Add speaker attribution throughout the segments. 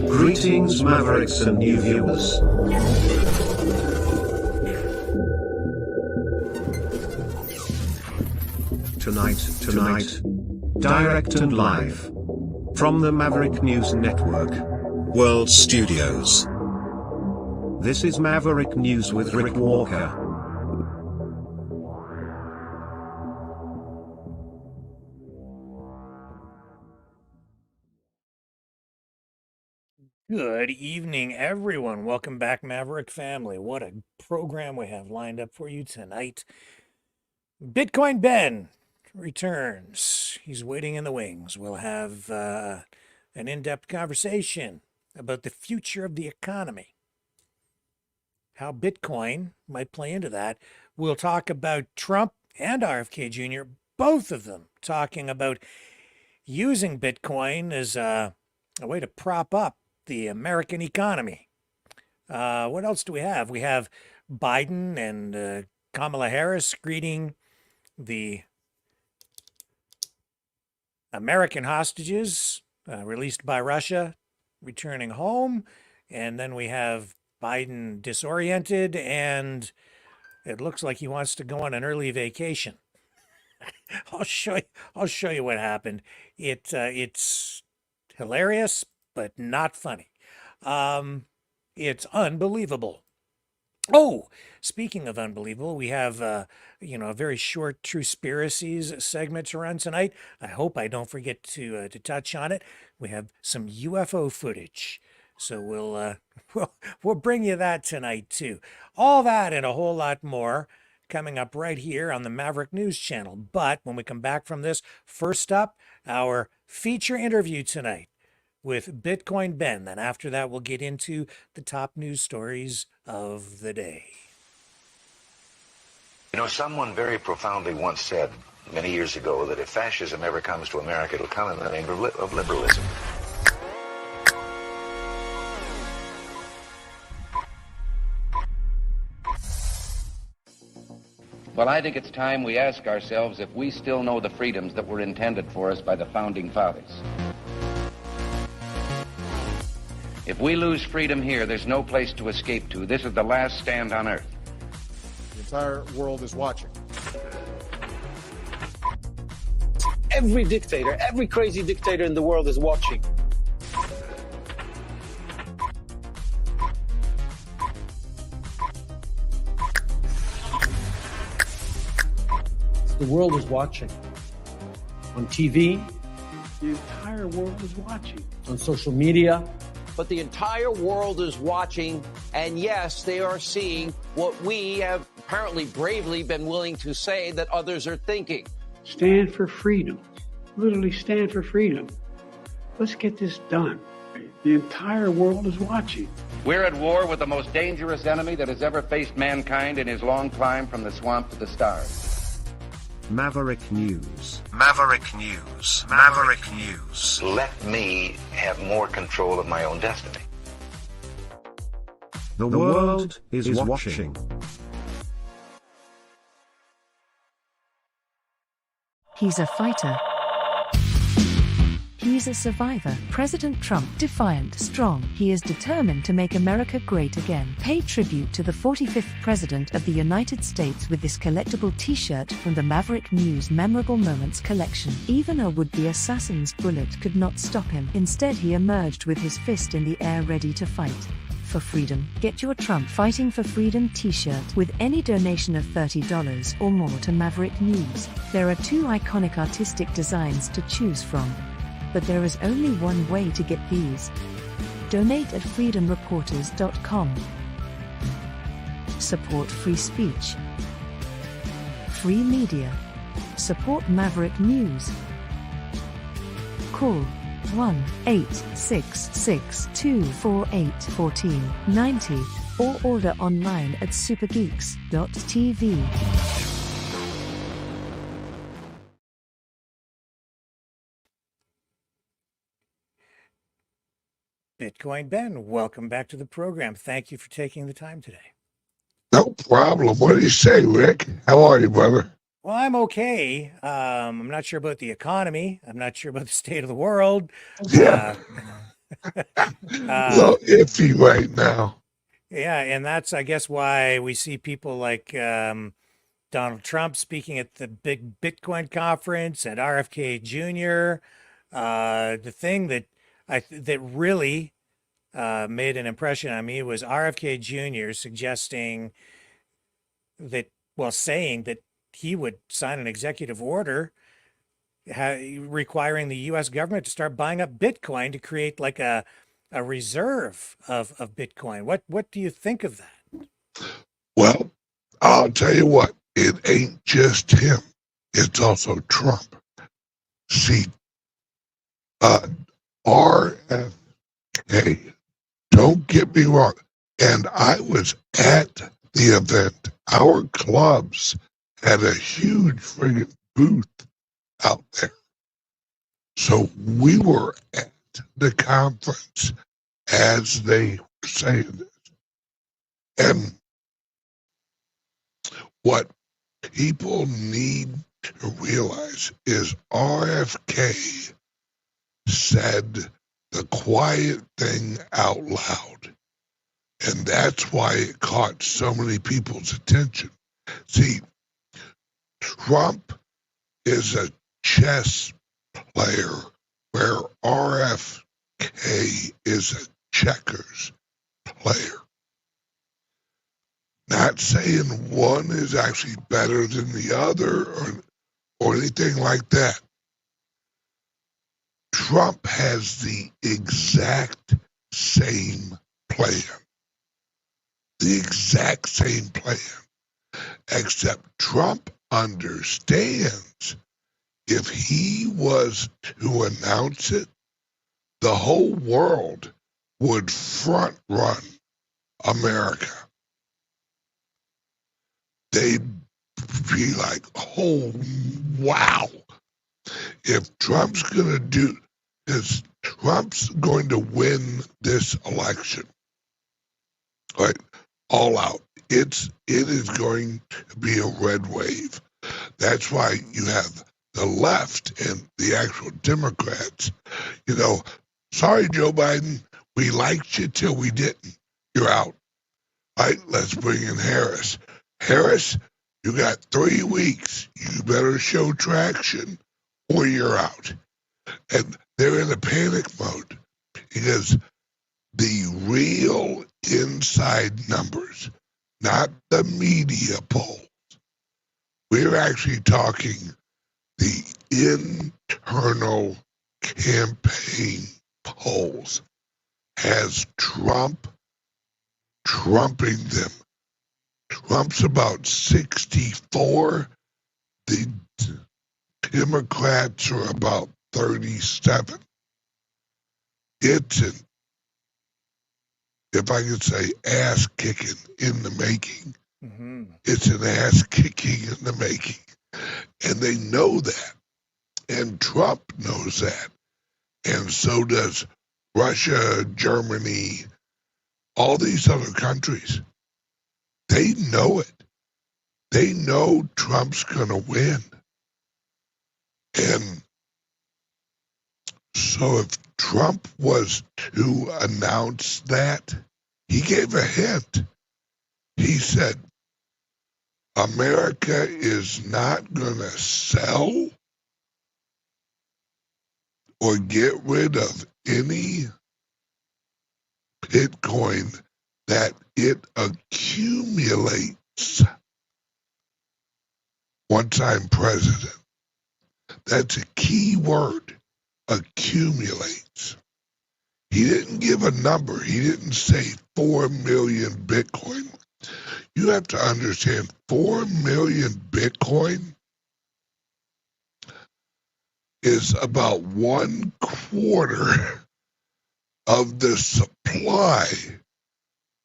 Speaker 1: Greetings, Mavericks and new viewers. Tonight, direct and live from the Maverick News Network World Studios. This is Maverick News with Rick Walker.
Speaker 2: Good evening, everyone. Welcome back, Maverick family. What a program we have lined up for you tonight. Bitcoin Ben returns. He's waiting in the wings. We'll have an in-depth conversation about the future of the economy, how Bitcoin might play into that. We'll talk about Trump and RFK Jr., both of them talking about using Bitcoin as a way to prop up the American economy. What else do we have? We have Biden and Kamala Harris greeting the American hostages released by Russia returning home. And then we have Biden disoriented, and it looks like he wants to go on an early vacation. I'll show you what happened. It's hilarious, but not funny. It's unbelievable. Oh, speaking of unbelievable, we have a very short Truspiracies segment to run tonight. I hope I don't forget to touch on it. We have some UFO footage, so we'll bring you that tonight too. All that and a whole lot more coming up right here on the Maverick News Channel. But when we come back from this, first up, our feature interview tonight with Bitcoin Ben. Then after that, we'll get into the top news stories of the day.
Speaker 3: You know, someone very profoundly once said many years ago that if fascism ever comes to America, it'll come in the name of liberalism.
Speaker 4: Well, I think it's time we ask ourselves if we still know the freedoms that were intended for us by the Founding Fathers. If we lose freedom here, there's no place to escape to. This is the last stand on Earth.
Speaker 5: The entire world is watching.
Speaker 6: Every dictator, every crazy dictator in the world is watching. The world is watching. On TV.
Speaker 7: The entire world is watching.
Speaker 6: On social media.
Speaker 8: But the entire world is watching, and yes, they are seeing what we have apparently bravely been willing to say that others are thinking.
Speaker 7: Stand for freedom. Literally stand for freedom. Let's get this done. The entire world is watching.
Speaker 4: We're at war with the most dangerous enemy that has ever faced mankind in his long climb from the swamp to the stars.
Speaker 1: Maverick News. Maverick News. Maverick News.
Speaker 3: Let me have more control of my own destiny.
Speaker 1: The world is watching.
Speaker 9: He's a fighter. He's a survivor. President Trump, defiant, strong. He is determined to make America great again. Pay tribute to the 45th President of the United States with this collectible t-shirt from the Maverick News Memorable Moments collection. Even a would-be assassin's bullet could not stop him. Instead, he emerged with his fist in the air ready to fight. For freedom. Get your Trump Fighting for Freedom t-shirt with any donation of $30 or more to Maverick News. There are two iconic artistic designs to choose from. But there is only one way to get these. Donate at freedomreporters.com. Support free speech. Free media. Support Maverick News. Call 1-866-248-1490 or order online at supergeeks.tv.
Speaker 2: Bitcoin Ben, welcome back to the program. Thank you for taking the time today.
Speaker 10: No problem. What do you say, Rick? How are you, brother?
Speaker 2: Well, I'm okay. I'm not sure about the economy. I'm not sure about the state of the world.
Speaker 10: Yeah,
Speaker 2: Uh,
Speaker 10: a little iffy right now.
Speaker 2: yeah, and that's, I guess, why we see people like Donald Trump speaking at the big Bitcoin conference and RFK Jr. The thing that that really made an impression on me was RFK Jr. suggesting that, well, saying that he would sign an executive order requiring the U.S. government to start buying up Bitcoin to create like a reserve of Bitcoin. What do you think of that?
Speaker 10: Well, I'll tell you what, it ain't just him. It's also Trump. See, RFK, don't get me wrong, and I was at the event. Our clubs had a huge friggin' booth out there. So we were at the conference as they were saying this. And what people need to realize is RFK said the quiet thing out loud. And that's why it caught so many people's attention. See, Trump is a chess player where RFK is a checkers player. Not saying one is actually better than the other or anything like that. Trump has the exact same plan. The exact same plan. Except Trump understands if he was to announce it, the whole world would front run America. They'd be like, oh, wow. If Trump's going to do this, Trump's going to win this election. Right? All out. It is going to be a red wave. That's why you have the left and the actual Democrats, sorry, Joe Biden, we liked you till we didn't. You're out. Right? Let's bring in Harris. Harris, you got 3 weeks. You better show traction or you're out. And they're in a panic mode because the real inside numbers, not the media polls, we're actually talking the internal campaign polls, has Trump trumping them. Trump's about 64. The Democrats are about 37. It's an, if I could say, ass kicking in the making. Mm-hmm. It's an ass kicking in the making. And they know that. And Trump knows that. And so does Russia, Germany, all these other countries. They know it. They know Trump's going to win. And so if Trump was to announce that, he gave a hint. He said, America is not going to sell or get rid of any Bitcoin that it accumulates once I'm president. That's a key word, accumulates. He didn't give a number. He didn't say 4 million Bitcoin. You have to understand 4 million Bitcoin is about 1/4 of the supply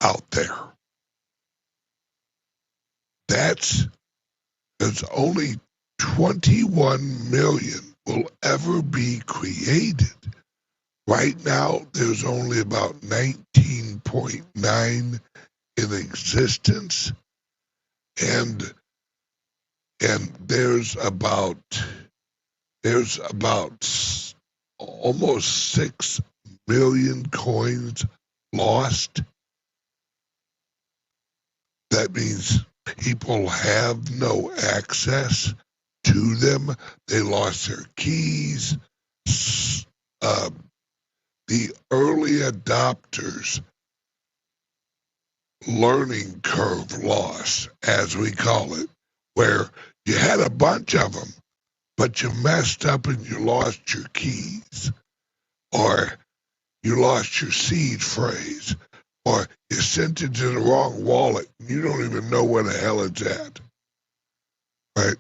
Speaker 10: out there. There's only 21 million will ever be created. Right now, there's only about 19.9 in existence. And and there's about almost 6 million coins lost. That means people have no access to them. They lost their keys. The early adopters learning curve loss, as we call it, where you had a bunch of them, but you messed up and you lost your keys, or you lost your seed phrase, or you sent it to the wrong wallet and you don't even know where the hell it's at. Right?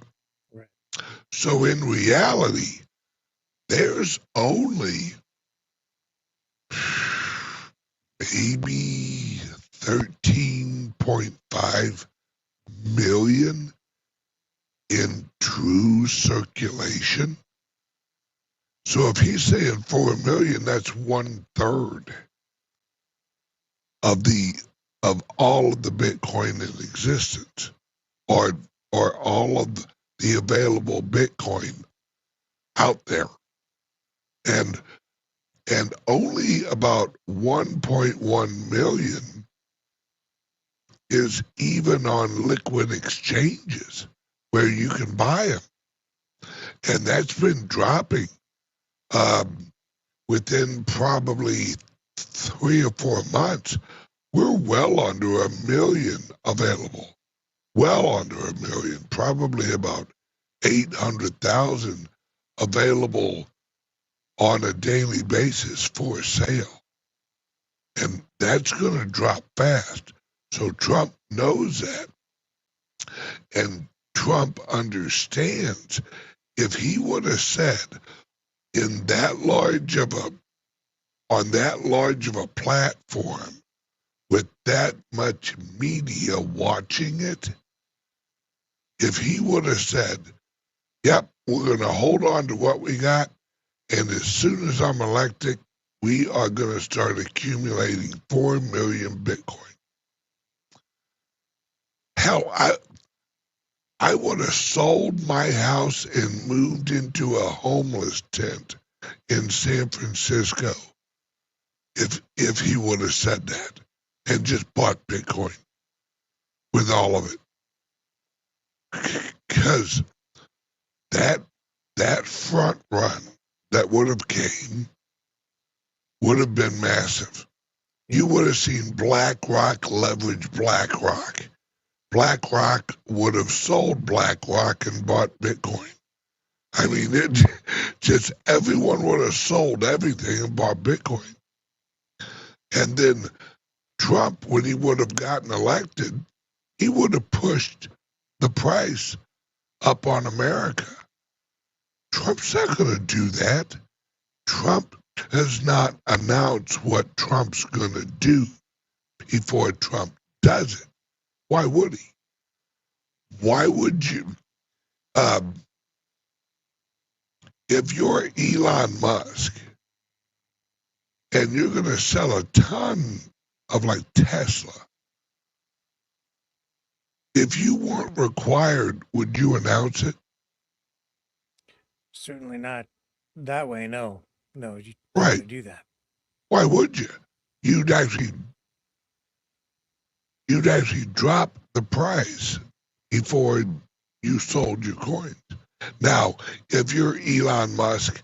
Speaker 10: So in reality, there's only maybe 13.5 million in true circulation. So if he's saying 4 million, that's 1/3 of all of the Bitcoin in existence, or all of the available Bitcoin out there, and only about 1.1 million is even on liquid exchanges where you can buy them, and that's been dropping within probably 3 or 4 months. We're well under 1 million available, well under 1 million, probably about 800,000 available on a daily basis for sale. And that's going to drop fast. So Trump knows that. And Trump understands if he would have said on that large of a platform with that much media watching it, if he would have said, yep, we're going to hold on to what we got, and as soon as I'm elected, we are going to start accumulating 4 million Bitcoin. Hell, I would have sold my house and moved into a homeless tent in San Francisco if he would have said that, and just bought Bitcoin with all of it. Because that front run that would have came would have been massive. You would have seen BlackRock leverage BlackRock. BlackRock would have sold BlackRock and bought Bitcoin. I mean, it just everyone would have sold everything and bought Bitcoin. And then Trump, when he would have gotten elected, he would have pushed the price up on America. Trump's not going to do that. Trump has not announced what Trump's going to do before Trump does it. Why would he? Why would you? If you're Elon Musk and you're going to sell a ton of like Tesla, if you weren't required, would you announce it?
Speaker 2: Certainly not that way. No, you
Speaker 10: right.
Speaker 2: do that.
Speaker 10: Why would you? You'd actually drop the price before you sold your coins. Now, if you're Elon Musk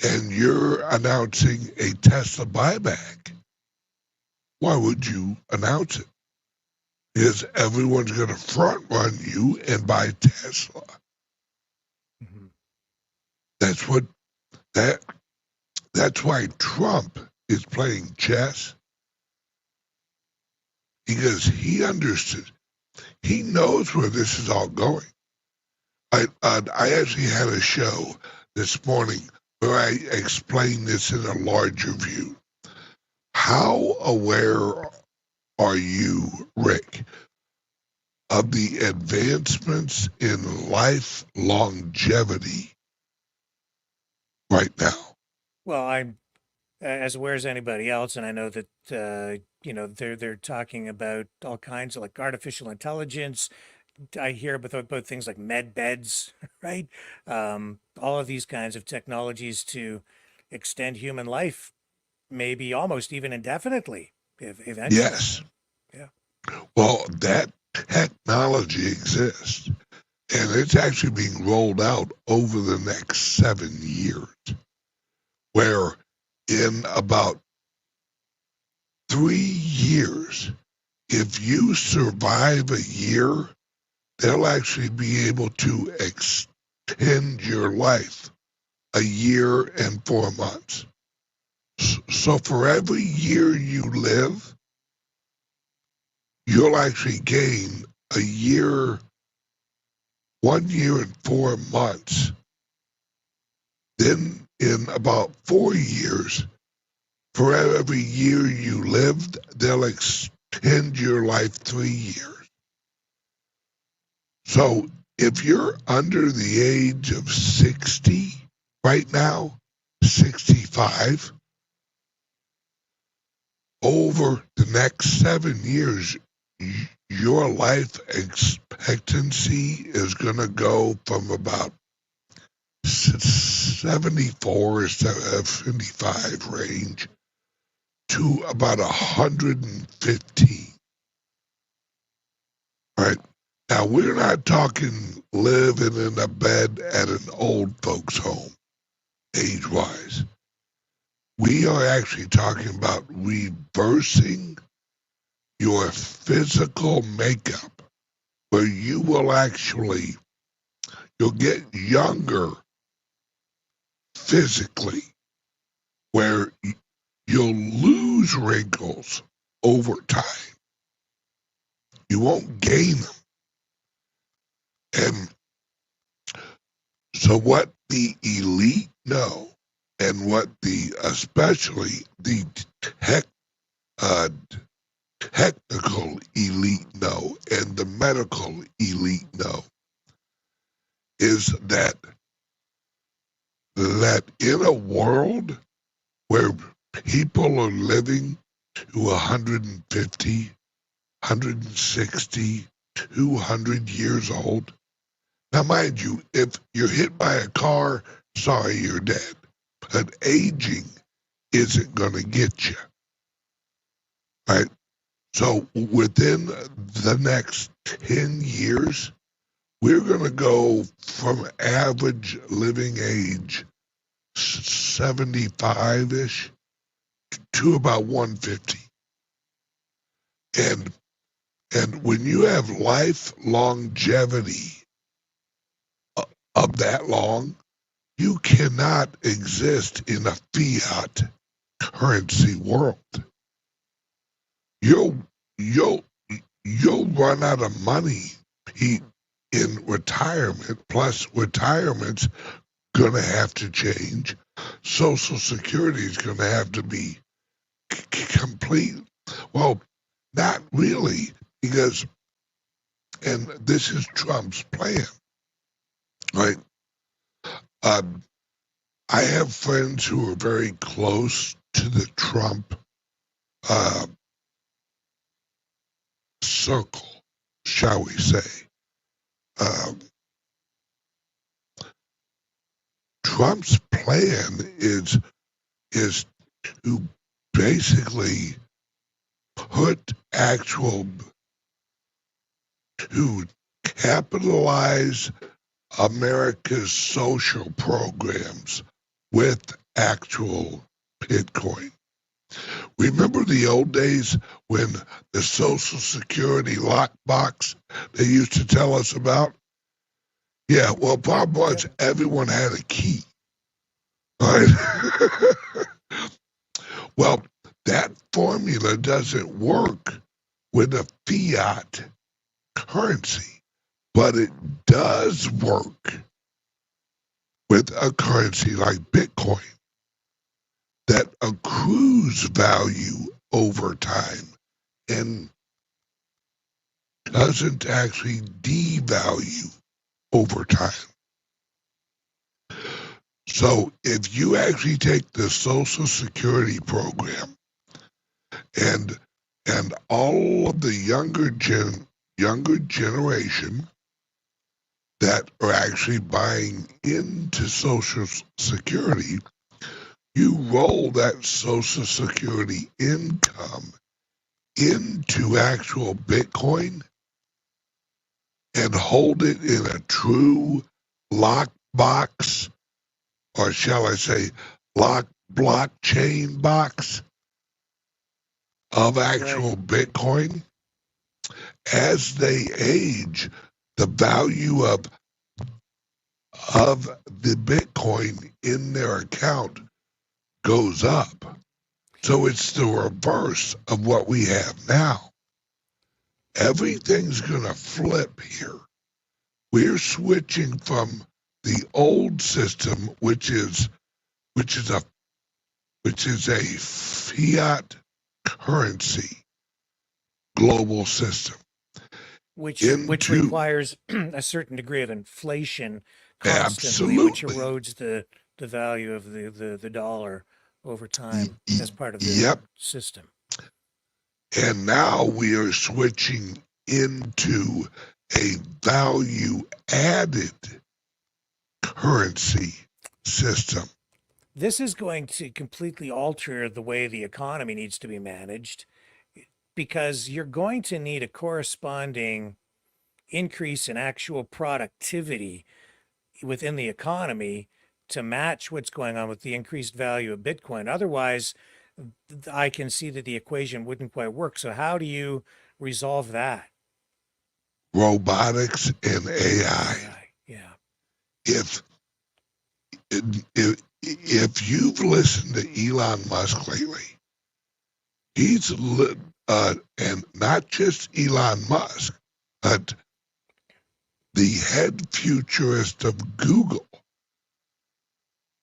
Speaker 10: and you're announcing a Tesla buyback, why would you announce it? Because everyone's going to front run you and buy Tesla. Mm-hmm. That's why Trump is playing chess, because he understood. He knows where this is all going. I actually had a show this morning where I explained this in a larger view. How aware are you, Rick, of the advancements in life longevity right now?
Speaker 2: Well, I'm as aware as anybody else, and I know that they're talking about all kinds of like artificial intelligence, I hear about things like med beds, right? All of these kinds of technologies to extend human life, maybe almost even indefinitely, if eventually.
Speaker 10: Yes.
Speaker 2: Yeah.
Speaker 10: Well, that technology exists, and it's actually being rolled out over the next 7 years, where in about 3 years, if you survive a year, they'll actually be able to extend your life a year and 4 months. So for every year you live, you'll actually gain a year, 1 year and 4 months. Then in about 4 years, for every year you lived, they'll extend your life 3 years. So if you're under the age of 60 right now, 65, over the next 7 years, your life expectancy is going to go from about 74 or 75 range to about 115. Right? Now, we're not talking living in a bed at an old folks' home, age-wise. We are actually talking about reversing your physical makeup, where you will actually, you'll get younger physically, where you'll lose wrinkles over time. You won't gain them. And so what the elite know, and what especially the technical elite know, and the medical elite know, is that in a world where people are living to 150, 160, 200 years old. Now, mind you, if you're hit by a car, sorry, you're dead. But aging isn't going to get you, right? So within the next 10 years, we're going to go from average living age 75-ish to about 150. And when you have life longevity of that long, you cannot exist in a fiat currency world. You'll run out of money in retirement. Plus, retirement's going to have to change. Social Security is going to have to be complete. Well, not really, because, and this is Trump's plan, right? I have friends who are very close to the Trump circle, shall we say. Trump's plan is to basically to capitalize America's social programs with actual Bitcoin. Remember the old days when the Social Security lockbox they used to tell us about? Yeah, well, problem was everyone had a key. Right? Well, that formula doesn't work with a fiat currency, but it does work with a currency like Bitcoin that accrues value over time and doesn't actually devalue over time. So if you actually take the Social Security program and all of the younger generation that are actually buying into Social Security, you roll that Social Security income into actual Bitcoin and hold it in a true lockbox, or shall I say, blockchain box of actual Bitcoin. As they age, the value of the Bitcoin in their account goes up. So it's the reverse of what we have now. Everything's going to flip here. We're switching from the old system, which is a fiat currency global system,
Speaker 2: which requires a certain degree of inflation constantly, which erodes the value of the dollar over time as part of the system.
Speaker 10: And now we are switching into a value-added currency system.
Speaker 2: This is going to completely alter the way the economy needs to be managed, because you're going to need a corresponding increase in actual productivity within the economy to match what's going on with the increased value of Bitcoin. Otherwise, I can see that the equation wouldn't quite work. So how do you resolve that?
Speaker 10: Robotics and AI.
Speaker 2: Yeah.
Speaker 10: If you've listened to Elon Musk lately, he's and not just Elon Musk, but the head futurist of Google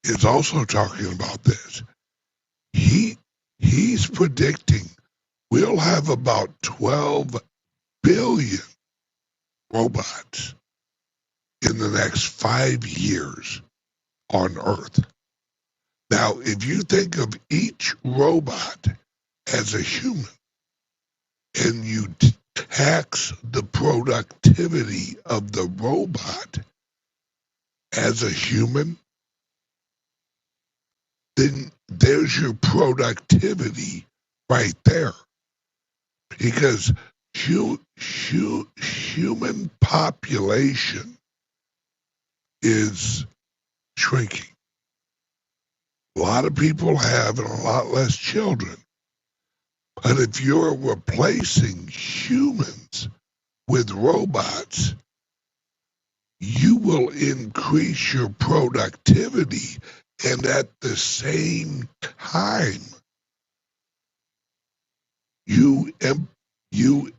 Speaker 10: is also talking about this. He's predicting we'll have about 12 billion robots in the next 5 years on Earth. Now, if you think of each robot as a human and you tax the productivity of the robot as a human, then there's your productivity right there. Because human population is shrinking. A lot of people have and a lot less children. But if you're replacing humans with robots, you will increase your productivity, and at the same time, you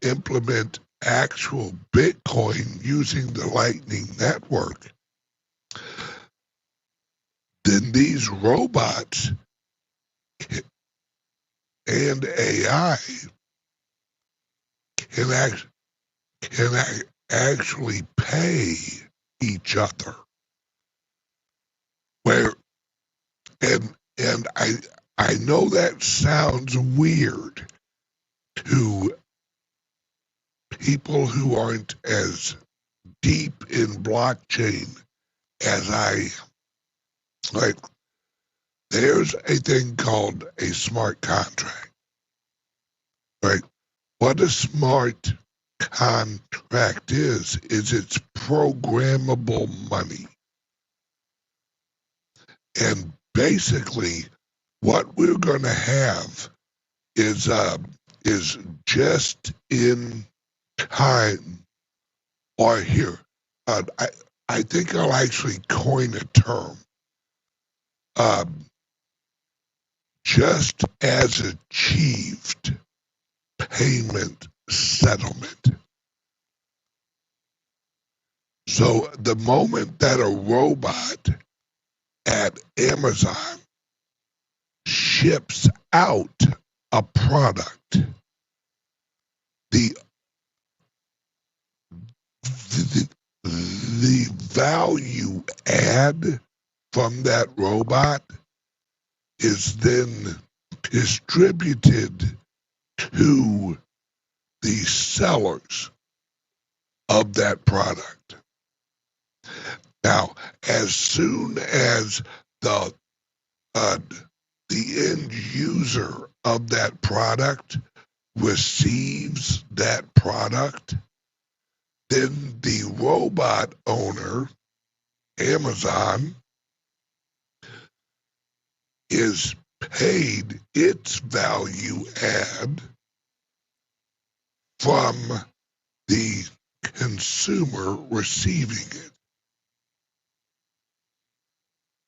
Speaker 10: implement actual Bitcoin using the Lightning Network, then these robots and AI can actually pay each other. And I know that sounds weird to people who aren't as deep in blockchain as I like. There's a thing called a smart contract, right? What a smart contract is it's programmable money. And basically what we're going to have is just in time, or here, I think I'll actually coin a term. Just as achieved payment settlement. So the moment that a robot at Amazon ships out a product, the value add from that robot is then distributed to the sellers of that product. Now, as soon as the end user of that product receives that product, then the robot owner, Amazon, is paid its value add from the consumer receiving it.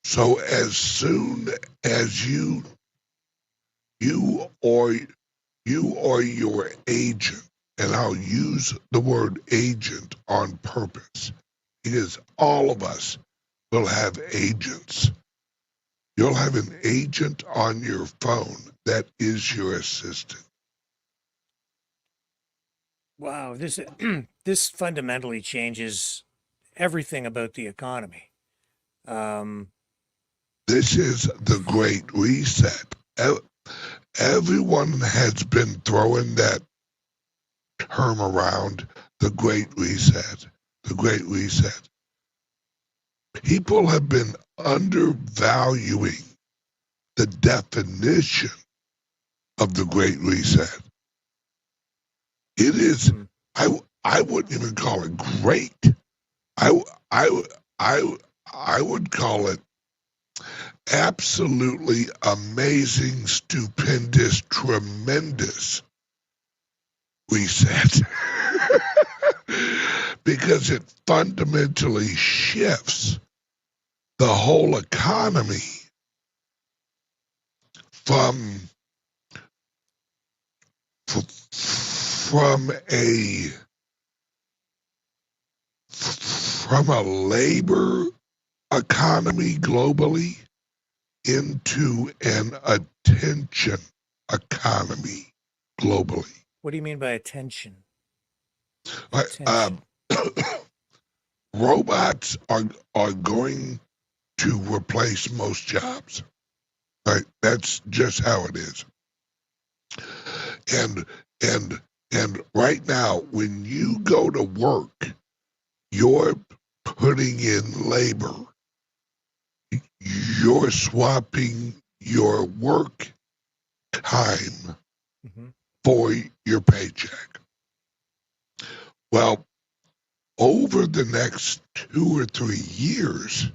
Speaker 10: So as soon as you or your agent, and I'll use the word agent on purpose, because all of us will have agents. You'll have an agent on your phone that is your assistant.
Speaker 2: Wow, this this fundamentally changes everything about the economy.
Speaker 10: This is the Great Reset. Everyone has been throwing that term around, the Great Reset, the Great Reset. People have been undervaluing the definition of the Great Reset. It is, I wouldn't even call it great. I would call it absolutely amazing, stupendous, tremendous reset. Because it fundamentally shifts the whole economy from a labor economy globally into an attention economy globally.
Speaker 2: What do you mean by attention?
Speaker 10: Robots are going to replace most jobs. Right? That's just how it is. And right now, when you go to work, you're putting in labor. You're swapping your work time for your paycheck. Well, over the next 2 or 3 years,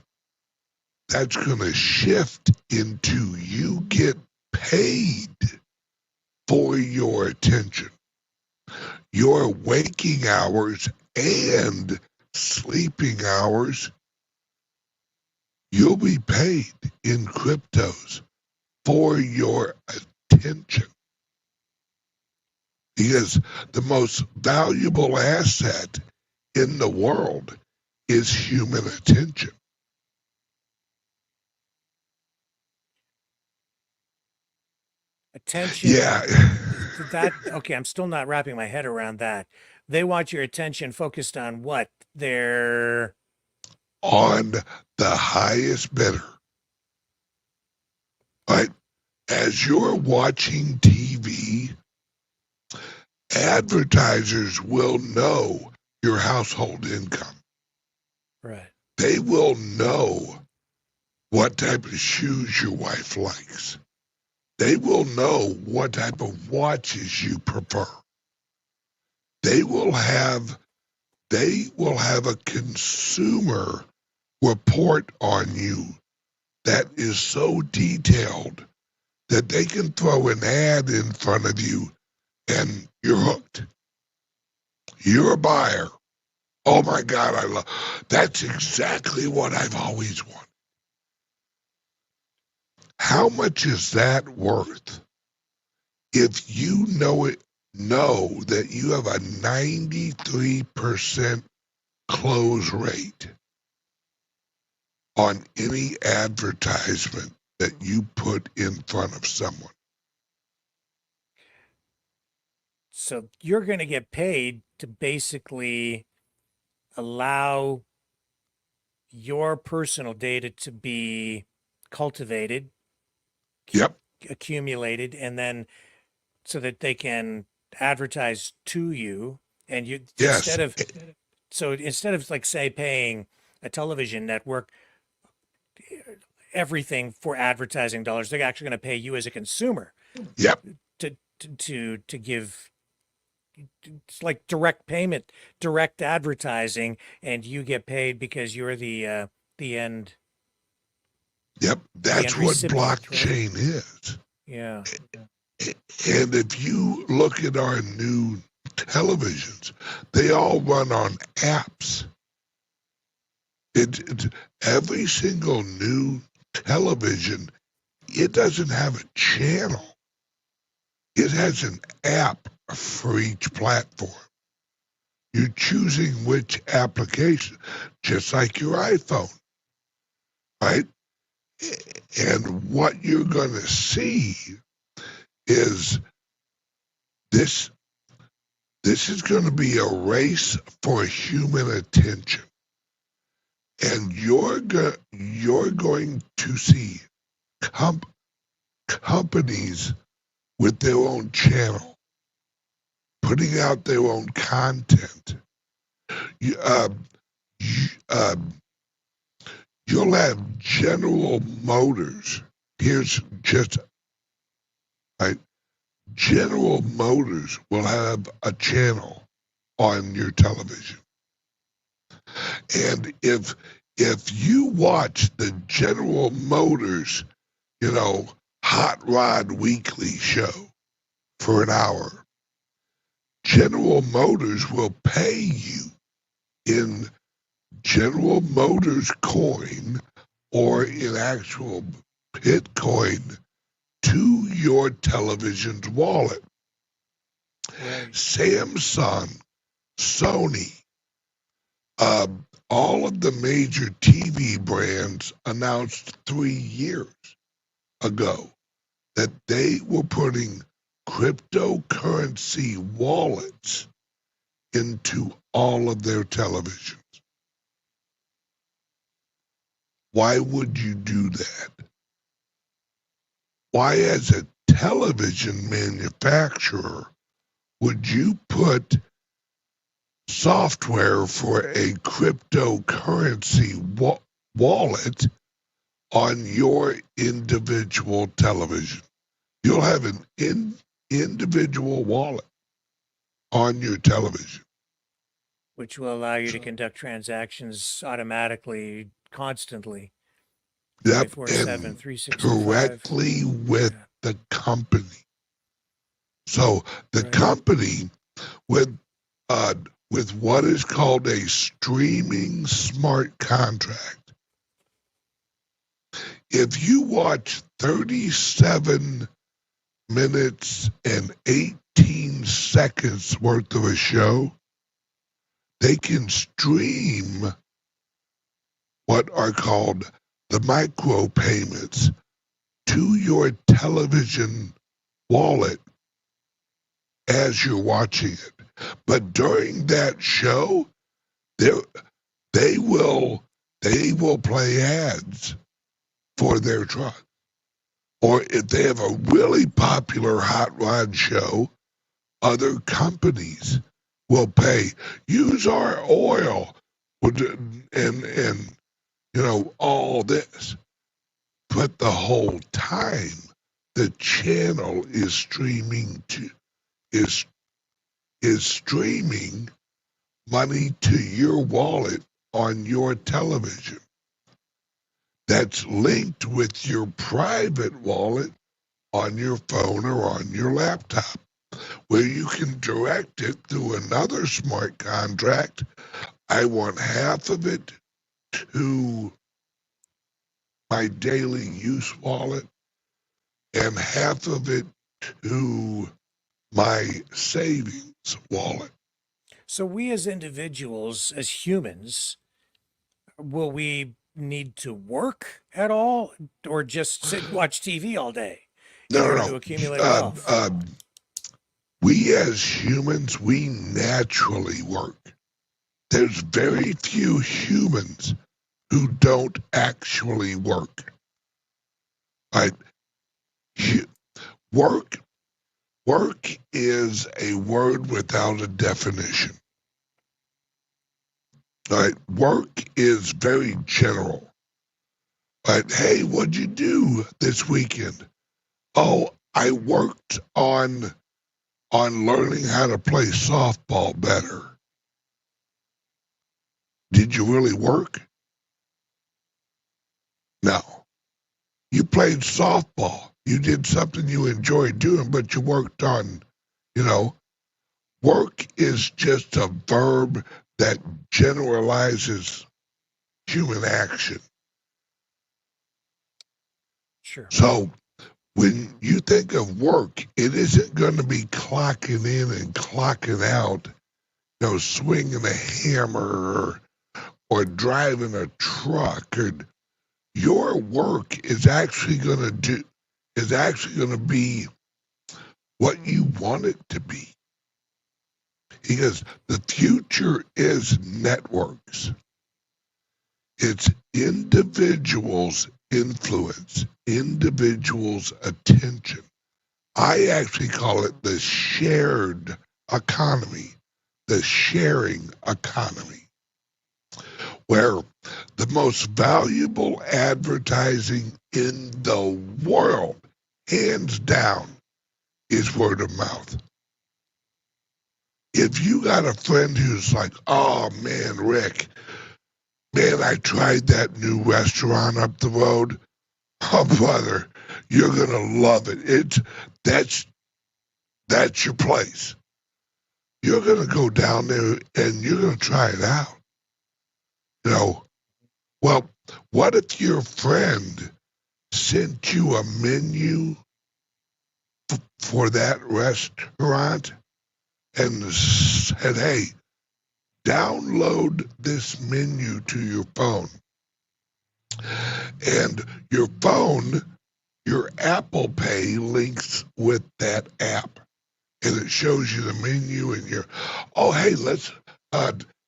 Speaker 10: that's going to shift into you get paid for your attention. Your waking hours and sleeping hours, you'll be paid in cryptos for your attention. Because the most valuable asset in the world is human attention.
Speaker 2: Attention.
Speaker 10: Yeah.
Speaker 2: Okay, I'm still not wrapping my head around that. They want your attention focused on what?
Speaker 10: On the highest bidder. Right? As you're watching TV, advertisers will know your household income.
Speaker 2: Right.
Speaker 10: They will know what type of shoes your wife likes. They will know what type of watches you prefer. They will have a consumer report on you that is so detailed that they can throw an ad in front of you and you're hooked. You're a buyer. Oh my God, that's exactly what I've always wanted. How much is that worth if you know that you have a 93% close rate on any advertisement that you put in front of someone?
Speaker 2: So you're going to get paid to basically allow your personal data to be cultivated, accumulated, and then so that they can advertise to you. And you instead of like say paying a television network everything for advertising dollars. They're actually going to pay you as a consumer.
Speaker 10: Yep.
Speaker 2: To give. It's like direct payment, direct advertising, and you get paid because you're the end.
Speaker 10: Yep. That's what blockchain
Speaker 2: right?
Speaker 10: is.
Speaker 2: Yeah.
Speaker 10: And if you look at our new televisions, they all run on apps. Every single new television, it doesn't have a channel. It has an app for each platform. You're choosing which application, just like your iPhone, right? And what you're going to see is this is going to be a race for human attention. And you're going to see companies with their own channel, putting out their own content. You'll have General Motors. Here's just right. General Motors will have a channel on your television. And if you watch the General Motors, Hot Rod Weekly show for an hour, General Motors will pay you in General Motors coin or in actual Bitcoin to your television's wallet. Right. Samsung, Sony, all of the major TV brands announced 3 years ago that they were putting cryptocurrency wallets into all of their televisions. Why would you do that? Why, as a television manufacturer, would you put software for a cryptocurrency wallet on your individual television? You'll have an individual wallet on your television,
Speaker 2: which will allow you to conduct transactions automatically, constantly.
Speaker 10: Yep, 24/7, 365. Directly with the company. So the company with what is called a streaming smart contract. If you watch 37 minutes and 18 seconds worth of a show, they can stream what are called the micro payments to your television wallet as you're watching it. But during that show, they will play ads for their truck. Or if they have a really popular hot rod show, other companies will pay, use our oil, and all this. But the whole time, the channel is streaming streaming money to your wallet on your television. That's linked with your private wallet on your phone or on your laptop, where you can direct it through another smart contract. I want half of it to my daily use wallet and half of it to my savings wallet.
Speaker 2: So we as individuals, as humans, will we need to work at all or just sit and watch TV all day in order to accumulate wealth?
Speaker 10: We as humans, we naturally work. There's very few humans who don't actually work. Right? Work is a word without a definition. All right, work is very general. But hey, what'd you do this weekend? Oh, I worked on learning how to play softball better. Did you really work? No. You played softball. You did something you enjoyed doing, but you worked on, you know, work is just a verb that generalizes human action.
Speaker 2: Sure.
Speaker 10: So when you think of work, it isn't going to be clocking in and clocking out, swinging a hammer or driving a truck. Or your work is actually going to be what you want it to be. Because the future is networks. It's individuals' influence, individuals' attention. I actually call it the shared economy, the sharing economy, where the most valuable advertising in the world, hands down, is word of mouth. If you got a friend who's like, oh man, Rick, man, I tried that new restaurant up the road. Oh, brother, you're gonna love it. That's your place. You're gonna go down there and you're gonna try it out. Well, what if your friend sent you a menu for that restaurant and said, hey, download this menu to your phone. And your phone, your Apple Pay links with that app. And it shows you the menu and oh, hey,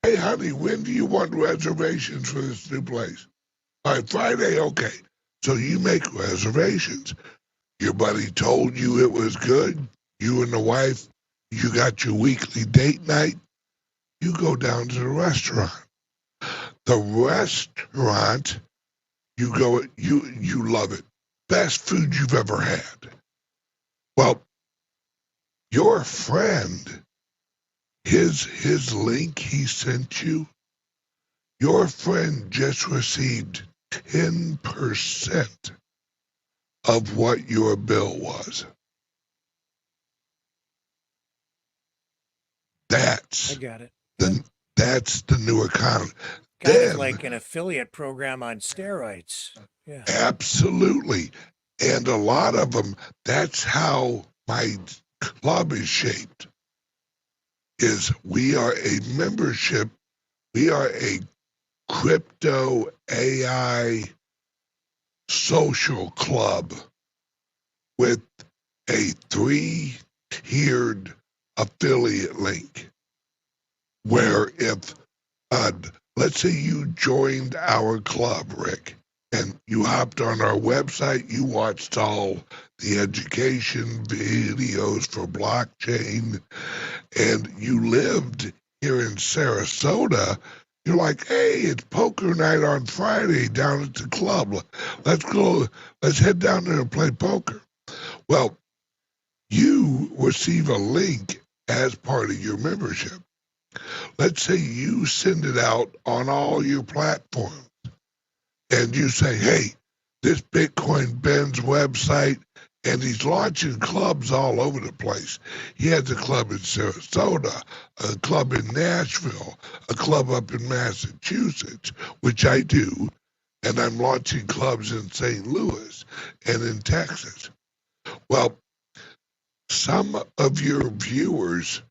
Speaker 10: hey, honey, when do you want reservations for this new place? All right, Friday, okay. So you make reservations. Your buddy told you it was good. You and the wife, you got your weekly date night. You go down to the restaurant. The restaurant, you go, you love it. Best food you've ever had. Well, your friend, his link he sent you, your friend just received 10% of what your bill was.
Speaker 2: I got it.
Speaker 10: That's the new economy.
Speaker 2: Kind of like an affiliate program on steroids. Yeah.
Speaker 10: Absolutely. And a lot of them, that's how my club is shaped. Is we are a membership, we are a crypto AI social club with a 3-tiered affiliate link where if let's say you joined our club, Rick, and you hopped on our website, you watched all the education videos for blockchain, and you lived here in Sarasota, you're like, hey, it's poker night on Friday down at the club. Let's head down there and play poker. Well, you receive a link as part of your membership. Let's say you send it out on all your platforms and you say, hey, this Bitcoin Ben's website, and he's launching clubs all over the place. He has a club in Sarasota, a club in Nashville, a club up in Massachusetts, which I do, and I'm launching clubs in St. Louis and in Texas. Well, some of your viewers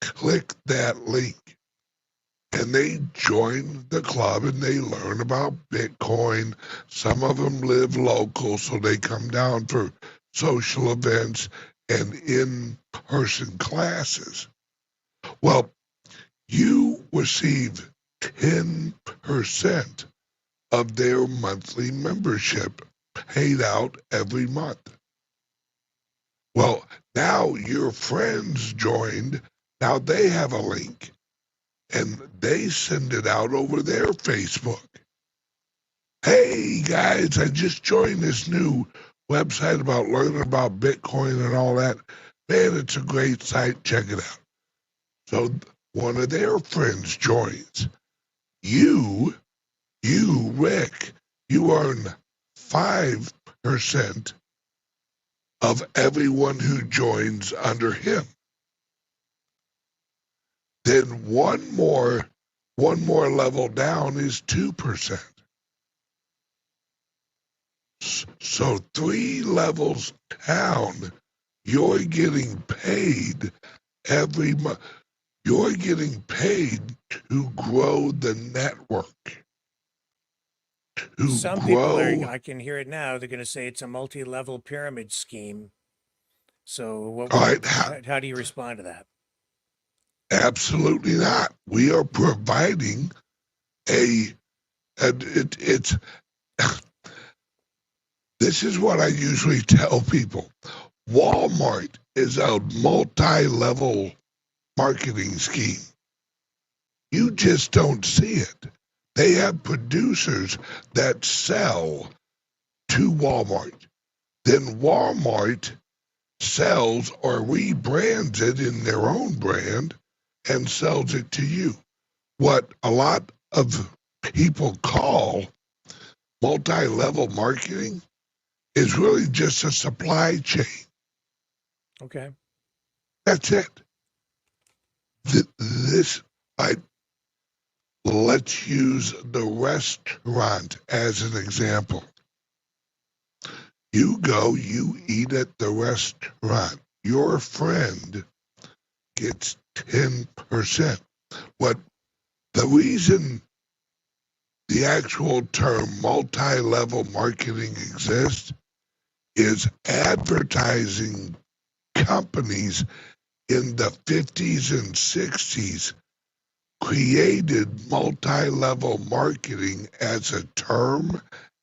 Speaker 10: click that link and they join the club and they learn about Bitcoin. Some of them live local, so they come down for social events and in-person classes. Well, you receive 10% of their monthly membership paid out every month. Well, now your friends joined. Now they have a link. and they send it out over their Facebook. Hey guys, I just joined this new website about learning about Bitcoin and all that. Man, it's a great site. Check it out. So one of their friends joins. You, Rick, you earn 5% of everyone who joins under him. Then one more level down is 2%. So 3 levels down, you're getting paid every month. You're getting paid to grow the network.
Speaker 2: Some people are, I can hear it now, they're going to say it's a multi-level pyramid scheme. So how do you respond to that?
Speaker 10: Absolutely not. We are providing this is what I usually tell people. Walmart is a multi-level marketing scheme. You just don't see it. They have producers that sell to Walmart. Then Walmart sells or rebrands it in their own brand and sells it to you. What a lot of people call multi-level marketing is really just a supply chain.
Speaker 2: Okay.
Speaker 10: That's it. Let's use the restaurant as an example. You go, you eat at the restaurant. Your friend gets 10%. The reason the actual term multi-level marketing exists is advertising companies in the 50s and 60s created multi-level marketing as a term,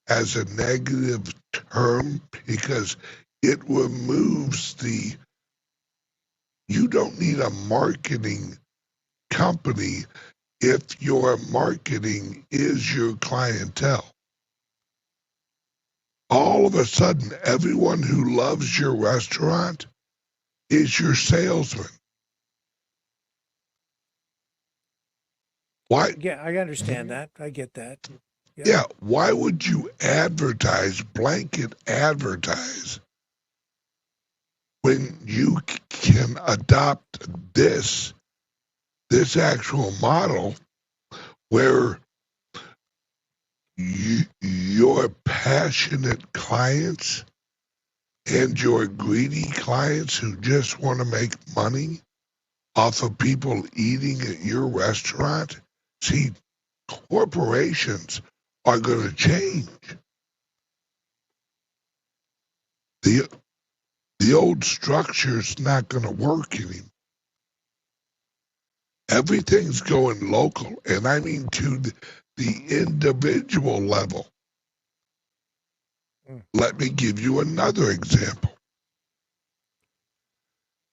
Speaker 10: as a negative term, because it removes you don't need a marketing company if your marketing is your clientele. All of a sudden, everyone who loves your restaurant is your salesman. Why?
Speaker 2: Yeah, I understand that. I get that.
Speaker 10: Yeah, why would you blanket advertise, when you can adopt this actual model where your passionate clients and your greedy clients who just want to make money off of people eating at your restaurant? See, corporations are going to change. The old structure's not going to work anymore. Everything's going local, and I mean to the individual level. Let me give you another example.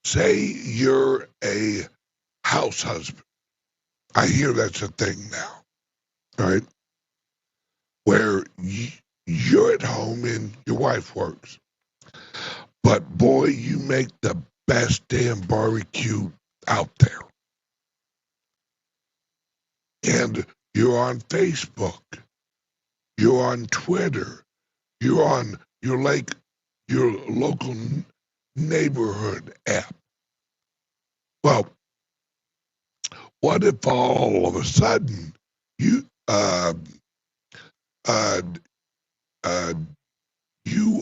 Speaker 10: Say you're a house husband. I hear that's a thing now, right? Where you're at home and your wife works. But boy, you make the best damn barbecue out there. And you're on Facebook. You're on Twitter. You're on your local neighborhood app. Well, what if all of a sudden you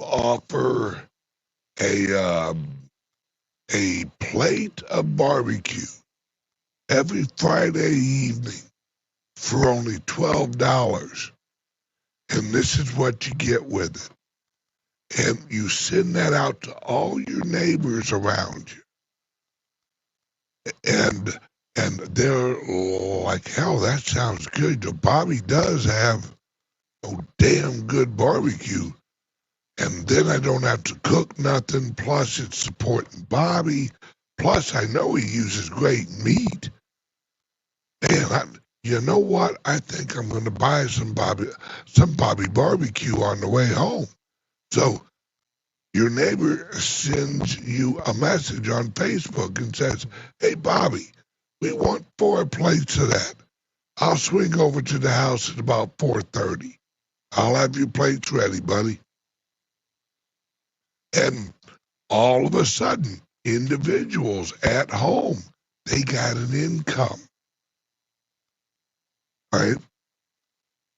Speaker 10: offer a plate of barbecue every Friday evening for only $12, and this is what you get with it, and you send that out to all your neighbors around you, and they're like, hell, that sounds good. Bobby does have a damn good barbecue. And then I don't have to cook nothing. Plus, it's supporting Bobby. Plus, I know he uses great meat. Damn, you know what? I think I'm going to buy some Bobby barbecue on the way home. So your neighbor sends you a message on Facebook and says, hey, Bobby, we want 4 plates of that. I'll swing over to the house at about 4:30. I'll have your plates ready, buddy. And all of a sudden, individuals at home, they got an income, right?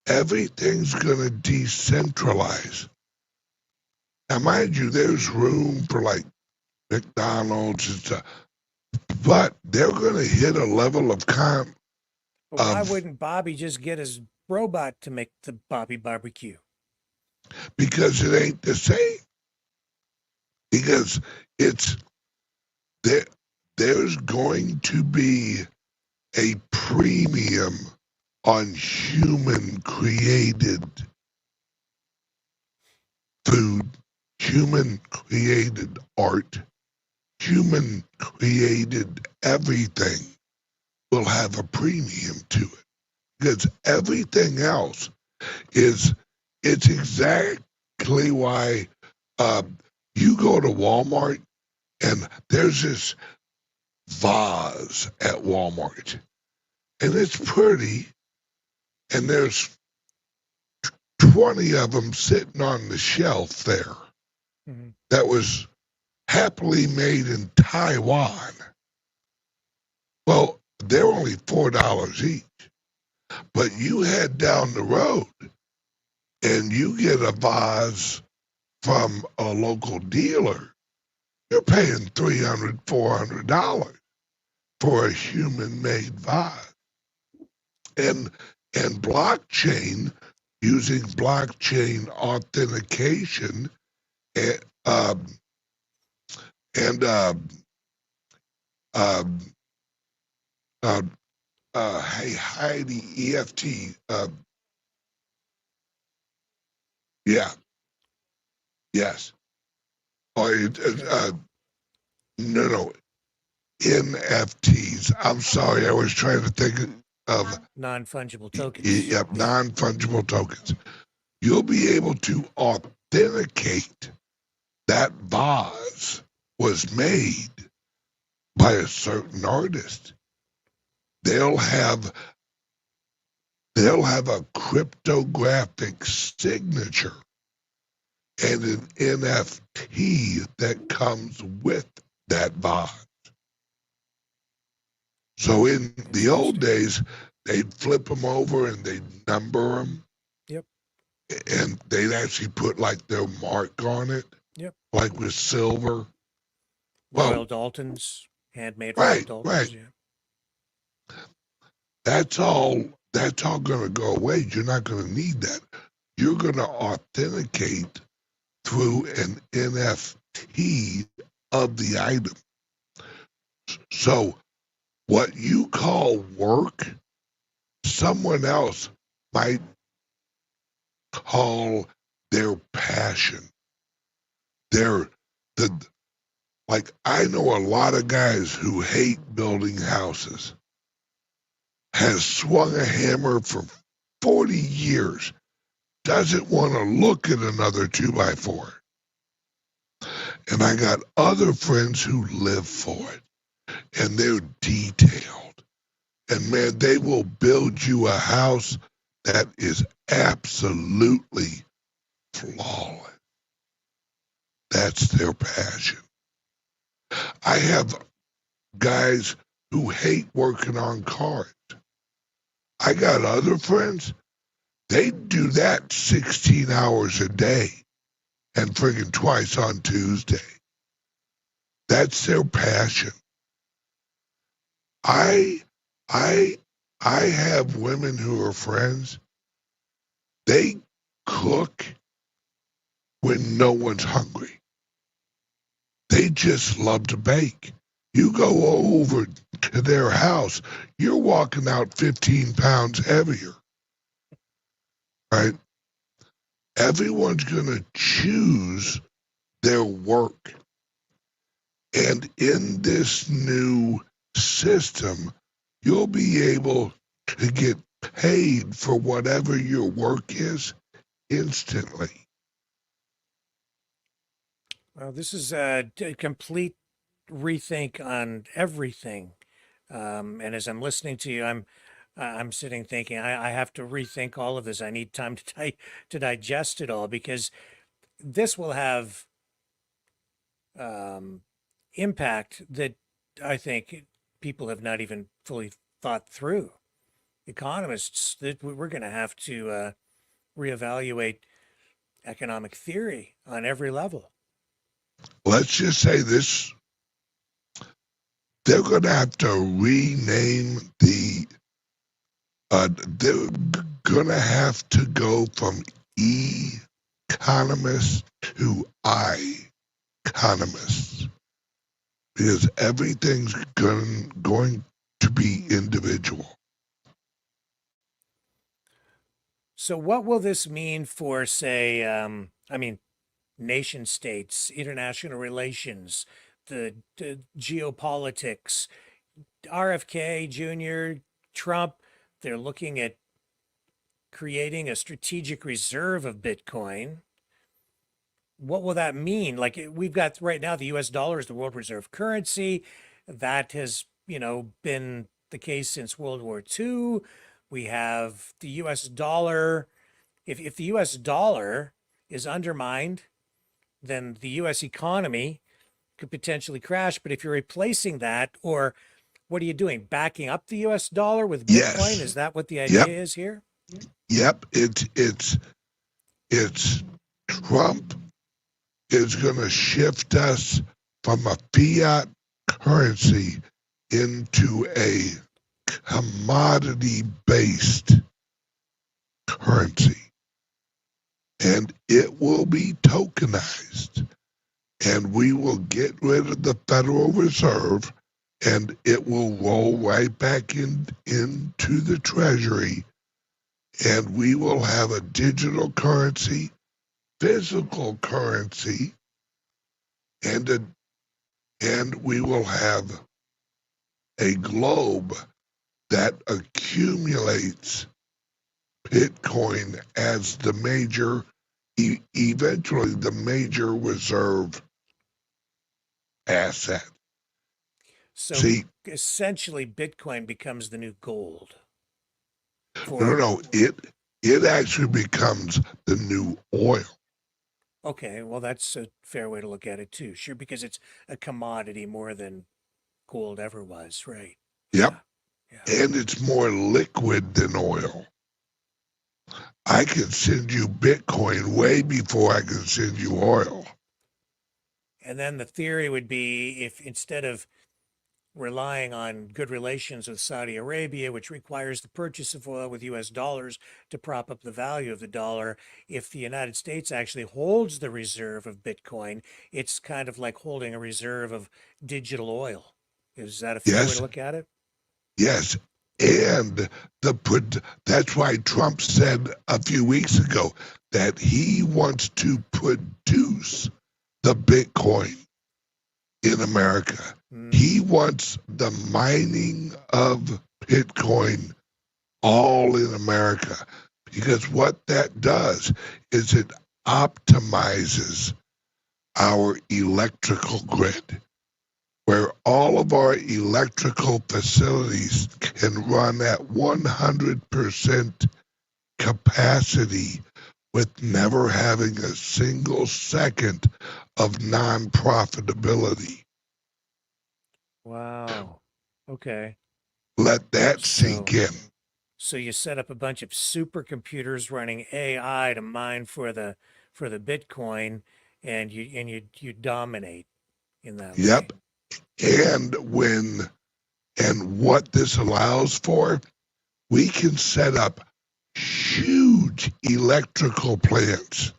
Speaker 10: Everything's going to decentralize. Now, mind you, there's room for like McDonald's and stuff, but they're going to hit a level of
Speaker 2: But why wouldn't Bobby just get his robot to make the Bobby barbecue?
Speaker 10: Because it ain't the same. Because it's there. There's going to be a premium on human-created food, human-created art, human-created everything will have a premium to it. Because everything else it's exactly why you go to Walmart and there's this vase at Walmart and it's pretty and there's 20 of them sitting on the shelf there that was happily made in Taiwan. Well, they're only $4 each. But you head down the road and you get a vase from a local dealer, you're paying $300, $400 for a human-made vase. And blockchain, using blockchain authentication hey Heidi, EFT, yeah, yes. No, NFTs. I'm sorry, I was trying to think of
Speaker 2: non-fungible tokens.
Speaker 10: Yep, non-fungible tokens. You'll be able to authenticate that vase was made by a certain artist. They'll have a cryptographic signature and an NFT that comes with that vase. So in the old days, they'd flip them over and they'd number them.
Speaker 2: Yep.
Speaker 10: And they'd actually put like their mark on it.
Speaker 2: Yep.
Speaker 10: Like with silver.
Speaker 2: Royal Daltons, handmade Royal Daltons.
Speaker 10: Right.
Speaker 2: Yeah.
Speaker 10: That's all going to go away. You're not going to need that. You're going to authenticate through an NFT of the item. So what you call work, someone else might call their passion. Like I know a lot of guys who hate building houses, has swung a hammer for 40 years, doesn't want to look at another 2x4. And I got other friends who live for it, and they're detailed. And man, they will build you a house that is absolutely flawless. That's their passion. I have guys who hate working on cars. I got other friends, they do that 16 hours a day and friggin' twice on Tuesday. That's their passion. I have women who are friends. They cook when no one's hungry. They just love to bake. You go over to their house, you're walking out 15 pounds heavier, right? Everyone's going to choose their work. And in this new system, you'll be able to get paid for whatever your work is instantly.
Speaker 2: Well, this is a complete rethink on everything. And as I'm listening to you, I'm sitting thinking I have to rethink all of this. I need time to digest it all, because this will have impact that I think people have not even fully thought through. Economists, that we're going to have to reevaluate economic theory on every level.
Speaker 10: Let's just say this. They're going to have to rename they're going to have to go from economists to I-economists, because everything's going to be individual.
Speaker 2: So what will this mean for, say, nation states, international relations, the geopolitics? RFK Jr., Trump, they're looking at creating a strategic reserve of Bitcoin. What will that mean? Like, we've got right now the US dollar is the world reserve currency. That has, been the case since World War II. We have the US dollar. If the US dollar is undermined, then the US economy could potentially crash. But if you're replacing that, or what are you doing? Backing up the US dollar with Bitcoin?
Speaker 10: Yes.
Speaker 2: Is that what the idea is here?
Speaker 10: Yep. It's Trump is going to shift us from a fiat currency into a commodity-based currency. And it will be tokenized. And we will get rid of the Federal Reserve, and it will roll right back into the Treasury. And we will have a digital currency, physical currency, and we will have a globe that accumulates Bitcoin as the major, eventually the major reserve asset.
Speaker 2: So essentially, Bitcoin becomes the new gold.
Speaker 10: No, it actually becomes the new oil.
Speaker 2: Okay, well, that's a fair way to look at it too. Sure, because it's a commodity more than gold ever was, right?
Speaker 10: Yep.
Speaker 2: Yeah.
Speaker 10: And it's more liquid than oil. I can send you Bitcoin way before I can send you oil.
Speaker 2: And then the theory would be, if instead of relying on good relations with Saudi Arabia, which requires the purchase of oil with US dollars to prop up the value of the dollar, if the United States actually holds the reserve of Bitcoin, it's kind of like holding a reserve of digital oil. Is that a fair way to look at it?
Speaker 10: Yes. And that's why Trump said a few weeks ago that he wants to produce the Bitcoin in America. He wants the mining of Bitcoin all in America, because what that does is it optimizes our electrical grid, where all of our electrical facilities can run at 100% capacity with never having a single second of non-profitability.
Speaker 2: Wow. Okay.
Speaker 10: Let that sink in.
Speaker 2: So you set up a bunch of supercomputers running AI to mine for the Bitcoin, and you dominate in that way.
Speaker 10: Yep. And what this allows for, we can set up huge electrical plants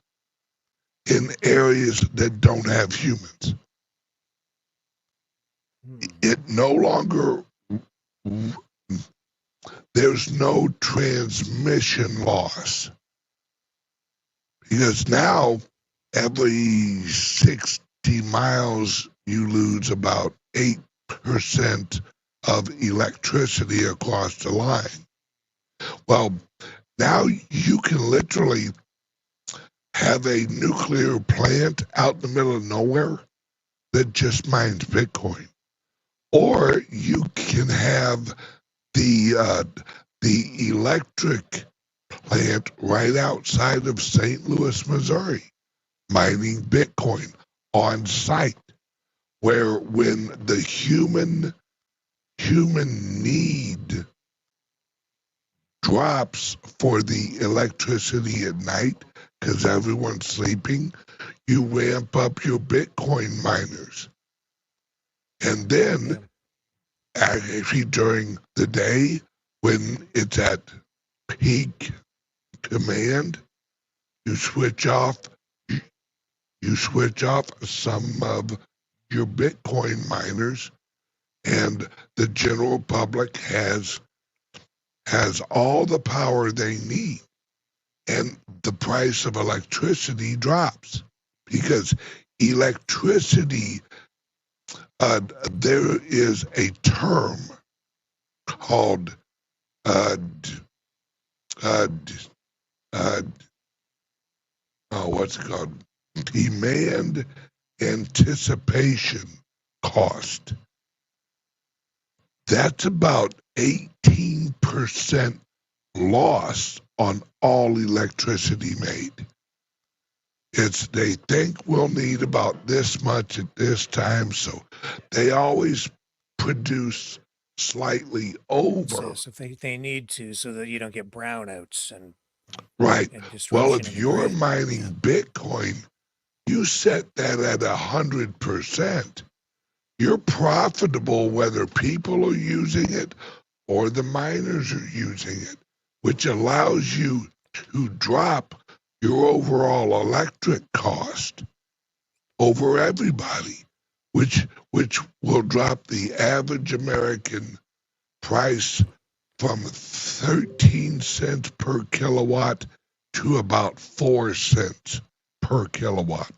Speaker 10: in areas that don't have humans. It no longer, there's no transmission loss, because now every 60 miles you lose about 8% of electricity across the line. Well, now you can literally have a nuclear plant out in the middle of nowhere that just mines Bitcoin. Or you can have the electric plant right outside of St. Louis, Missouri, mining Bitcoin on site, where when the human need drops for the electricity at night because everyone's sleeping, you ramp up your Bitcoin miners. And then, actually during the day, when it's at peak demand, you switch off some of your Bitcoin miners, and the general public has all the power they need, and the price of electricity drops because electricity. There is a term called what's it called? Demand anticipation cost. That's about 18% loss on all electricity made. They think we'll need about this much at this time, so they always produce slightly over.
Speaker 2: So if they need to, so that you don't get brownouts and
Speaker 10: right.
Speaker 2: And
Speaker 10: well, if you're mining Bitcoin, you set that at 100%. You're profitable whether people are using it or the miners are using it, which allows you to drop your overall electric cost over everybody, which will drop the average American price from 13 cents per kilowatt to about 4 cents per kilowatt.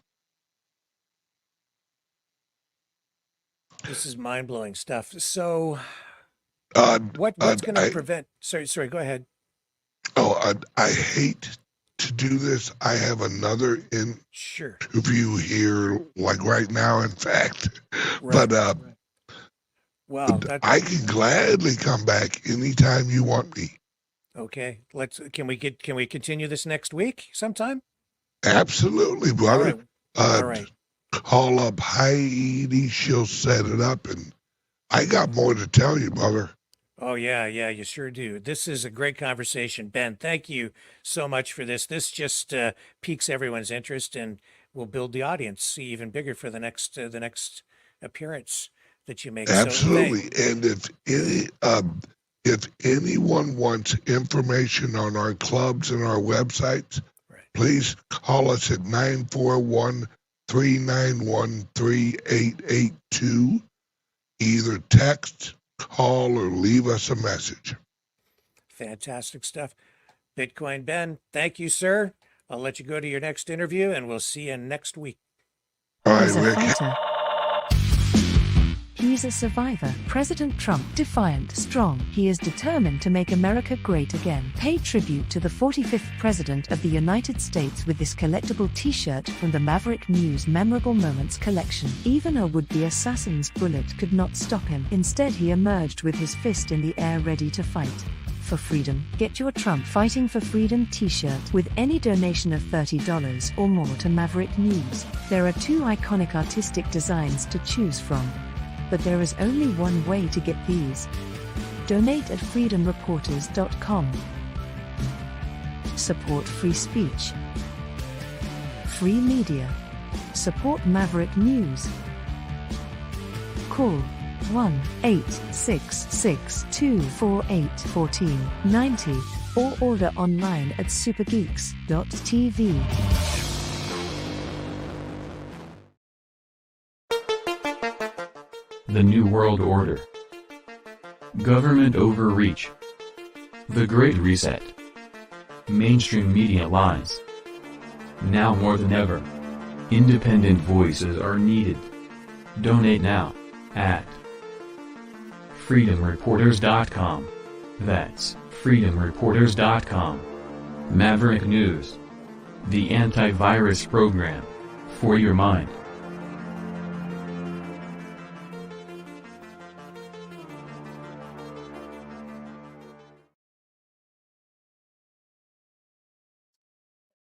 Speaker 2: This is mind-blowing stuff. So what's going to prevent... Sorry, go ahead.
Speaker 10: I hate to do this. I have another interview here, like right now, in fact. Right. But
Speaker 2: wow,
Speaker 10: I can gladly come back anytime you want me.
Speaker 2: Okay, can we continue this next week sometime?
Speaker 10: Absolutely, brother.
Speaker 2: All right.
Speaker 10: Call up Heidi, she'll set it up, and I got more to tell you, brother.
Speaker 2: Oh, yeah, you sure do. This is a great conversation. Ben, thank you so much for this. This just piques everyone's interest and will build the audience even bigger for the next appearance that you make.
Speaker 10: Absolutely. So, and if anyone wants information on our clubs and our websites, please call us at 941-391-3882. Either text, call, or leave us a message.
Speaker 2: Fantastic stuff. Bitcoin Ben, thank you, sir. I'll let you go to your next interview, and we'll see you next week.
Speaker 10: All right, Rick.
Speaker 9: He's a survivor. President Trump, defiant, strong. He is determined to make America great again. Pay tribute to the 45th President of the United States with this collectible t-shirt from the Maverick News Memorable Moments collection. Even a would-be assassin's bullet could not stop him. Instead, he emerged with his fist in the air ready to fight. For freedom. Get your Trump Fighting for Freedom t-shirt with any donation of $30 or more to Maverick News. There are 2 iconic artistic designs to choose from. But there is only one way to get these. Donate at freedomreporters.com. Support free speech. Free media. Support Maverick News. Call 1-866-248-1490 or order online at supergeeks.tv.
Speaker 11: The New World Order. Government overreach. The Great Reset. Mainstream media lies. Now more than ever, independent voices are needed. Donate now at freedomreporters.com. That's freedomreporters.com. Maverick News. The antivirus program. For your mind.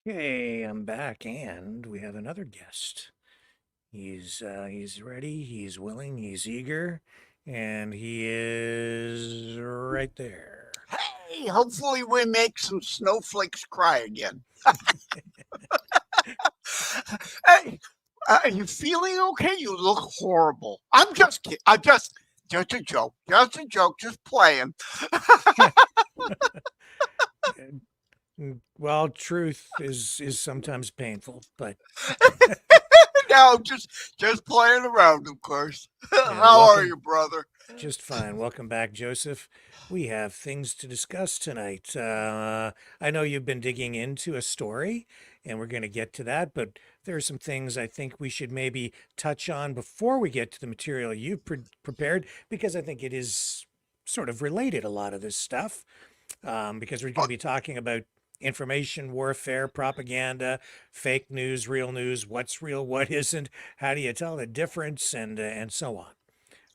Speaker 2: Okay, I'm back, and we have another guest. He's ready, he's willing, he's eager, and he is right there.
Speaker 12: Hey, hopefully we make some snowflakes cry again. Hey, are you feeling okay? You look horrible. I'm just kidding. Just a joke. Just a joke. Just playing.
Speaker 2: Well, truth is sometimes painful, but
Speaker 12: No, just playing around, of course.
Speaker 2: yeah,
Speaker 12: How are you, brother?
Speaker 2: Just fine. Welcome back, Joseph. We have things to discuss tonight. I know you've been digging into a story, and we're going to get to that, but there are some things I think we should maybe touch on before we get to the material you've prepared, because I think it is sort of related, a lot of this stuff, because we're going to be talking about information warfare, propaganda, fake news, real news, what's real, what isn't, how do you tell the difference, and so on.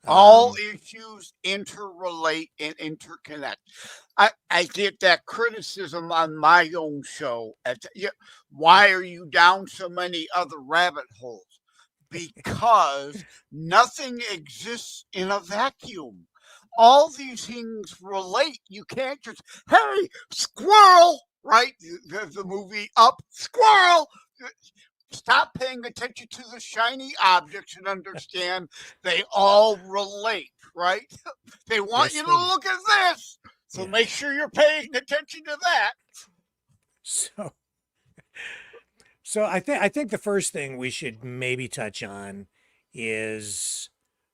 Speaker 12: All issues interrelate and interconnect. I get that criticism on my own show. Why are you down so many other rabbit holes? Because nothing exists in a vacuum. All these things relate. You can't just, hey, squirrel, right? The movie Up, squirrel. Stop paying attention to the shiny objects and understand they all relate, right? They want you to look at this, so make sure you're paying attention to that.
Speaker 2: So I think the first thing we should maybe touch on is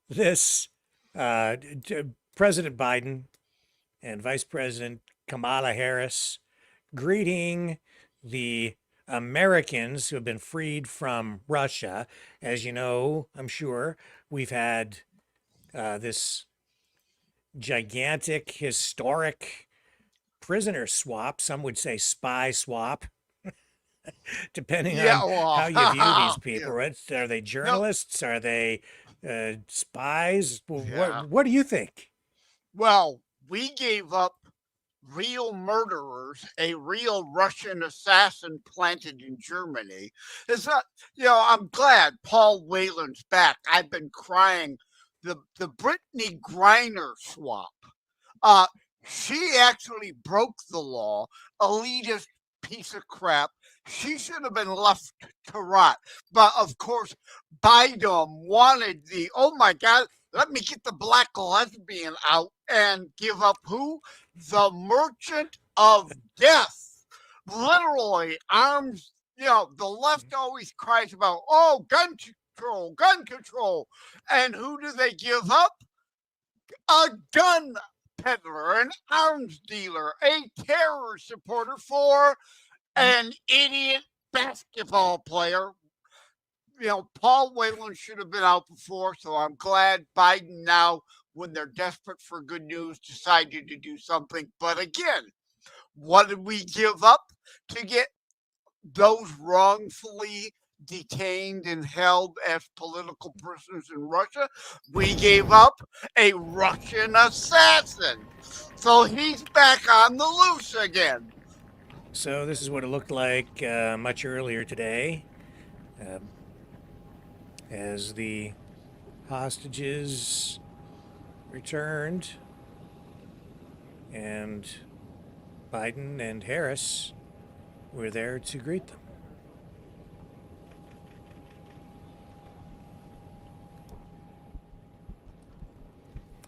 Speaker 2: this President Biden and Vice President Kamala Harris greeting the Americans who have been freed from Russia. As you know, I'm sure, we've had this gigantic, historic prisoner swap. Some would say spy swap, depending on how you view these people. Right? Are they journalists? Are they spies? What do you think?
Speaker 12: Well, we gave up real murderers, a real Russian assassin planted in Germany. It's not, I'm glad Paul Whelan's back. I've been crying. The Brittany Griner swap. She actually broke the law. Elitist piece of crap. She should have been left to rot. But of course, Biden wanted oh my God, let me get the black lesbian out and give up who? The merchant of death. Literally, arms, the left always cries about, gun control. And who do they give up? A gun peddler, an arms dealer, a terror supporter for an idiot basketball player. Paul Whelan should have been out before, so I'm glad Biden now, when they're desperate for good news, decided to do something. But again, what did we give up to get those wrongfully detained and held as political prisoners in Russia? We gave up a Russian assassin. So he's back on the loose again.
Speaker 2: So this is what it looked like much earlier today. As the hostages returned, and Biden and Harris were there to greet them.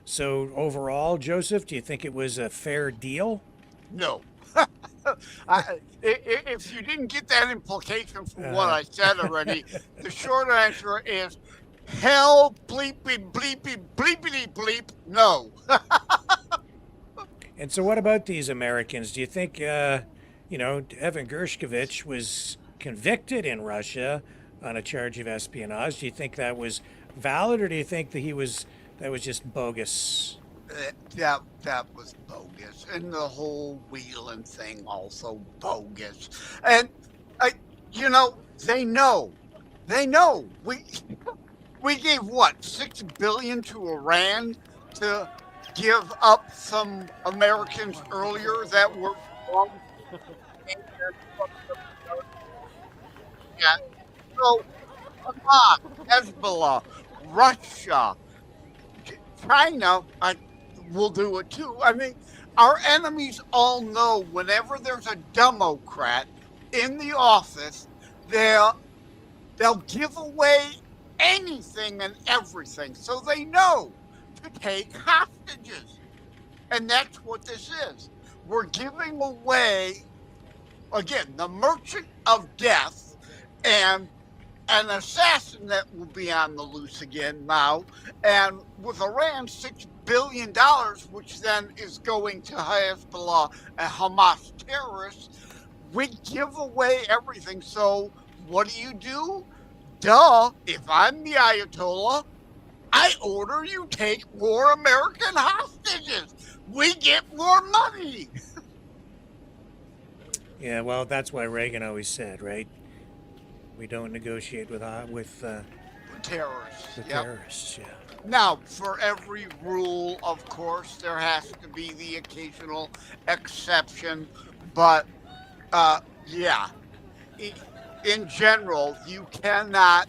Speaker 2: So overall, Joseph, do you think it was a fair deal?
Speaker 12: No. If you didn't get that implication from what I said already, the short answer is hell bleepy bleepy bleepity bleep no.
Speaker 2: And so what about these Americans? Do you think, Evan Gershkovich was convicted in Russia on a charge of espionage? Do you think that was valid, or do you think that that was just bogus?
Speaker 12: That was bogus, and the whole Whelan thing also bogus. And you know, they know we gave what, $6 billion to Iran to give up some Americans earlier that were wrong. Yeah. So Hamas, Hezbollah, Russia, China, will do it too. I mean, our enemies all know whenever there's a Democrat in the office, they'll give away anything and everything. So they know to take hostages. And that's what this is. We're giving away, again, the merchant of death and an assassin that will be on the loose again now. And with Iran, $6 billion, which then is going to Hezbollah and Hamas terrorists, we give away everything. So what do? Duh, if I'm the Ayatollah, I order you take more American hostages. We get more money.
Speaker 2: Yeah, well, that's why Reagan always said, right? We don't negotiate with
Speaker 12: terrorists.
Speaker 2: With
Speaker 12: Yep.
Speaker 2: terrorists, yeah.
Speaker 12: Now, for every rule, of course, there has to be the occasional exception. But, yeah, in general, you cannot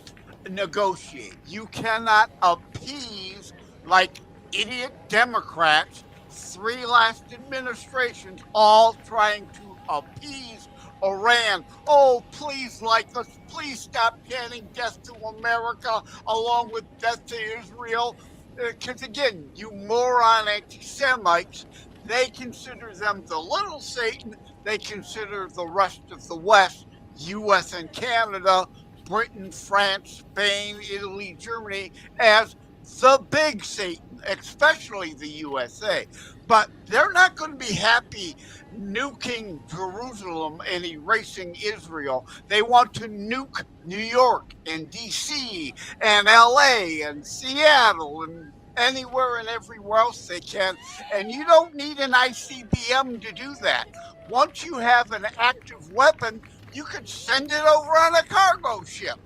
Speaker 12: negotiate. You cannot appease, like idiot Democrats, 3 last administrations, all trying to appease Iran. Oh, please like us. Please stop chanting death to America along with death to Israel. Because again, you moron anti-Semites, they consider them the little Satan. They consider the rest of the West, U.S. and Canada, Britain, France, Spain, Italy, Germany, as the big Satan, especially the USA. But they're not going to be happy nuking Jerusalem and erasing Israel. They want to nuke New York and D.C. and L.A. and Seattle and anywhere and everywhere else they can. And you don't need an ICBM to do that. Once you have an active weapon, you could send it over on a cargo ship.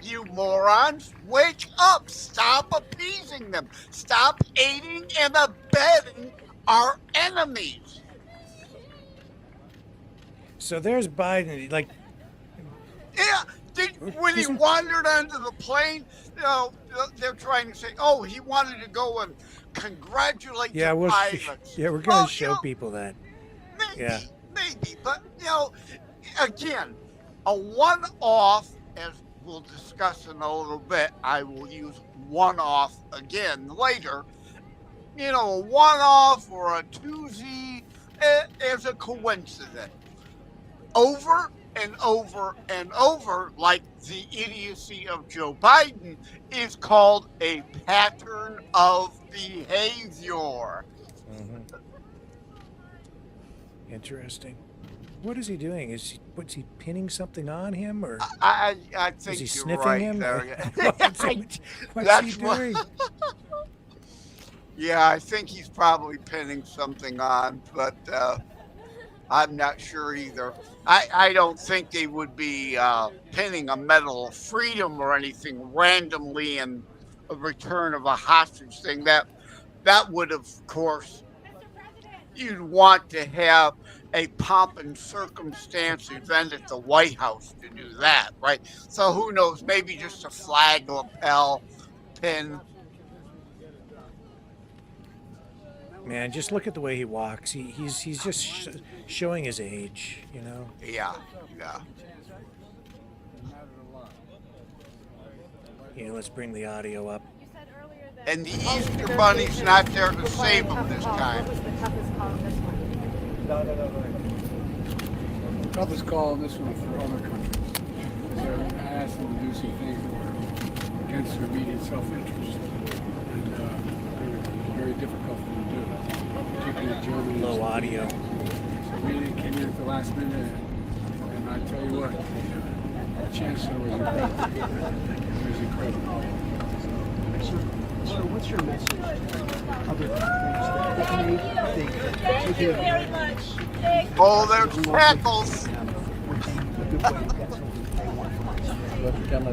Speaker 12: You morons, wake up. Stop appeasing them. Stop aiding and abetting our enemies.
Speaker 2: So there's Biden, like...
Speaker 12: Yeah, when he wandered onto the plane, you know, they're trying to say, oh, he wanted to go and congratulate the pilots.
Speaker 2: Yeah, we're going to show people that.
Speaker 12: Maybe, but, you know, again, a one-off, as we'll discuss in a little bit, I will use one-off again later. You know, a one-off or a twosie is a coincidence. Over and over and over, like the idiocy of Joe Biden, is called a pattern of behavior.
Speaker 2: Mm-hmm. Interesting. What is he doing? What's he pinning something on him, or
Speaker 12: I think
Speaker 2: is he
Speaker 12: you're
Speaker 2: sniffing
Speaker 12: right
Speaker 2: him?
Speaker 12: there.
Speaker 2: What's he doing?
Speaker 12: Yeah, I think he's probably pinning something on, but I'm not sure either. I don't think they would be pinning a Medal of Freedom or anything randomly in a return of a hostage thing. That would, of course, you'd want to have a pomp and circumstance event at the White House to do that, right? So who knows? Maybe just a flag lapel pin.
Speaker 2: Man, just look at the way he walks. He's just showing his age, you know?
Speaker 12: Yeah.
Speaker 2: Yeah, let's bring the audio up.
Speaker 12: And the Easter Bunny's not there to save him this time.
Speaker 7: Toughest call on this one for other countries. Because I asked them to do some things that were against their immediate self-interest. And they were very difficult for them to do, particularly Germany.
Speaker 2: Low audio.
Speaker 7: So we came in at the last minute, and I tell you what, the chancellor was incredible. It was incredible. So,
Speaker 13: So what's your message to other countries that may think that taking advantage
Speaker 12: Oh, there's tackles.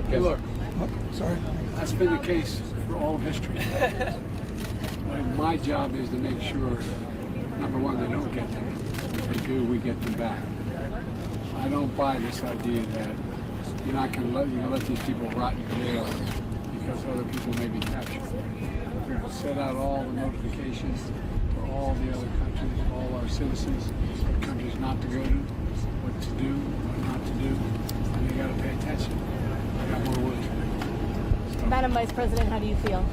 Speaker 7: Hey, look, sorry, that's been the case for all of history. And my job is to make sure, number one, they don't get them. If they do, we get them back. I don't buy this idea that you're not going to let these people rot in jail because other people may be captured. We'll set out all the notifications to all the other countries, all our citizens, what countries not to go to, what to do, what not to do, and they got to pay attention. I got more work to do.
Speaker 14: Madam Vice President, how do you feel?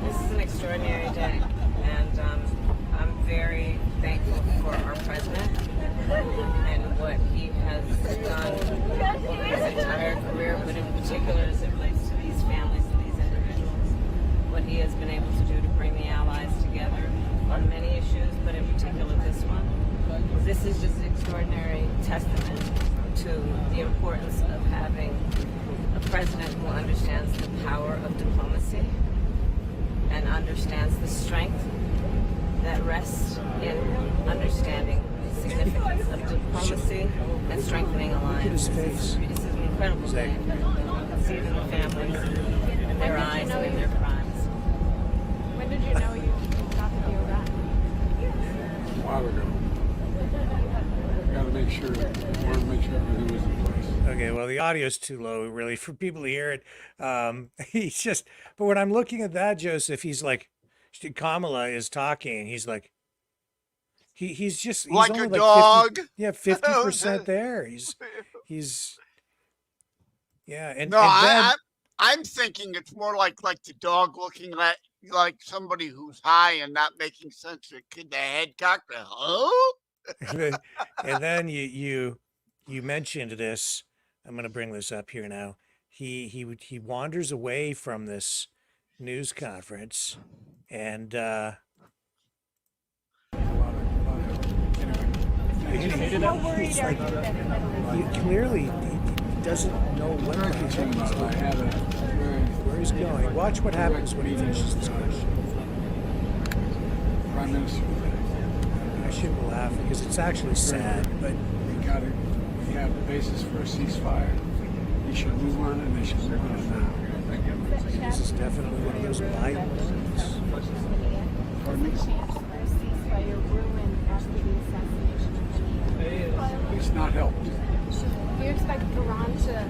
Speaker 15: This is an extraordinary day, and I'm very thankful for our president and what he has done his entire career, but in particular as it relates to these families and these individuals, what he has been able to do to bring the allies together on many issues, but in particular this one. This is just an extraordinary testament to the importance of having a president who understands the power of diplomacy and understands the strength that rests in understanding the significance of diplomacy and strengthening alliances. This is an incredible day. You can see it in the families, in their eyes, and in their crimes.
Speaker 14: When did you know you got the deal back?
Speaker 7: A while ago. Got to make sure, wanted to make sure everything was in place.
Speaker 2: Okay, well, the audio's too low, really, for people to hear it. He's just, but when I'm looking at that, Joseph, he's like, Kamala is talking, he's like, he's
Speaker 12: like
Speaker 2: only
Speaker 12: a dog.
Speaker 2: 50, yeah, 50% there. He's, yeah, and
Speaker 12: no,
Speaker 2: and then,
Speaker 12: I'm thinking it's more like the dog looking like somebody who's high and not making sense. The head cocked, oh.
Speaker 2: And then you mentioned this. I'm going to bring this up here now. He wanders away from this news conference, and he's like, he clearly doesn't know what where he's going. Watch what happens when he finishes this question.
Speaker 7: Prime Minister.
Speaker 2: I shouldn't laugh because it's actually sad, but
Speaker 7: we have the basis for a ceasefire. He should move on, and they should move on now.
Speaker 2: This is definitely one of those Biden moments.
Speaker 7: It's not helped.
Speaker 14: Do you expect Iran to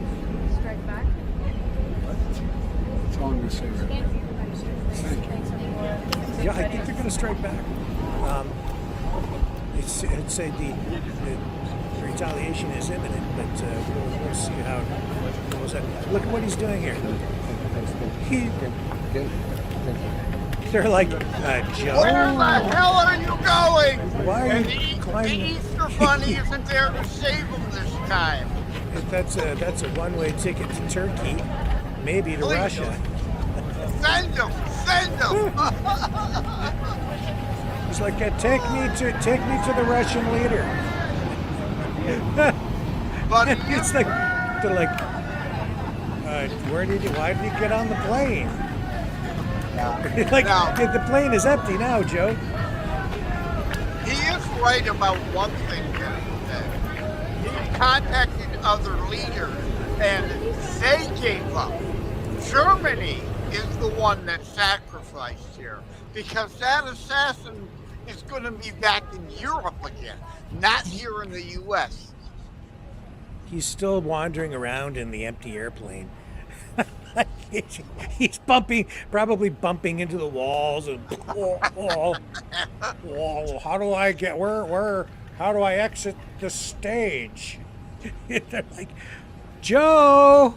Speaker 14: strike back?
Speaker 7: That's all I'm going to say right now. Thank you.
Speaker 2: Yeah, I think they're going to strike back. I'd say the retaliation is imminent, but we'll see how it goes. Look at what he's doing here. They're like, Joe.
Speaker 12: Where the hell are you going?
Speaker 2: Why are you
Speaker 12: the Easter Bunny isn't there to save him this time.
Speaker 2: That's a one-way ticket to Turkey, maybe to Russia.
Speaker 12: Send him!
Speaker 2: He's like, take me to the Russian leader.
Speaker 12: But
Speaker 2: it's like, they're like, why did you get on the plane? Like, the plane is empty now, Joe.
Speaker 12: He is right about one thing here. He contacted other leaders and they gave up. Germany is the one that sacrificed here because that assassin is going to be back in Europe again, not here in the U.S.
Speaker 2: He's still wandering around in the empty airplane. He's probably bumping into the walls and how do I get how do I exit the stage? They're like, Joe.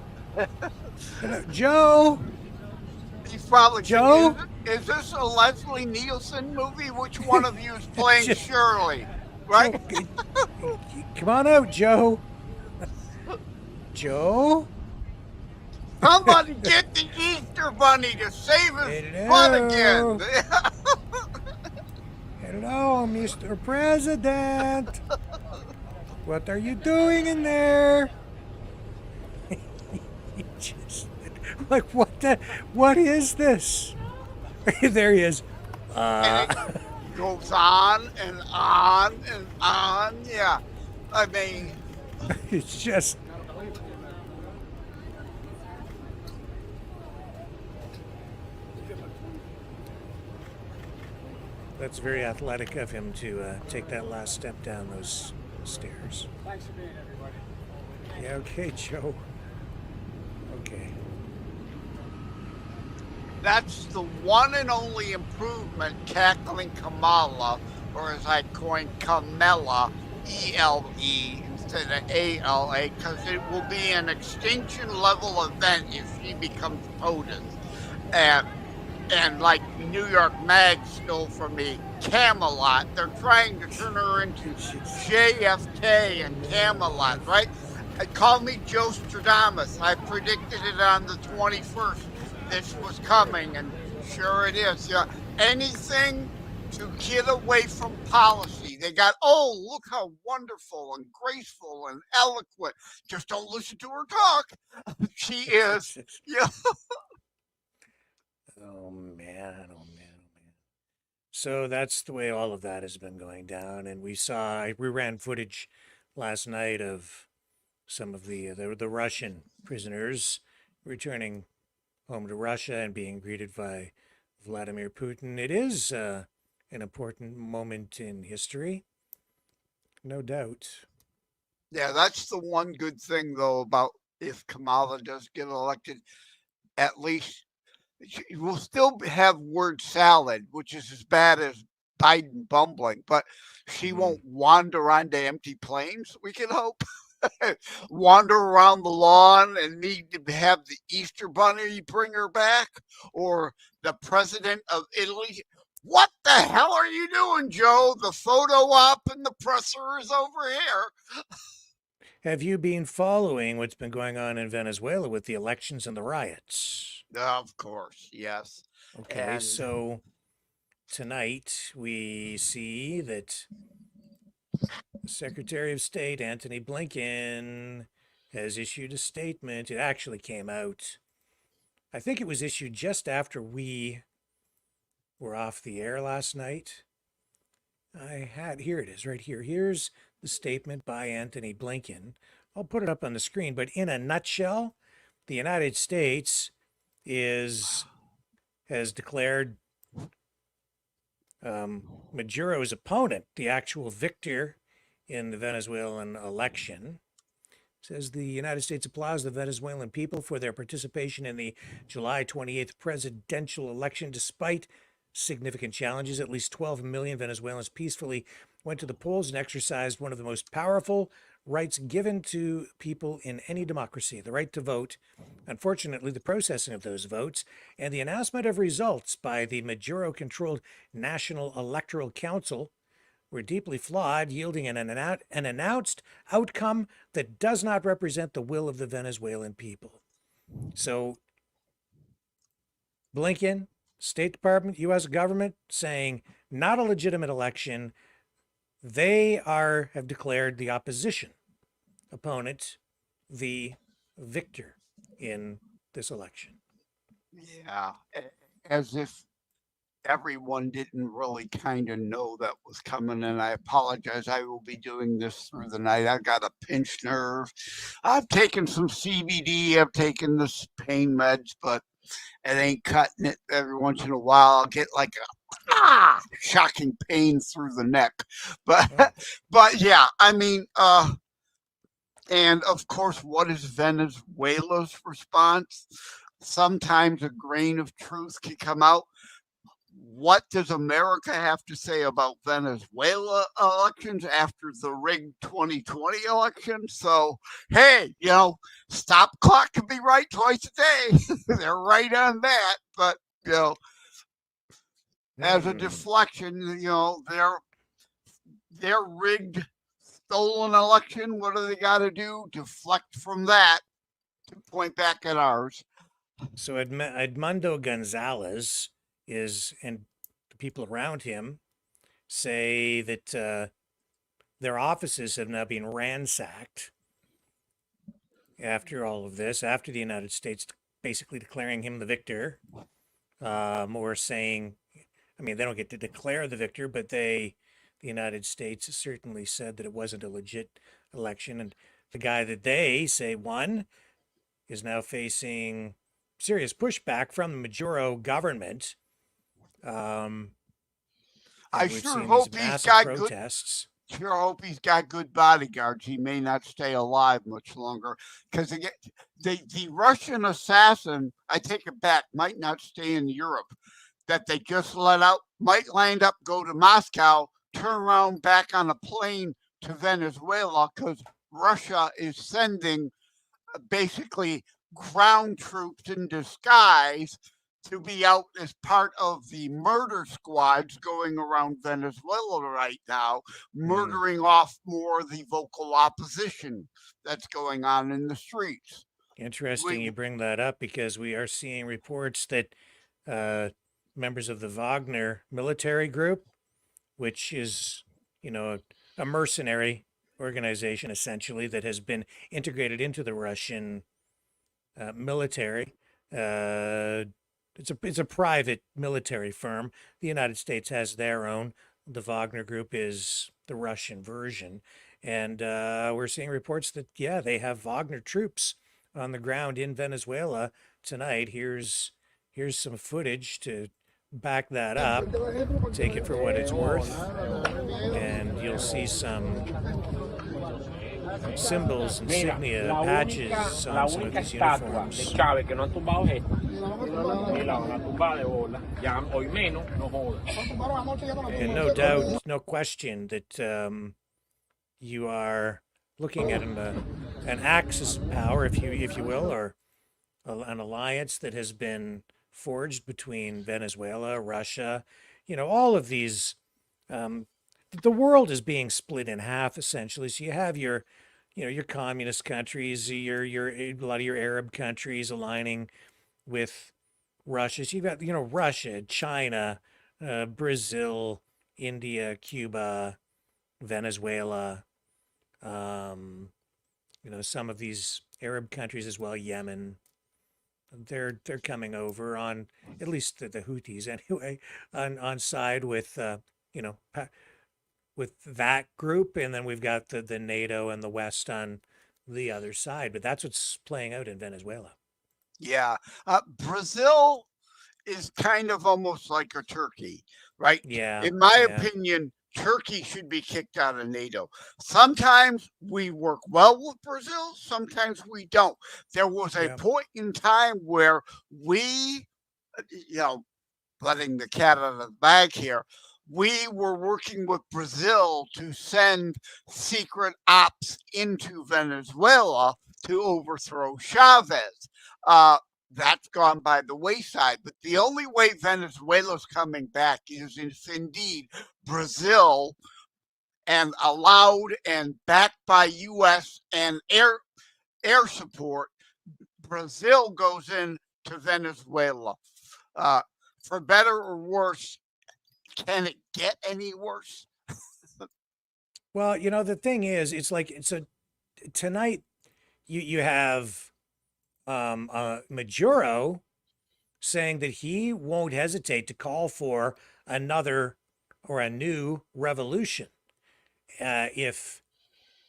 Speaker 12: He's probably
Speaker 2: Joe.
Speaker 12: Is this a Leslie Nielsen movie? Which one of you is playing Shirley? Right?
Speaker 2: Come on out, Joe. Joe.
Speaker 12: Somebody get the Easter Bunny to save his butt again.
Speaker 2: Hello, Mr. President. What are you doing in there? Just, like, what is this? There he is.
Speaker 12: And it goes on and on and on. Yeah. I mean,
Speaker 2: It's just. That's very athletic of him to take that last step down those stairs.
Speaker 7: Thanks for being everybody.
Speaker 2: Yeah, okay, Joe. Okay.
Speaker 12: that's the one and only improvement tackling Kamala, or as I coined Kamala, ELE instead of ALA, because it will be an extinction level event if she becomes POTUS. And like New York Mag stole from me, Camelot. They're trying to turn her into JFK and Camelot, right? Call me Joe Stradamus. I predicted it on the 21st. This was coming, and sure it is. Yeah, anything to get away from policy. They got, oh, look how wonderful and graceful and eloquent. Just don't listen to her talk. She is. Yeah.
Speaker 2: Oh man, oh man, oh man. So that's the way all of that has been going down, and we ran footage last night of some of the Russian prisoners returning home to Russia and being greeted by Vladimir Putin. It is an important moment in history, no doubt.
Speaker 12: Yeah, that's the one good thing, though, about if Kamala does get elected, at least we'll still have word salad, which is as bad as Biden bumbling, but she won't wander onto empty plains, we can hope. Wander around the lawn and need to have the Easter Bunny bring her back, or the president of Italy. What the hell are you doing, Joe? The photo op and the presser is over here.
Speaker 2: Have you been following what's been going on in Venezuela with the elections and the riots?
Speaker 12: Of course, yes.
Speaker 2: Okay, so tonight we see that Secretary of State Antony Blinken has issued a statement. It actually came out, I think it was issued just after we were off the air last night. Here it is right here. Here's the statement by Antony Blinken. I'll put it up on the screen, but in a nutshell, the United States has declared Maduro's opponent the actual victor in the Venezuelan election. It says the United States applauds the Venezuelan people for their participation in the July 28th presidential election. Despite significant challenges, at least 12 million Venezuelans peacefully went to the polls and exercised one of the most powerful rights given to people in any democracy, the right to vote. Unfortunately, the processing of those votes and the announcement of results by the Maduro-controlled National Electoral Council were deeply flawed, yielding an announced outcome that does not represent the will of the Venezuelan people. So, Blinken, State Department, U.S. government saying not a legitimate election. They have declared the opposition opponent the victor in this election.
Speaker 12: Yeah, as if everyone didn't really kind of know that was coming, and I apologize. I will be doing this through the night. I've got a pinched nerve. I've taken some CBD. I've taken this pain meds, but it ain't cutting it. Every once in a while, I'll get like a shocking pain through the neck. But yeah, I mean, and of course, what is Venezuela's response? Sometimes a grain of truth can come out. What does America have to say about Venezuela elections after the rigged 2020 election? So, hey, stop clock can be right twice a day. They're right on that. But, as a deflection, their rigged, stolen election, what do they got to do? Deflect from that to point back at ours.
Speaker 2: So Edmundo Gonzalez and the people around him say that their offices have now been ransacked after all of this, after the United States basically declaring him the victor or saying, I mean, they don't get to declare the victor, but the United States certainly said that it wasn't a legit election. And the guy that they say won is now facing serious pushback from the Maduro government.
Speaker 12: I
Speaker 2: We've
Speaker 12: sure
Speaker 2: seen these
Speaker 12: hope he's
Speaker 2: massive
Speaker 12: got
Speaker 2: protests.
Speaker 12: Sure hope he's got good bodyguards. He may not stay alive much longer because the Russian assassin, I take it back, might not stay in Europe. That they just let out might land up, go to Moscow, turn around back on a plane to Venezuela because Russia is sending basically ground troops in disguise to be out as part of the murder squads going around Venezuela right now, murdering off more of the vocal opposition that's going on in the streets.
Speaker 2: Interesting you bring that up because we are seeing reports that members of the Wagner military group, which is, a mercenary organization essentially that has been integrated into the Russian military. It's a private military firm. The United States has their own. The Wagner Group is the Russian version, and we're seeing reports that they have Wagner troops on the ground in Venezuela tonight. Here's some footage to back that up. Take it for what it's worth, and you'll see some symbols, insignia, patches on some of these uniforms. And no doubt, no question that you are looking at an axis of power, if you will, or an alliance that has been forged between Venezuela, Russia, all of these. The world is being split in half essentially. So you have your communist countries, a lot of your Arab countries aligning with Russia. So you've got Russia, China, Brazil, India, Cuba, Venezuela. Some of these Arab countries as well, Yemen. They're coming over on at least the Houthis anyway on side with with that group, and then we've got the NATO and the West on the other side. But that's what's playing out in Venezuela.
Speaker 12: Yeah, Brazil is kind of almost like a Turkey, right?
Speaker 2: Yeah.
Speaker 12: In my opinion, Turkey should be kicked out of NATO. Sometimes we work well with Brazil, sometimes we don't. There was a point in time where we, letting the cat out of the bag here, we were working with Brazil to send secret ops into Venezuela to overthrow Chavez. That's gone by the wayside. But the only way Venezuela's coming back is if indeed Brazil, and allowed and backed by U.S. and air support, Brazil goes into Venezuela. For better or worse, can it get any worse?
Speaker 2: Well, the thing is, it's like tonight you have Maduro saying that he won't hesitate to call for another or a new revolution if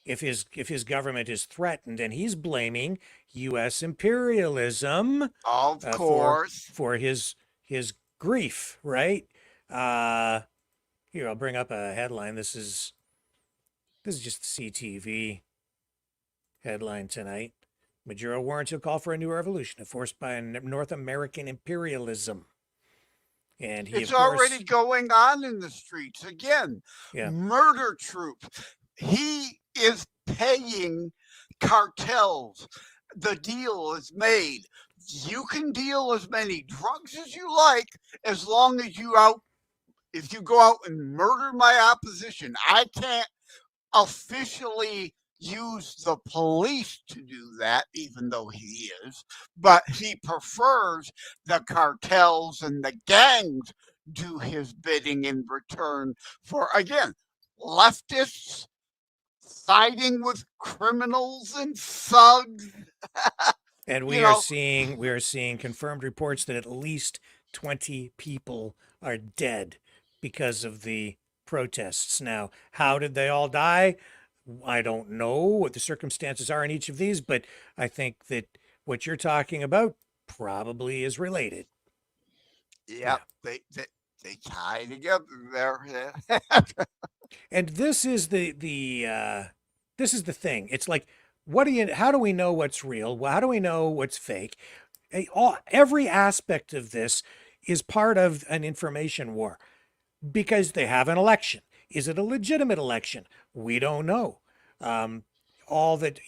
Speaker 2: his government is threatened, and he's blaming U.S. imperialism,
Speaker 12: of course,
Speaker 2: for his grief, right? Here, I'll bring up a headline. This is just the CTV headline tonight. Maduro warrants he'll call for a new revolution forced by North American imperialism. And
Speaker 12: it's already going on in the streets again. Murder troops. He is paying cartels. The deal is made. You can deal as many drugs as you like, as long as if you go out and murder my opposition. I can't officially use the police to do that, even though he is, but he prefers the cartels and the gangs do his bidding in return for, again, leftists siding with criminals and thugs.
Speaker 2: And we are seeing confirmed reports that at least 20 people are dead because of the protests. Now, how did they all die? I don't know what the circumstances are in each of these, but I think that what you're talking about probably is related.
Speaker 12: Yep, they tie together there.
Speaker 2: And this is this is the thing. It's like, what do you? How do we know what's real? How do we know what's fake? Every aspect of this is part of an information war because they have an election. Is it a legitimate election? We don't know. All that,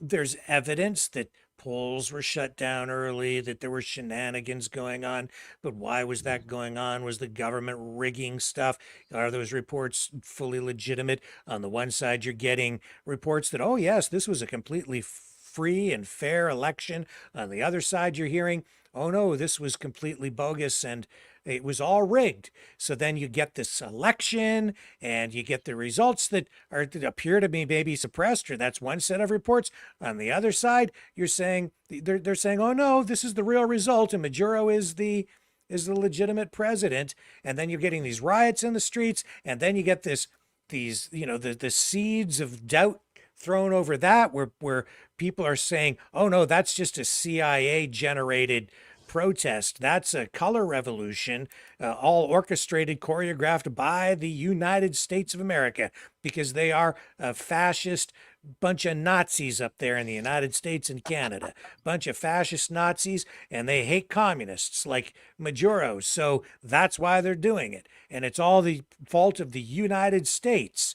Speaker 2: there's evidence that polls were shut down early, that there were shenanigans going on. But why was that going on? Was the government rigging stuff? Are those reports fully legitimate? On the one side, you're getting reports that, oh, yes, this was a completely free and fair election. On the other side, you're hearing, oh, no, this was completely bogus and it was all rigged. So then you get this election and you get the results that appear to be maybe suppressed, or that's one set of reports. On the other side, you're saying they're saying, oh no, this is the real result, and Maduro is the legitimate president. And then you're getting these riots in the streets, and then you get these the seeds of doubt thrown over that where people are saying, oh no, that's just a CIA generated protest. That's a color revolution, all orchestrated, choreographed by the United States of America, because they are a fascist bunch of Nazis up there in the United States and Canada. Bunch of fascist Nazis, and they hate communists like Maduro. So that's why they're doing it. And it's all the fault of the United States.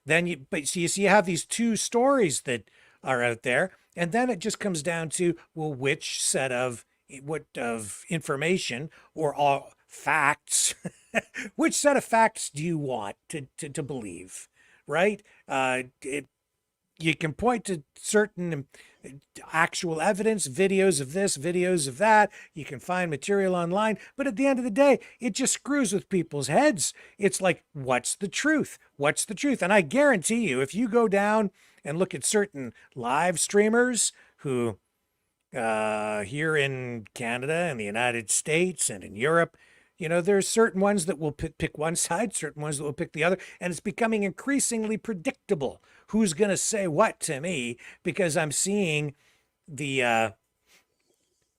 Speaker 2: Then you have these two stories that are out there, and then it just comes down to, well, which set of information or all facts, which set of facts do you want to believe, right? You can point to certain actual evidence, videos of this, videos of that. You can find material online, but at the end of the day, it just screws with people's heads. It's like, what's the truth? What's the truth? And I guarantee you, if you go down and look at certain live streamers who here in Canada and the United States and in Europe, there's certain ones that will pick one side, certain ones that will pick the other, and it's becoming increasingly predictable who's going to say what to me, because I'm seeing the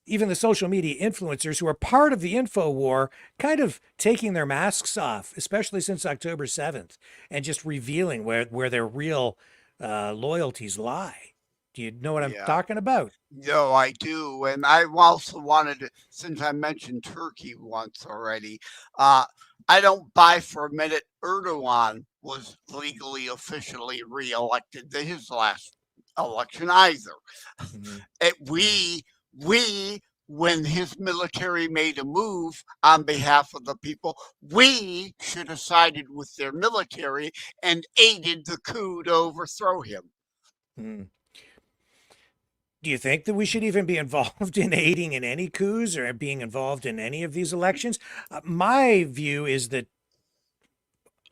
Speaker 2: even the social media influencers who are part of the info war kind of taking their masks off, especially since October 7th, and just revealing where their real loyalties lie. Do you know what I'm talking about?
Speaker 12: No, I do. And I also wanted to, since I mentioned Turkey once already, I don't buy for a minute Erdogan was legally, officially reelected to his last election either. We, when his military made a move on behalf of the people, we should have sided with their military and aided the coup to overthrow him.
Speaker 2: Do you think that we should even be involved in aiding in any coups or being involved in any of these elections? My view is that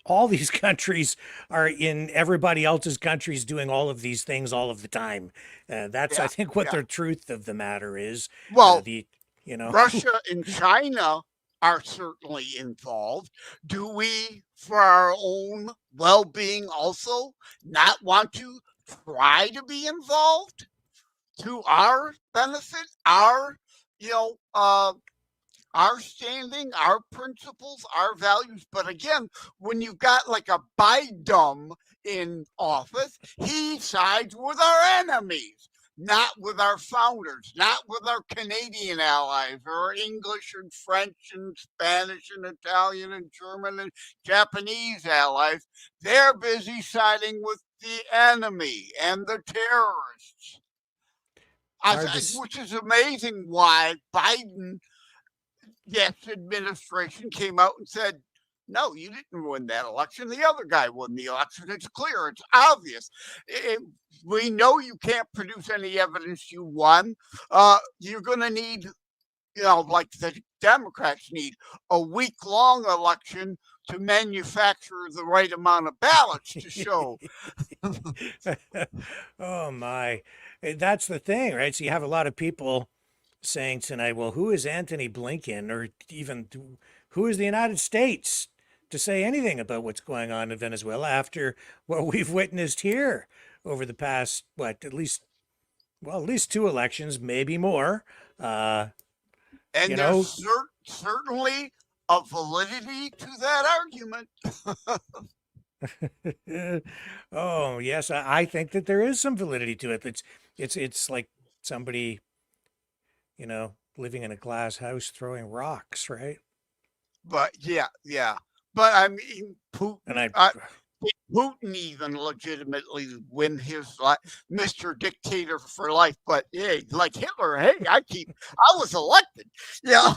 Speaker 2: all these countries are in everybody else's countries doing all of these things all of the time. That's, I think, what the truth of the matter is.
Speaker 12: Well, Russia and China are certainly involved. Do we, for our own well-being also, not want to try to be involved? To our benefit, our standing, our principles, our values. But again, when you've got like a Biden in office, he sides with our enemies, not with our founders, not with our Canadian allies, or English and French and Spanish and Italian and German and Japanese allies. They're busy siding with the enemy and the terrorists. Which is amazing why Biden, administration came out and said, no, you didn't win that election. The other guy won the election. It's clear. It's obvious. We know you can't produce any evidence you won. You're going to need, like the Democrats need, a week-long election to manufacture the right amount of ballots to show.
Speaker 2: Oh, my. That's the thing, right? So you have a lot of people saying tonight, well, who is Anthony Blinken, or even who is the United States to say anything about what's going on in Venezuela after what we've witnessed here over the past, what, at least 2 elections, maybe more.
Speaker 12: And
Speaker 2: You
Speaker 12: there's
Speaker 2: know,
Speaker 12: certainly a validity to that argument.
Speaker 2: oh yes, I think that there is some validity to it. It's like somebody, living in a glass house throwing rocks, right?
Speaker 12: But yeah. But I mean,
Speaker 2: And
Speaker 12: Putin even legitimately win his Mr. Dictator for life. But hey, like Hitler, hey, I was elected. Yeah,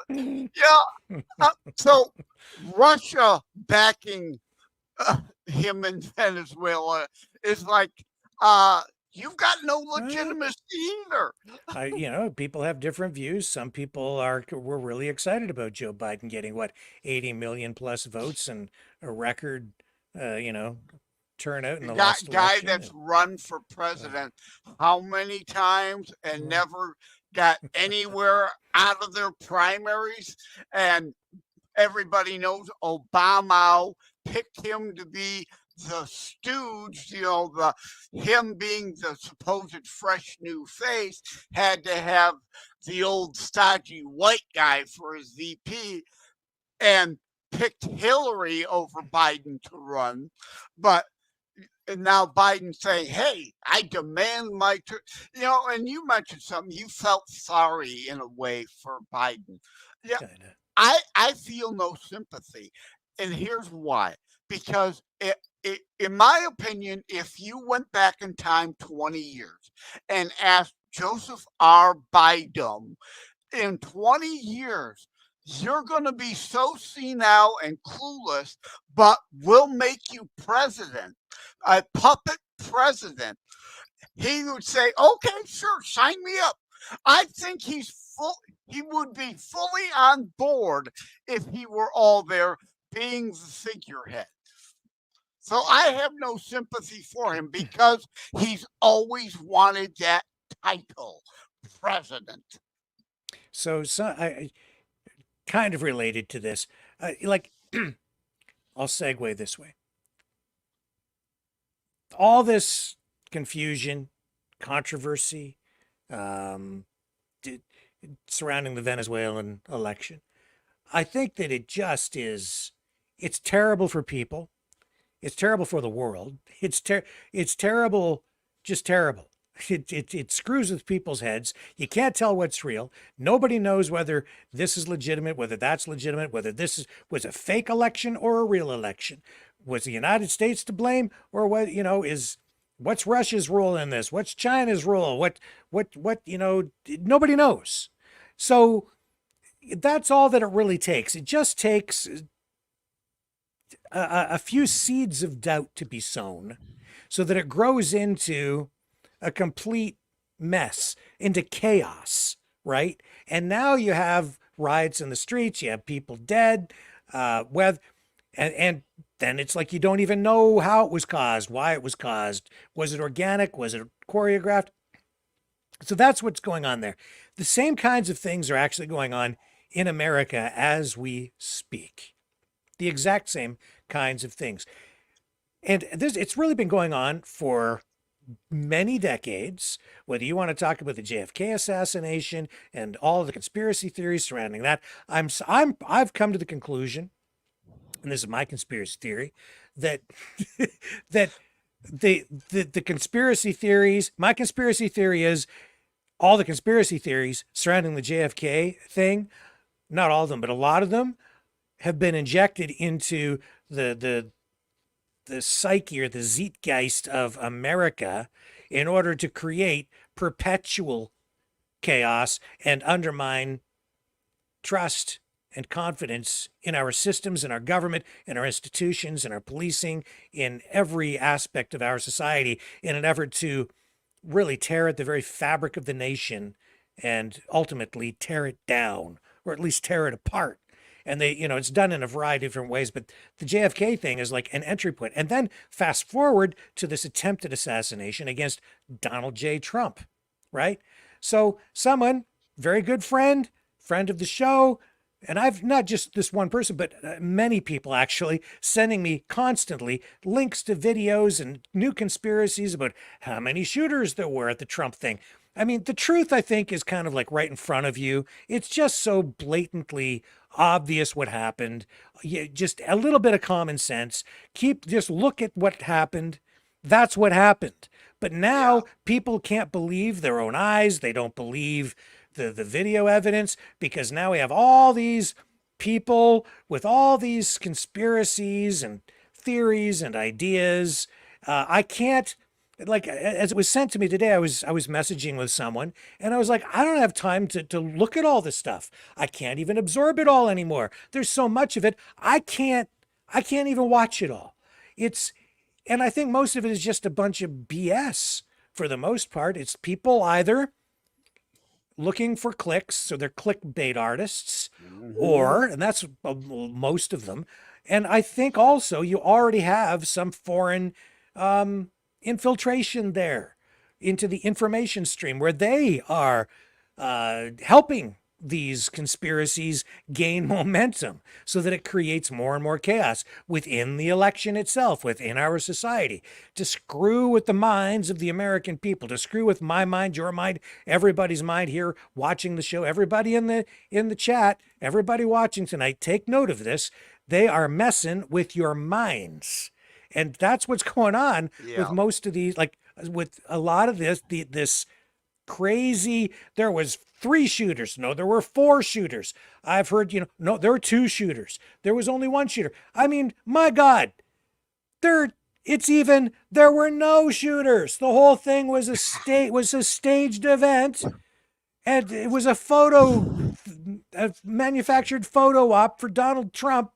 Speaker 12: yeah. So Russia backing him in Venezuela is like, you've got no legitimacy either.
Speaker 2: People have different views. Some people were really excited about Joe Biden getting 80 million plus votes and a record, turnout in the last
Speaker 12: Guy
Speaker 2: election.
Speaker 12: that's run for president how many times and never got anywhere out of their primaries, and everybody knows Obama picked him to be the stooge, him being the supposed fresh new face, had to have the old stodgy white guy for his VP, and picked Hillary over Biden to run. And now Biden saying, hey, I demand my and you mentioned something, you felt sorry in a way for Biden. Yeah.
Speaker 2: Kinda.
Speaker 12: I feel no sympathy. And here's why. Because in my opinion, if you went back in time 20 years and asked Joseph R. Biden, in 20 years, you're going to be so senile and clueless, but we'll make you president, a puppet president. He would say, okay, sure, sign me up. I think he would be fully on board if he were all there being the figurehead. So I have no sympathy for him because he's always wanted that title, president.
Speaker 2: So I kind of related to this. I'll segue this way. All this confusion, controversy, surrounding the Venezuelan election, I think that it just is. It's terrible for people. It's terrible for the world. It's terrible, just terrible. It screws with people's heads. You can't tell what's real. Nobody knows whether this is legitimate, whether that's legitimate, whether this was a fake election or a real election. Was the United States to blame, or what's Russia's role in this? What's China's role? What nobody knows. So that's all that it really takes. It just takes a few seeds of doubt to be sown so that it grows into a complete mess, into chaos, right? And now you have riots in the streets, you have people dead, and then it's like you don't even know how it was caused, why it was caused. Was it organic? Was it choreographed? So that's what's going on there. The same kinds of things are actually going on in America as we speak. The exact same kinds of things. And it's really been going on for many decades, whether you want to talk about the JFK assassination and all the conspiracy theories surrounding that. I've come to the conclusion, and this is my conspiracy theory, that that the conspiracy theories, my conspiracy theory is all the conspiracy theories surrounding the JFK thing, not all of them, but a lot of them have been injected into the psyche or the zeitgeist of America in order to create perpetual chaos and undermine trust and confidence in our systems, in our government, in our institutions, in our policing, in every aspect of our society, in an effort to really tear at the very fabric of the nation and ultimately tear it down, or at least tear it apart. And it's done in a variety of different ways, but the JFK thing is like an entry point. And then fast forward to this attempted assassination against Donald J. Trump, right? So someone very good friend of the show. And I've not just this one person, but many people actually sending me constantly links to videos and new conspiracies about how many shooters there were at the Trump thing. I mean, the truth, I think, is kind of like right in front of you. It's just so blatantly obvious what happened. Just a little bit of common sense. Just look at what happened. That's what happened. But now people can't believe their own eyes. They don't believe the video evidence, because now we have all these people with all these conspiracies and theories and ideas. I can't, like, as it was sent to me today, I was messaging with someone and I was like, I don't have time to look at all this stuff. I can't even absorb it all anymore. There's so much of it. I can't even watch it all. And I think most of it is just a bunch of BS for the most part. It's people either looking for clicks, so they're clickbait artists, or, and that's most of them. And I think also you already have some foreign infiltration there into the information stream where they are helping these conspiracies gain momentum so that it creates more and more chaos within the election itself, within our society, to screw with the minds of the American people, to screw with my mind, your mind, everybody's mind here watching the show, everybody in the chat, everybody watching tonight, take note of this. They are messing with your minds. And that's what's going on with most of these, like with a lot of this crazy, there was 3 shooters. No, there were 4 shooters. I've heard, no, there were 2 shooters. There was only 1 shooter. I mean, my God, there were no shooters. The whole thing was a staged event. And it was a manufactured photo op for Donald Trump.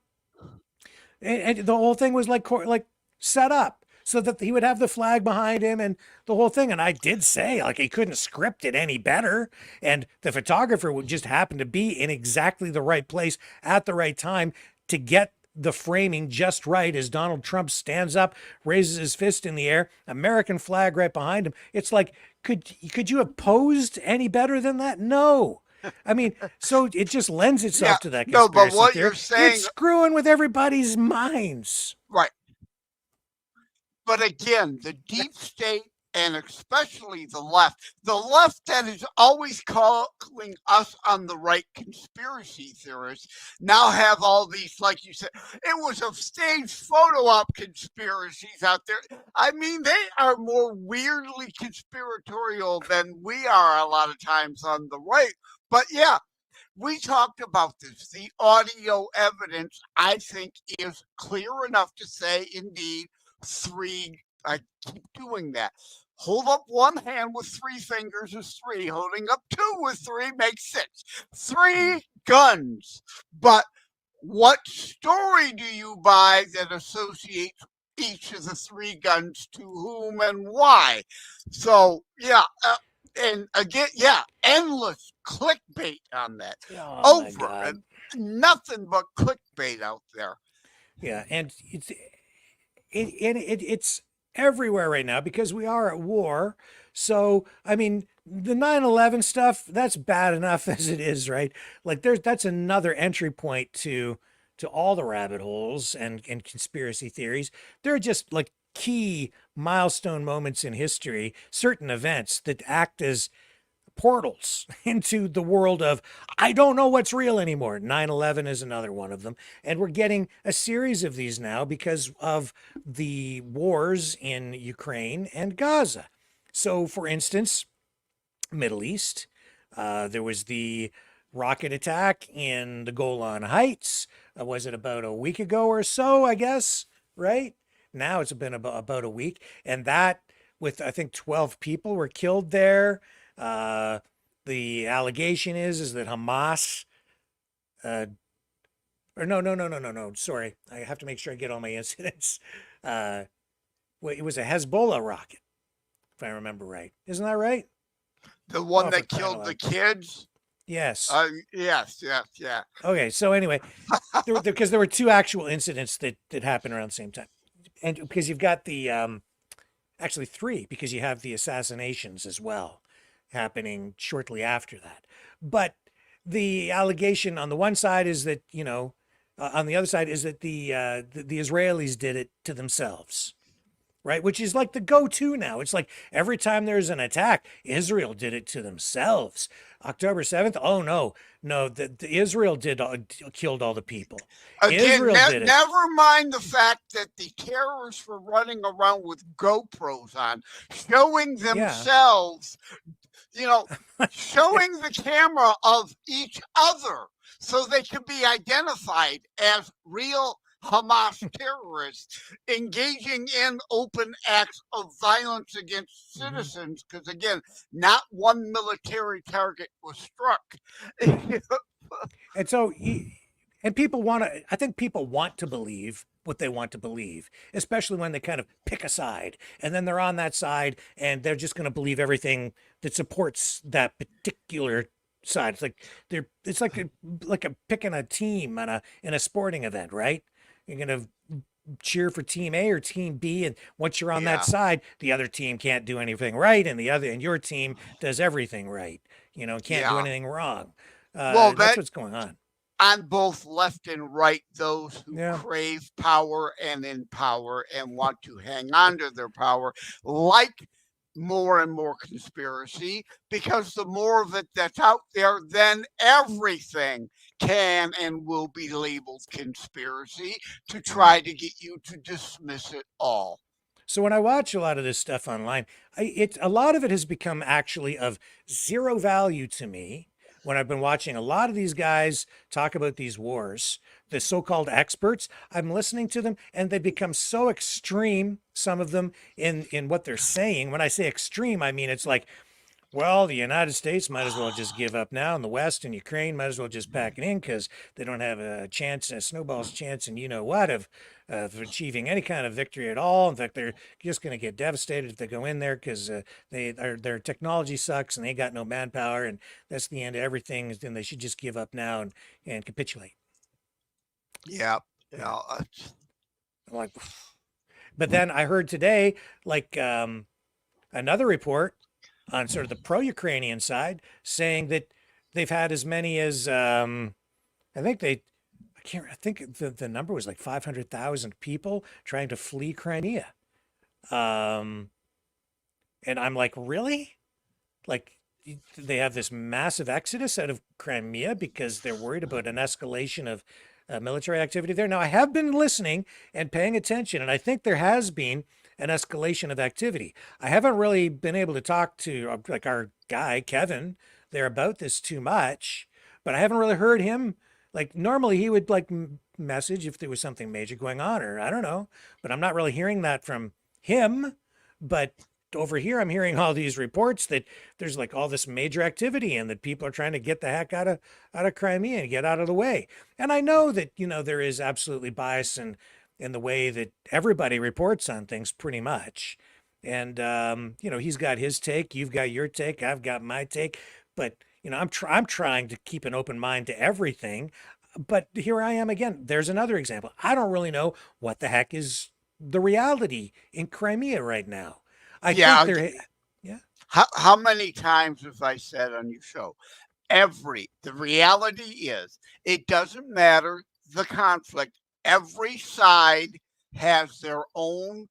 Speaker 2: And the whole thing was like set up so that he would have the flag behind him and the whole thing. And I did say, like, he couldn't script it any better. And the photographer would just happen to be in exactly the right place at the right time to get the framing just right as Donald Trump stands up, raises his fist in the air, American flag right behind him. It's like, could you have posed any better than that? No. I mean, so it just lends itself to that conspiracy
Speaker 12: No, but what
Speaker 2: theory.
Speaker 12: you're saying,
Speaker 2: it's screwing with everybody's minds.
Speaker 12: Right. But again, the deep state, and especially the left that is always calling us on the right conspiracy theorists, now have all these, like you said, it was a staged photo op conspiracies out there. I mean, they are more weirdly conspiratorial than we are a lot of times on the right. But yeah, we talked about this. The audio evidence, I think, is clear enough to say, indeed, 3, I keep doing that. Hold up one hand with 3 fingers is 3. Holding up 2 with 3 makes 6. 3 guns. But what story do you buy that associates each of the 3 guns to whom and why? So, yeah. And again, endless clickbait on that. Over. And nothing but clickbait out there.
Speaker 2: Yeah, and it's everywhere right now because we are at war. So, I mean, the 9/11 stuff, that's bad enough as it is, right? Like that's another entry point to all the rabbit holes and conspiracy theories. They're just like key milestone moments in history, certain events that act as portals into the world of, I don't know what's real anymore. 9/11 is another one of them. And we're getting a series of these now because of the wars in Ukraine and Gaza. So, for instance, Middle East, there was the rocket attack in the Golan Heights. Was it about a week ago or so, I guess, right? Now it's been about a week. And that, with I think 12 people were killed there. The allegation is that Hamas, or no. Sorry, I have to make sure I get all my incidents. Well, it was a Hezbollah rocket, if I remember right. Isn't that right?
Speaker 12: The one that killed the kids?
Speaker 2: Yes.
Speaker 12: Yes.
Speaker 2: Okay, so anyway, because there were 2 actual incidents that happened around the same time. And because you've got the, actually 3, because you have the assassinations as well. happening shortly after that. But the allegation on the one side is that, on the other side is that the Israelis did it to themselves, right? Which is like the go-to now. It's like every time there's an attack, Israel did it to themselves. October 7th, oh no, the Israel killed all the people.
Speaker 12: Again,
Speaker 2: Israel did it.
Speaker 12: never mind the fact that the terrorists were running around with GoPros on, showing themselves, showing the camera of each other so they could be identified as real Hamas terrorists engaging in open acts of violence against citizens, because again, not one military target was struck.
Speaker 2: And so, and I think people want to believe what they want to believe, especially when they kind of pick a side and then they're on that side and they're just going to believe everything that supports that particular side. It's like a picking a team in a sporting event, right? You're going to cheer for team A or team B, and once you're on that side, the other team can't do anything right, and your team does everything right. Can't do anything wrong.
Speaker 12: Well,
Speaker 2: that's what's going on.
Speaker 12: On both left and right, those who crave power and in power and want to hang on to their power like more and more conspiracy, because the more of it that's out there, then everything can and will be labeled conspiracy to try to get you to dismiss it all.
Speaker 2: So when I watch a lot of this stuff online, a lot of it has become actually of zero value to me. When I've been watching a lot of these guys talk about these wars, the so-called experts, I'm listening to them and they become so extreme, some of them in what they're saying. When I say extreme, I mean, it's like, well, the United States might as well just give up now, and the West and Ukraine might as well just pack it in because they don't have a snowball's chance, and of achieving any kind of victory at all. In fact, they're just going to get devastated if they go in there because their technology sucks and they got no manpower, and that's the end of everything. Then they should just give up now and capitulate.
Speaker 12: Yeah.
Speaker 2: Like, but then I heard today, another report on sort of the pro-Ukrainian side, saying that they've had as many as I think the number was like 500,000 people trying to flee Crimea. And I'm like, really? Like, they have this massive exodus out of Crimea because they're worried about an escalation of military activity there. Now, I have been listening and paying attention, and I think there has been an escalation of activity. I haven't really been able to talk to our guy, Kevin, there about this too much, but I haven't really heard him. Like, normally he would message if there was something major going on, or I don't know, but I'm not really hearing that from him. But over here, I'm hearing all these reports that there's all this major activity and that people are trying to get the heck out of Crimea and get out of the way. And I know that, there is absolutely bias in the way that everybody reports on things pretty much. And, he's got his take, you've got your take, I've got my take, but, I'm trying to keep an open mind to everything. But here I am again. There's another example. I don't really know what the heck is the reality in Crimea right now.
Speaker 12: How many times have I said on your show, the reality is, it doesn't matter the conflict. Every side has their own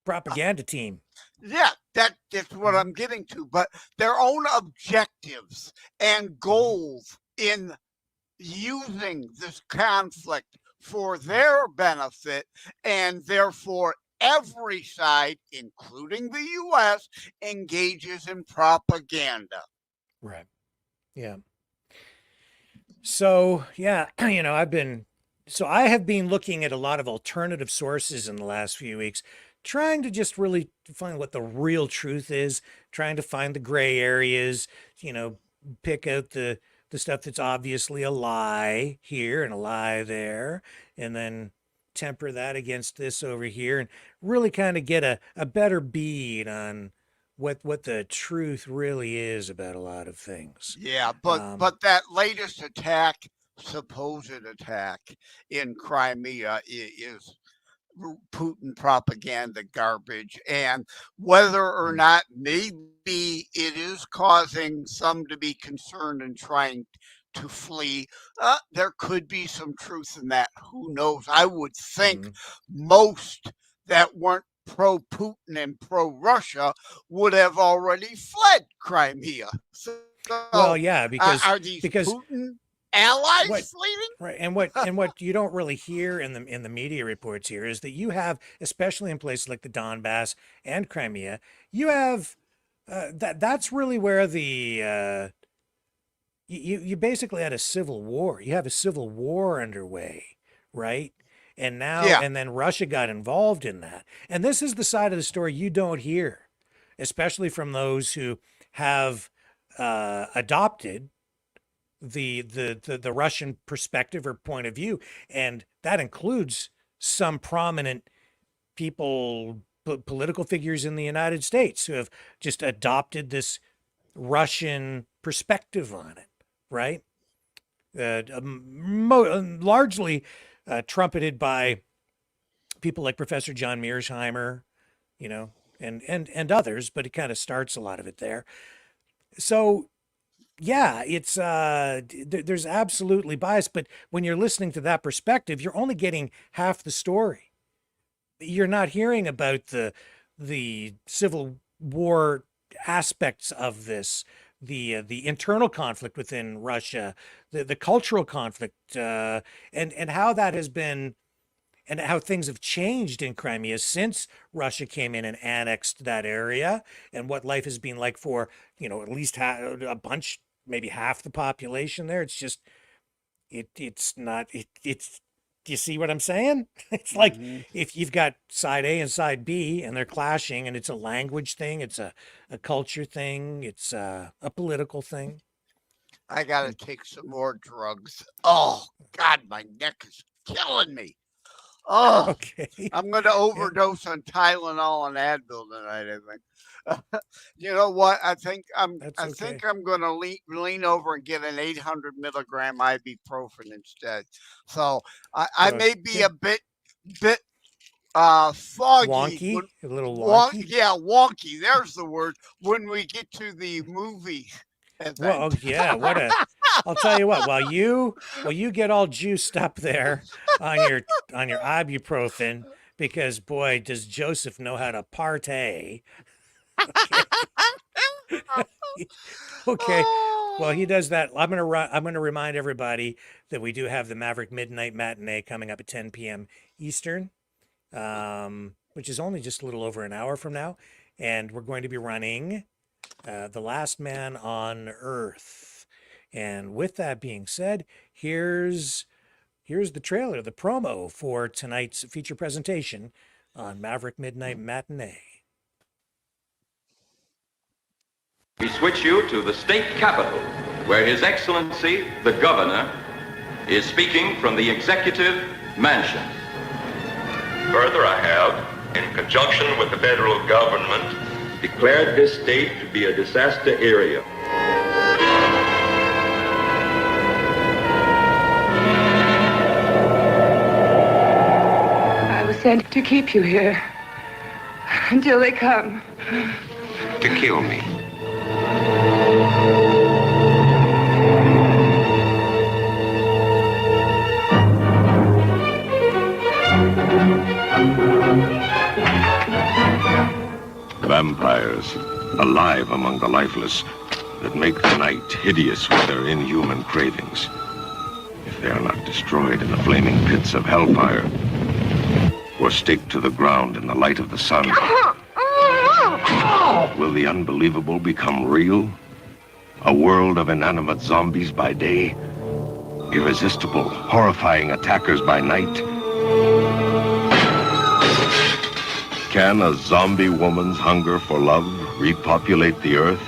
Speaker 2: propaganda team.
Speaker 12: Yeah, that's what I'm getting to. But their own objectives and goals in using this conflict for their benefit, and therefore every side, including the U.S., engages in propaganda.
Speaker 2: Right. Yeah. So, yeah, I have been looking at a lot of alternative sources in the last few weeks, trying to just really find what the real truth is, trying to find the gray areas, pick out the stuff that's obviously a lie here and a lie there, and then temper that against this over here and really kind of get a better bead on what the truth really is about a lot of things.
Speaker 12: Yeah, but that latest supposed attack in Crimea is Putin propaganda garbage, and whether or not maybe it is causing some to be concerned and trying to flee, there could be some truth in that. Who knows? I would think most that weren't pro Putin and pro Russia would have already fled Crimea. So,
Speaker 2: Well, yeah,
Speaker 12: are these Putin allies fleeing?
Speaker 2: Right, and what you don't really hear in the media reports here is that you have, especially in places like the Donbass and Crimea, you have that's really where the you basically had a civil war. You have a civil war underway, right? And now and then Russia got involved in that. And this is the side of the story you don't hear, especially from those who have adopted the Russian perspective or point of view, and that includes some prominent people, political figures in the United States who have just adopted this Russian perspective on it, right? Largely trumpeted by people like Professor John Mearsheimer, you know, and others, but it kind of starts a lot of it there. So yeah, it's there's absolutely bias, but when you're listening to that perspective, you're only getting half the story. You're not hearing about the Civil War aspects of this, the internal conflict within Russia, the cultural conflict, and how that has been, and how things have changed in Crimea since Russia came in and annexed that area, and what life has been like for, you know, at least a bunch, maybe half the population there. It's just, it's not, it's, do you see what I'm saying? It's like if you've got side A and side B and they're clashing, and it's a language thing, it's a culture thing, it's a political thing.
Speaker 12: I got to take some more drugs. Oh, God, my neck is killing me. Oh,
Speaker 2: okay.
Speaker 12: I'm going to overdose on Tylenol and Advil tonight, I think. You know what? I think I'm going to lean over and get an 800 milligram ibuprofen instead. So I may be a bit foggy.
Speaker 2: Wonky? A little wonky?
Speaker 12: Yeah, wonky. There's the word. When we get to the movie event.
Speaker 2: Well, yeah, I'll tell you what, while you get all juiced up there on your ibuprofen, because boy, does Joseph know how to partay. Okay. Well, he does that. I'm gonna remind everybody that we do have the Maverick Midnight Matinee coming up at 10 p.m. Eastern, which is only just a little over an hour from now, and we're going to be running The Last Man on Earth. And with that being said, here's the trailer, the promo for tonight's feature presentation on Maverick Midnight Matinee.
Speaker 16: We switch you to the state capitol, where His Excellency, the Governor, is speaking from the Executive Mansion.
Speaker 17: Further, I have, in conjunction with the federal government, declared this state to be a disaster area.
Speaker 18: I was sent to keep you here until they come.
Speaker 17: To kill me. Vampires, alive among the lifeless, that make the night hideous with their inhuman cravings. If they are not destroyed in the flaming pits of hellfire, or staked to the ground in the light of the sun, will the unbelievable become real? A world of inanimate zombies by day, irresistible, horrifying attackers by night. Can a zombie woman's hunger for love repopulate the earth?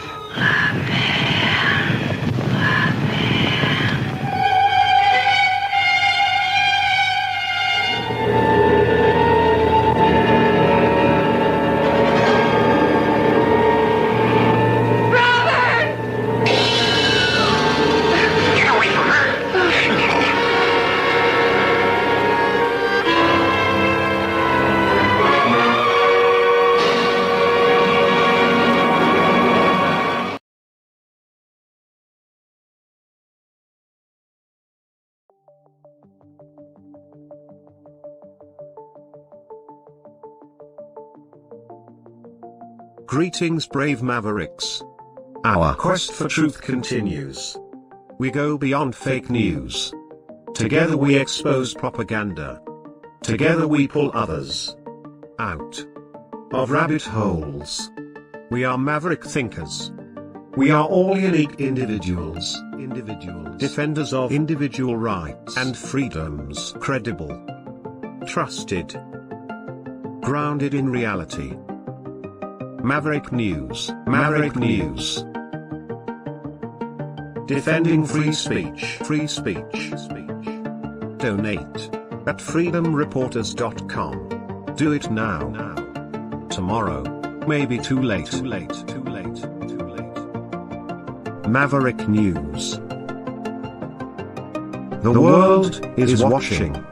Speaker 1: Greetings, brave Mavericks. Our quest for truth continues. We go beyond fake news. Together we expose propaganda. Together we pull others out of rabbit holes. We are maverick thinkers. We are all unique individuals, defenders of individual rights and freedoms, credible, trusted, grounded in reality. Maverick News, Maverick News. Defending free speech, free speech. Donate at freedomreporters.com. Do it now. Tomorrow may be too late. Maverick News. The world is watching.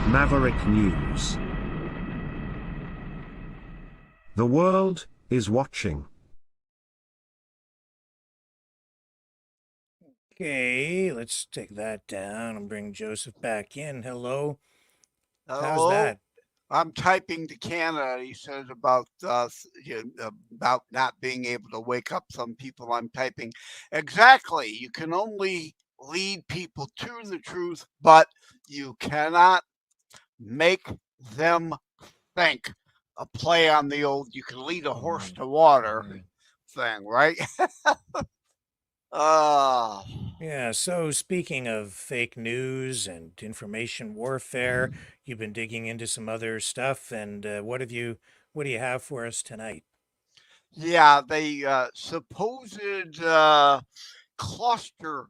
Speaker 1: Maverick News. The world is watching.
Speaker 2: Okay, let's take that down and bring Joseph back in. Hello.
Speaker 12: Hello?
Speaker 2: How's that?
Speaker 12: I'm typing to Canada. He says about not being able to wake up some people. I'm typing exactly. You can only lead people to the truth, but you cannot make them think. A play on the old "you can lead a horse to water" thing, right?
Speaker 2: Yeah, so speaking of fake news and information warfare, you've been digging into some other stuff, and what do you have for us tonight?
Speaker 12: Yeah, the supposed cluster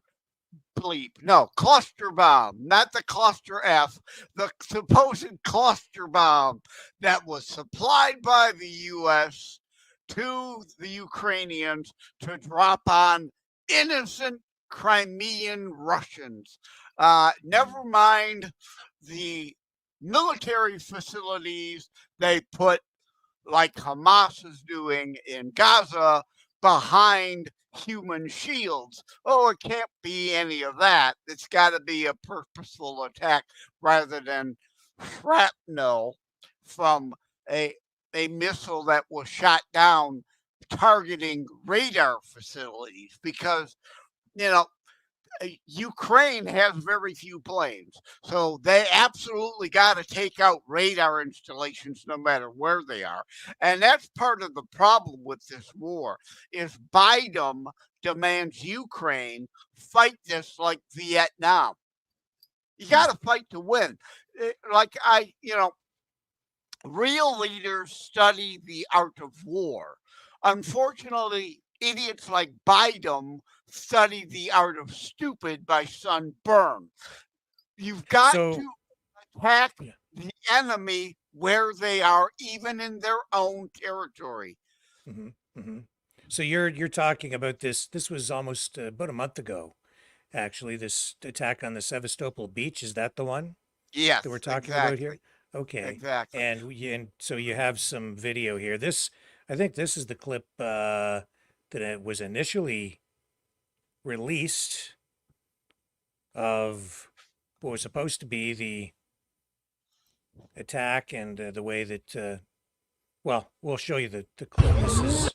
Speaker 12: bomb, not the cluster F, the supposed cluster bomb that was supplied by the U.S. to the Ukrainians to drop on innocent Crimean Russians. Never mind the military facilities they put, like Hamas is doing in Gaza, behind human shields. Oh, it can't be any of that. It's got to be a purposeful attack rather than shrapnel from a missile that was shot down targeting radar facilities, because Ukraine has very few planes, so they absolutely got to take out radar installations no matter where they are. And that's part of the problem with this war is Biden demands Ukraine fight this like Vietnam. You got to fight to win. Real leaders study the art of war. Unfortunately, idiots like Biden study the art of stupid by sunburn. You've got to attack the enemy where they are, even in their own territory.
Speaker 2: So you're talking about this. This was almost about a month ago, actually. This attack on the Sevastopol beach, is that the one?
Speaker 12: Yes,
Speaker 2: that we're talking about here. Okay,
Speaker 12: exactly.
Speaker 2: And so you have some video here. I think this is the clip that it was initially released of what was supposed to be the attack, and the way that well, we'll show you the clip. This is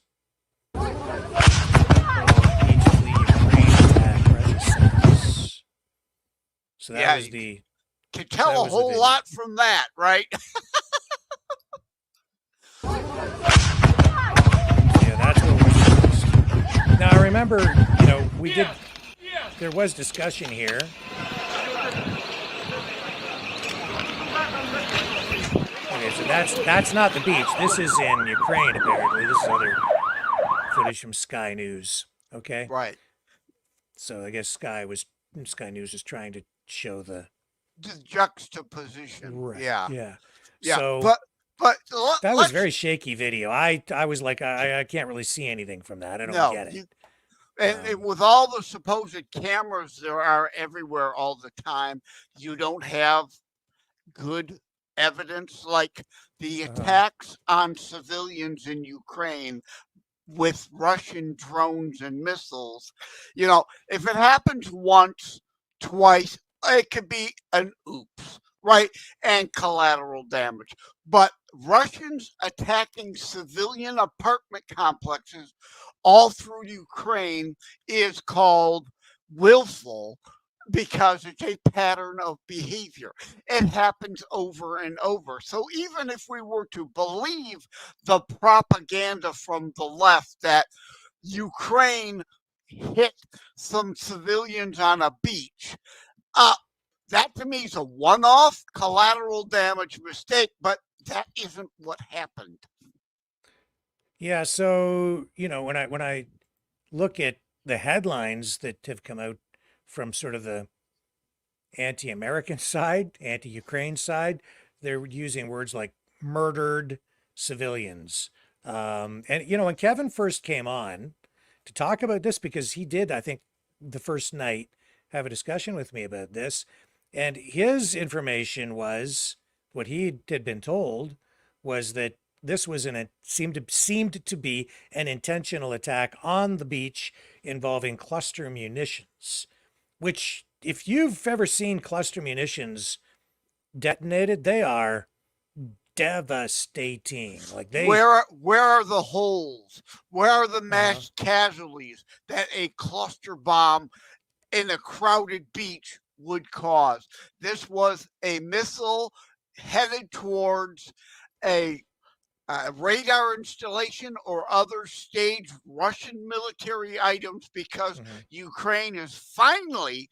Speaker 2: So that was the.
Speaker 12: Can tell a whole lot from that, right?
Speaker 2: Yeah, that's what was released. Now I remember, there was discussion here. Okay, so that's not the beach. This is in Ukraine, apparently. This is other footage from Sky News. Okay.
Speaker 12: Right.
Speaker 2: So I guess Sky News is trying to show the
Speaker 12: juxtaposition.
Speaker 2: Right.
Speaker 12: Yeah.
Speaker 2: Yeah.
Speaker 12: Yeah.
Speaker 2: So
Speaker 12: but
Speaker 2: that was very shaky video. I was like, I can't really see anything from that. I don't get it.
Speaker 12: And with all the supposed cameras there are everywhere all the time, you don't have good evidence like the attacks on civilians in Ukraine with Russian drones and missiles. If it happens once, twice, it could be an oops, right? And collateral damage. But Russians attacking civilian apartment complexes all through Ukraine is called willful because it's a pattern of behavior. It happens over and over. So even if we were to believe the propaganda from the left that Ukraine hit some civilians on a beach, that to me is a one-off collateral damage mistake, but that isn't what happened.
Speaker 2: Yeah, so when I look at the headlines that have come out from sort of the anti-American side, anti-Ukraine side, they're using words like murdered civilians. And when Kevin first came on to talk about this, because he did, I think, the first night have a discussion with me about this, and his information was what he had been told was that this was seemed to be an intentional attack on the beach involving cluster munitions, which if you've ever seen cluster munitions detonated, they are devastating. Like
Speaker 12: where are the holes? Where are the mass casualties that a cluster bomb in a crowded beach would cause? This was a missile headed towards a radar installation or other staged Russian military items because Ukraine is finally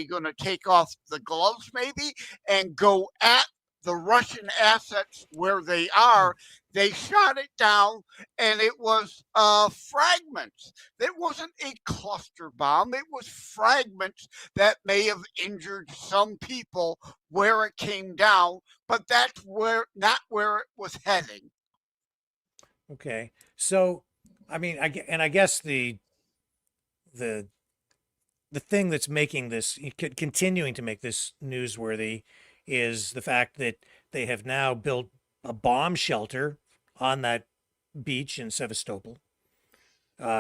Speaker 12: going to take off the gloves maybe and go at the Russian assets where they are. They shot it down and it was fragments. It wasn't a cluster bomb. It was fragments that may have injured some people where it came down, but that's not where it was heading.
Speaker 2: Okay. So, I mean, I guess the thing that's making this, continuing to make this newsworthy is the fact that they have now built a bomb shelter on that beach in Sevastopol.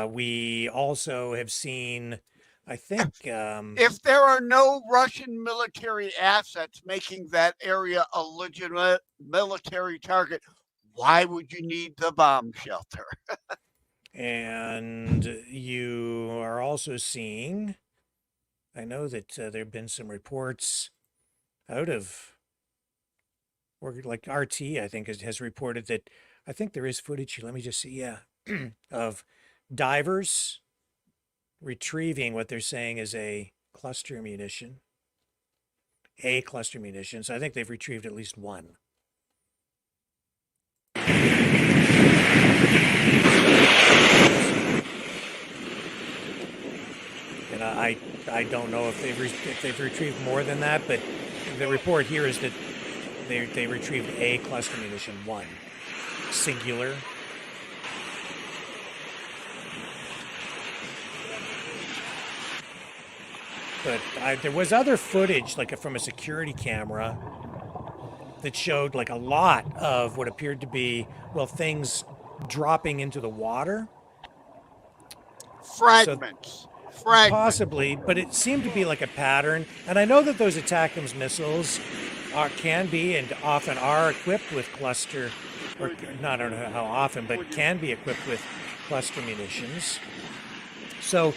Speaker 2: We also have seen, I think...
Speaker 12: if there are no Russian military assets making that area a legitimate military target, why would you need the bomb shelter?
Speaker 2: And you are also seeing, I know that there have been some reports out of, or like RT, I think, has reported that, I think there is footage, let me just see, yeah, of divers retrieving what they're saying is a cluster munition. So I think they've retrieved at least one. And I don't know if they've retrieved more than that, but the report here is that they retrieved a cluster munition, one, singular. But there was other footage, like from a security camera, that showed like a lot of what appeared to be, well, things dropping into the water.
Speaker 12: Fragments.
Speaker 2: Possibly, but it seemed to be like a pattern. And I know that those ATACMS missiles can be and often are equipped with cluster, or not, I don't know how often, but can be equipped with cluster munitions. So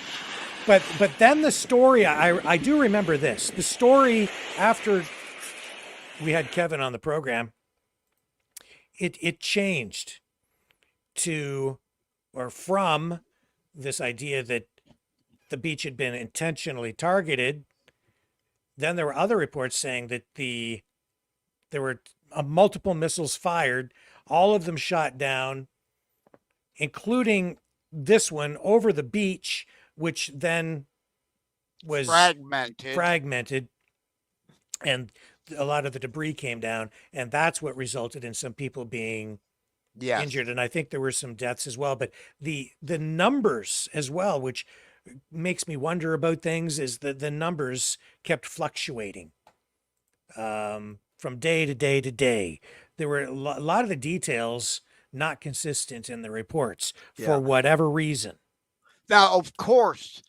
Speaker 2: but then the story, I do remember this. The story after we had Kevin on the program, it changed to, or from, this idea that the beach had been intentionally targeted. Then there were other reports saying that there were multiple missiles fired, all of them shot down, including this one over the beach, which then was fragmented, and a lot of the debris came down, and that's what resulted in some people being injured. And I think there were some deaths as well. But the numbers as well, which makes me wonder about things, is that the numbers kept fluctuating from day to day to day. There were a lot of the details not consistent in the reports for whatever reason.
Speaker 12: Now, of course,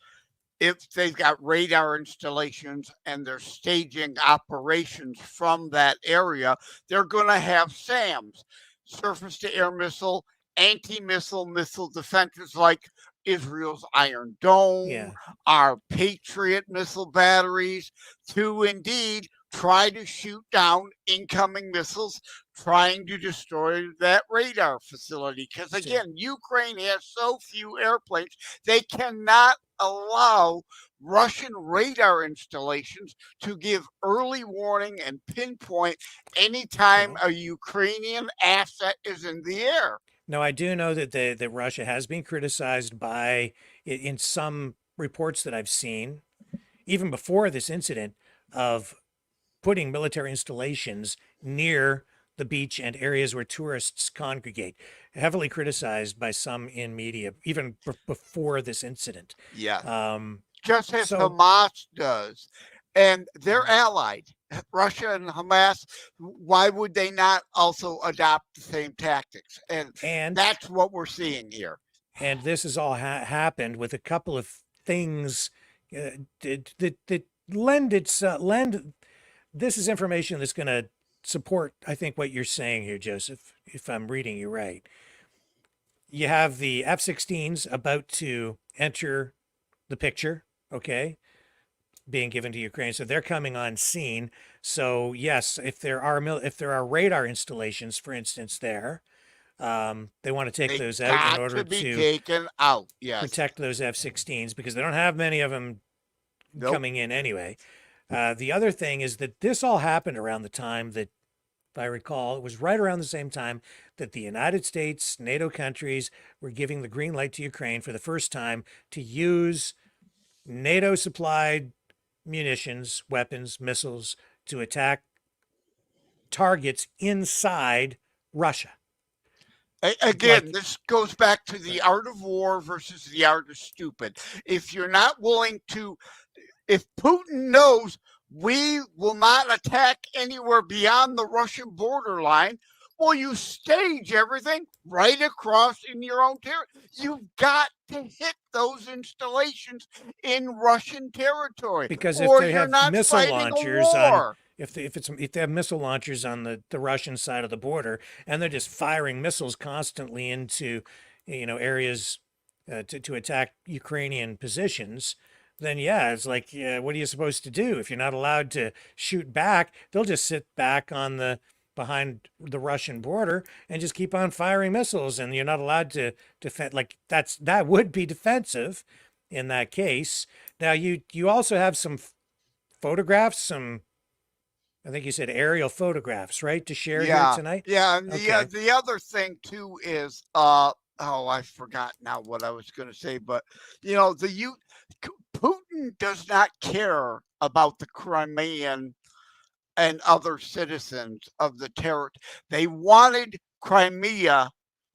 Speaker 12: if they've got radar installations and they're staging operations from that area, they're going to have SAMs, surface to air missile, anti-missile missile defenses like Israel's Iron Dome, our Patriot missile batteries, to indeed try to shoot down incoming missiles, trying to destroy that radar facility. Because again, Ukraine has so few airplanes, they cannot allow Russian radar installations to give early warning and pinpoint anytime a Ukrainian asset is in the air.
Speaker 2: No, I do know that that Russia has been criticized by, in some reports that I've seen, even before this incident, of putting military installations near the beach and areas where tourists congregate. Heavily criticized by some in media, even before this incident.
Speaker 12: Just as Hamas does. And they're allied. Russia and Hamas, why would they not also adopt the same tactics? And that's what we're seeing here.
Speaker 2: And this has all happened with a couple of things that lend. This is information that's going to support, I think, what you're saying here, Joseph, if I'm reading you right. You have the F-16s about to enter the picture, okay, being given to Ukraine. So they're coming on scene. So yes, if there are radar installations, for instance, there, they want to take those out in order
Speaker 12: to taken out.
Speaker 2: Protect those F-16s, because they don't have many of them coming in anyway. The other thing is that this all happened around the time that, if I recall, it was right around the same time that the United States, NATO countries were giving the green light to Ukraine for the first time to use NATO-supplied munitions, weapons, missiles to attack targets inside Russia.
Speaker 12: Again, this goes back to the art of war versus the art of stupid. If you're not willing to, if Putin knows we will not attack anywhere beyond the Russian borderline, well, you stage everything right across in your own territory. You've got to hit those installations in Russian territory,
Speaker 2: because if they have missile launchers on, if they have missile launchers on the Russian side of the border, and they're just firing missiles constantly into, areas to attack Ukrainian positions, then it's like, what are you supposed to do if you're not allowed to shoot back? They'll just sit back on behind the Russian border and just keep on firing missiles, and you're not allowed to defend. Like that would be defensive in that case. Now you also have some photographs, I think you said aerial photographs, right, to share here tonight?
Speaker 12: Yeah, and the other thing too is I forgot now what I was going to say, but Putin does not care about the Crimean and other citizens of the territory. They wanted Crimea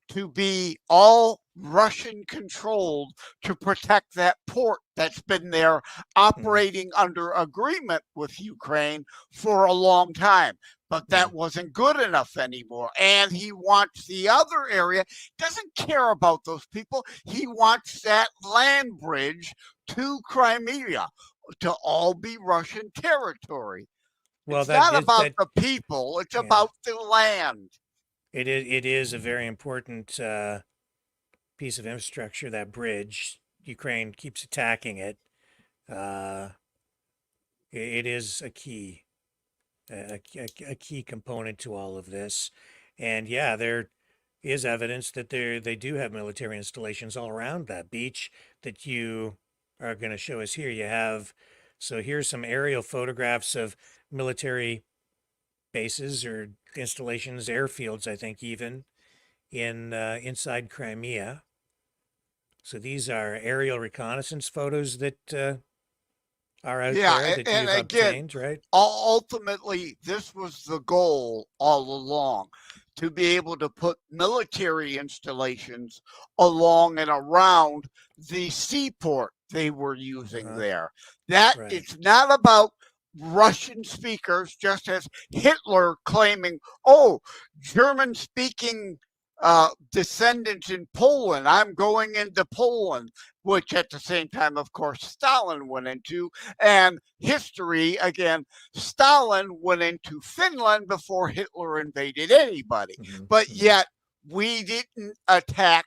Speaker 12: to be all Russian controlled to protect that port that's been there operating under agreement with Ukraine for a long time. But that wasn't good enough anymore. And he wants the other area, doesn't care about those people. He wants that land bridge to Crimea to all be Russian territory.
Speaker 2: Well,
Speaker 12: it's not about the people, it's about the land.
Speaker 2: It is a very important piece of infrastructure, that bridge. Ukraine keeps attacking it. It is a key component to all of this. And yeah, there is evidence that they do have military installations all around that beach that you are going to show us here. You have, so here's some aerial photographs of military bases or installations, airfields, I think even in inside Crimea. So these are aerial reconnaissance photos that are out there that
Speaker 12: and
Speaker 2: you've
Speaker 12: again,
Speaker 2: obtained, right?
Speaker 12: ultimately, this was the goal all along, to be able to put military installations along and around the seaport they were using there. That
Speaker 2: Right.
Speaker 12: it's not about Russian speakers, just as Hitler claiming, oh, German speaking descendants in Poland, I'm going into Poland, which at the same time, of course, Stalin went into. And history, again, Stalin went into Finland before Hitler invaded anybody. But yet, we didn't attack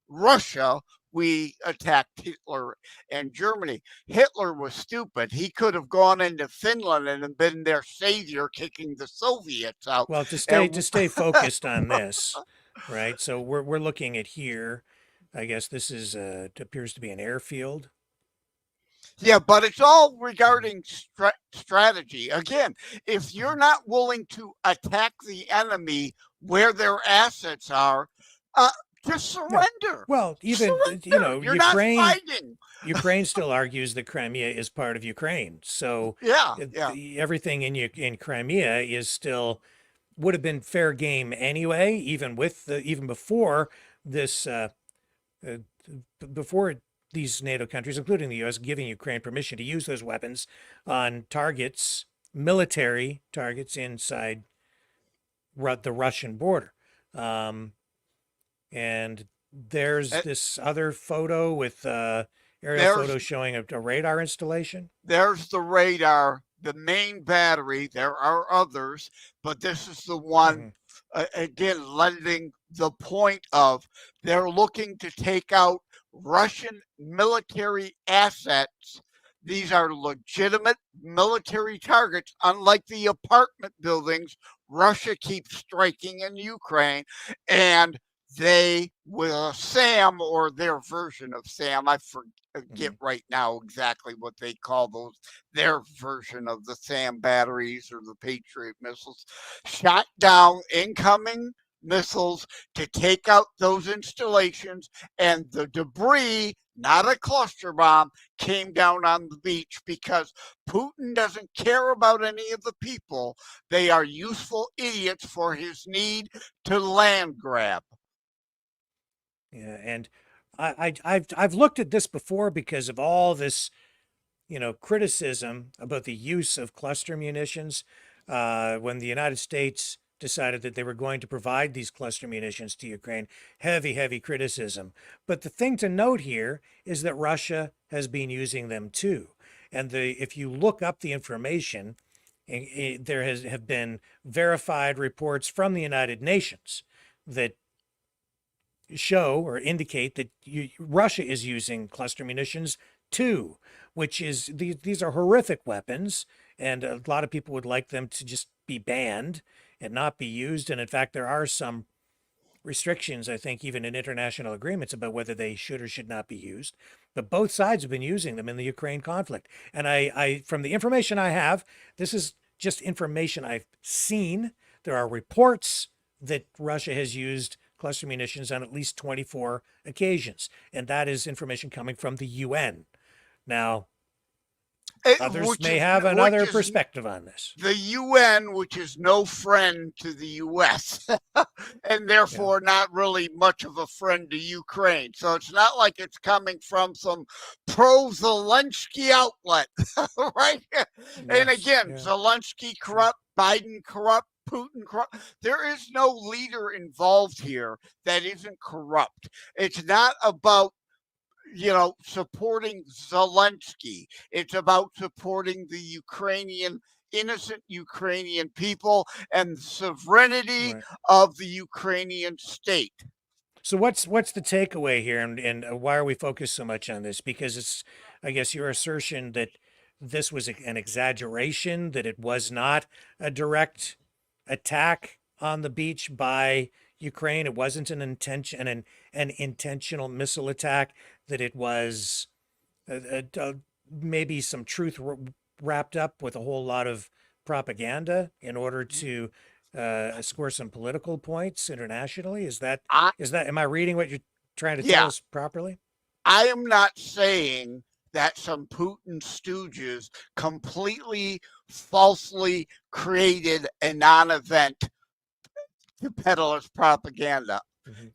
Speaker 12: Russia. We attacked Hitler and Germany. Hitler was stupid. He could have gone into Finland and been their savior, kicking the Soviets out.
Speaker 2: Well, to stay focused on this, right? So we're looking at here. I guess this is it appears to be an airfield.
Speaker 12: Yeah, but it's all regarding strategy. Again, if you're not willing to attack the enemy where their assets are, just surrender.
Speaker 2: Yeah. Well, even
Speaker 12: surrender. You're
Speaker 2: Ukraine.
Speaker 12: Not fighting.
Speaker 2: Ukraine still argues that Crimea is part of Ukraine. So everything in Crimea is still would have been fair game anyway, even before this before these NATO countries, including the U.S., giving Ukraine permission to use those weapons on targets, military targets inside the Russian border. And there's this other photo with aerial photo showing a radar installation.
Speaker 12: There's the radar, the main battery. There are others, but this is the one, again, lending the point of they're looking to take out Russian military assets. These are legitimate military targets, unlike the apartment buildings Russia keeps striking in Ukraine. And they, with SAM or their version of SAM, I forget right now exactly what they call those, their version of the SAM batteries or the Patriot missiles, shot down incoming missiles to take out those installations, and the debris, not a cluster bomb, came down on the beach because Putin doesn't care about any of the people. They are useful idiots for his need to land grab.
Speaker 2: Yeah, and I've looked at this before because of all this, criticism about the use of cluster munitions. When the United States decided that they were going to provide these cluster munitions to Ukraine, heavy criticism. But the thing to note here is that Russia has been using them too. And if you look up the information, there have been verified reports from the United Nations that show or indicate that Russia is using cluster munitions too, which is these are horrific weapons, and a lot of people would like them to just be banned and not be used. And in fact, there are some restrictions, I think, even in international agreements about whether they should or should not be used. But both sides have been using them in the Ukraine conflict. And I from the information I have, this is just information I've seen. There are reports that Russia has used cluster munitions on at least 24 occasions. And that is information coming from the UN. Now, others may have another perspective on this.
Speaker 12: The UN, which is no friend to the US, and therefore not really much of a friend to Ukraine. So it's not like it's coming from some pro-Zelensky outlet, right? Yes, and again, Zelensky corrupt, Biden corrupt, Putin corrupt. There is no leader involved here that isn't corrupt. It's not about supporting Zelensky. It's about supporting the innocent Ukrainian people and the sovereignty of the Ukrainian state.
Speaker 2: So what's the takeaway here, and why are we focused so much on this? Because it's I guess your assertion that this was an exaggeration, that it was not a direct attack on the beach by Ukraine. It wasn't an intentional missile attack, that it was maybe some truth wrapped up with a whole lot of propaganda in order to score some political points internationally. Am I reading what you're trying to tell us properly?
Speaker 12: I am not saying that some Putin stooges completely falsely created a non-event to peddle his propaganda.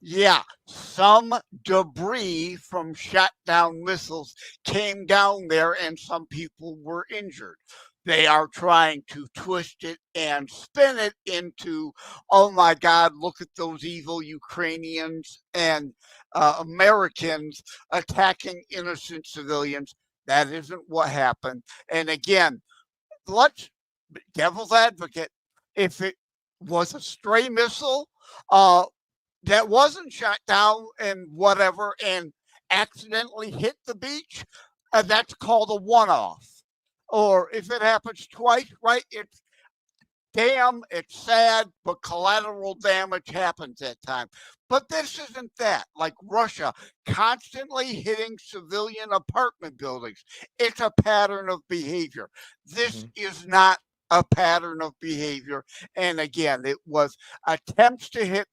Speaker 12: Yeah, some debris from shot down missiles came down there and some people were injured. They are trying to twist it and spin it into, oh my God, look at those evil Ukrainians and Americans attacking innocent civilians. That isn't what happened. And again, let's devil's advocate. If it was a stray missile, that wasn't shot down and whatever and accidentally hit the beach, that's called a one-off. Or if it happens twice, right, it's sad, but collateral damage happens at times. But this isn't that. Like Russia constantly hitting civilian apartment buildings. It's a pattern of behavior. This is not a pattern of behavior. And again, it was attempts to hit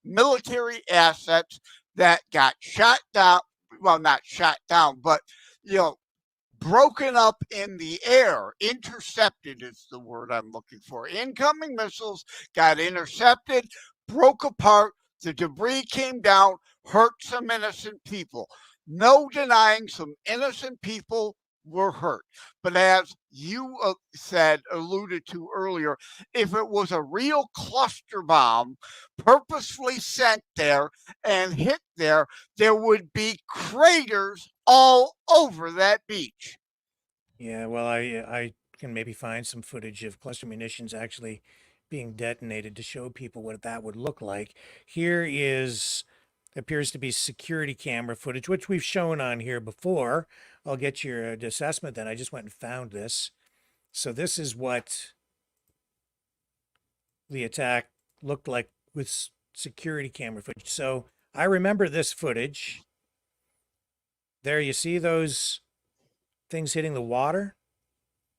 Speaker 12: military assets that got shot down. Well, not shot down, but, broken up in the air. Intercepted is the word I'm looking for. Incoming missiles got intercepted, broke apart. The debris came down, hurt some innocent people. No denying some innocent people were hurt. But as you alluded to earlier, if it was a real cluster bomb purposefully sent there and hit there, there would be craters all over that beach.
Speaker 2: Yeah, well, I can maybe find some footage of cluster munitions actually being detonated to show people what that would look like. Here appears to be security camera footage, which we've shown on here before. I'll get your assessment then. I just went and found this. So this is what the attack looked like with security camera footage. So I remember this footage. There you see those things hitting the water.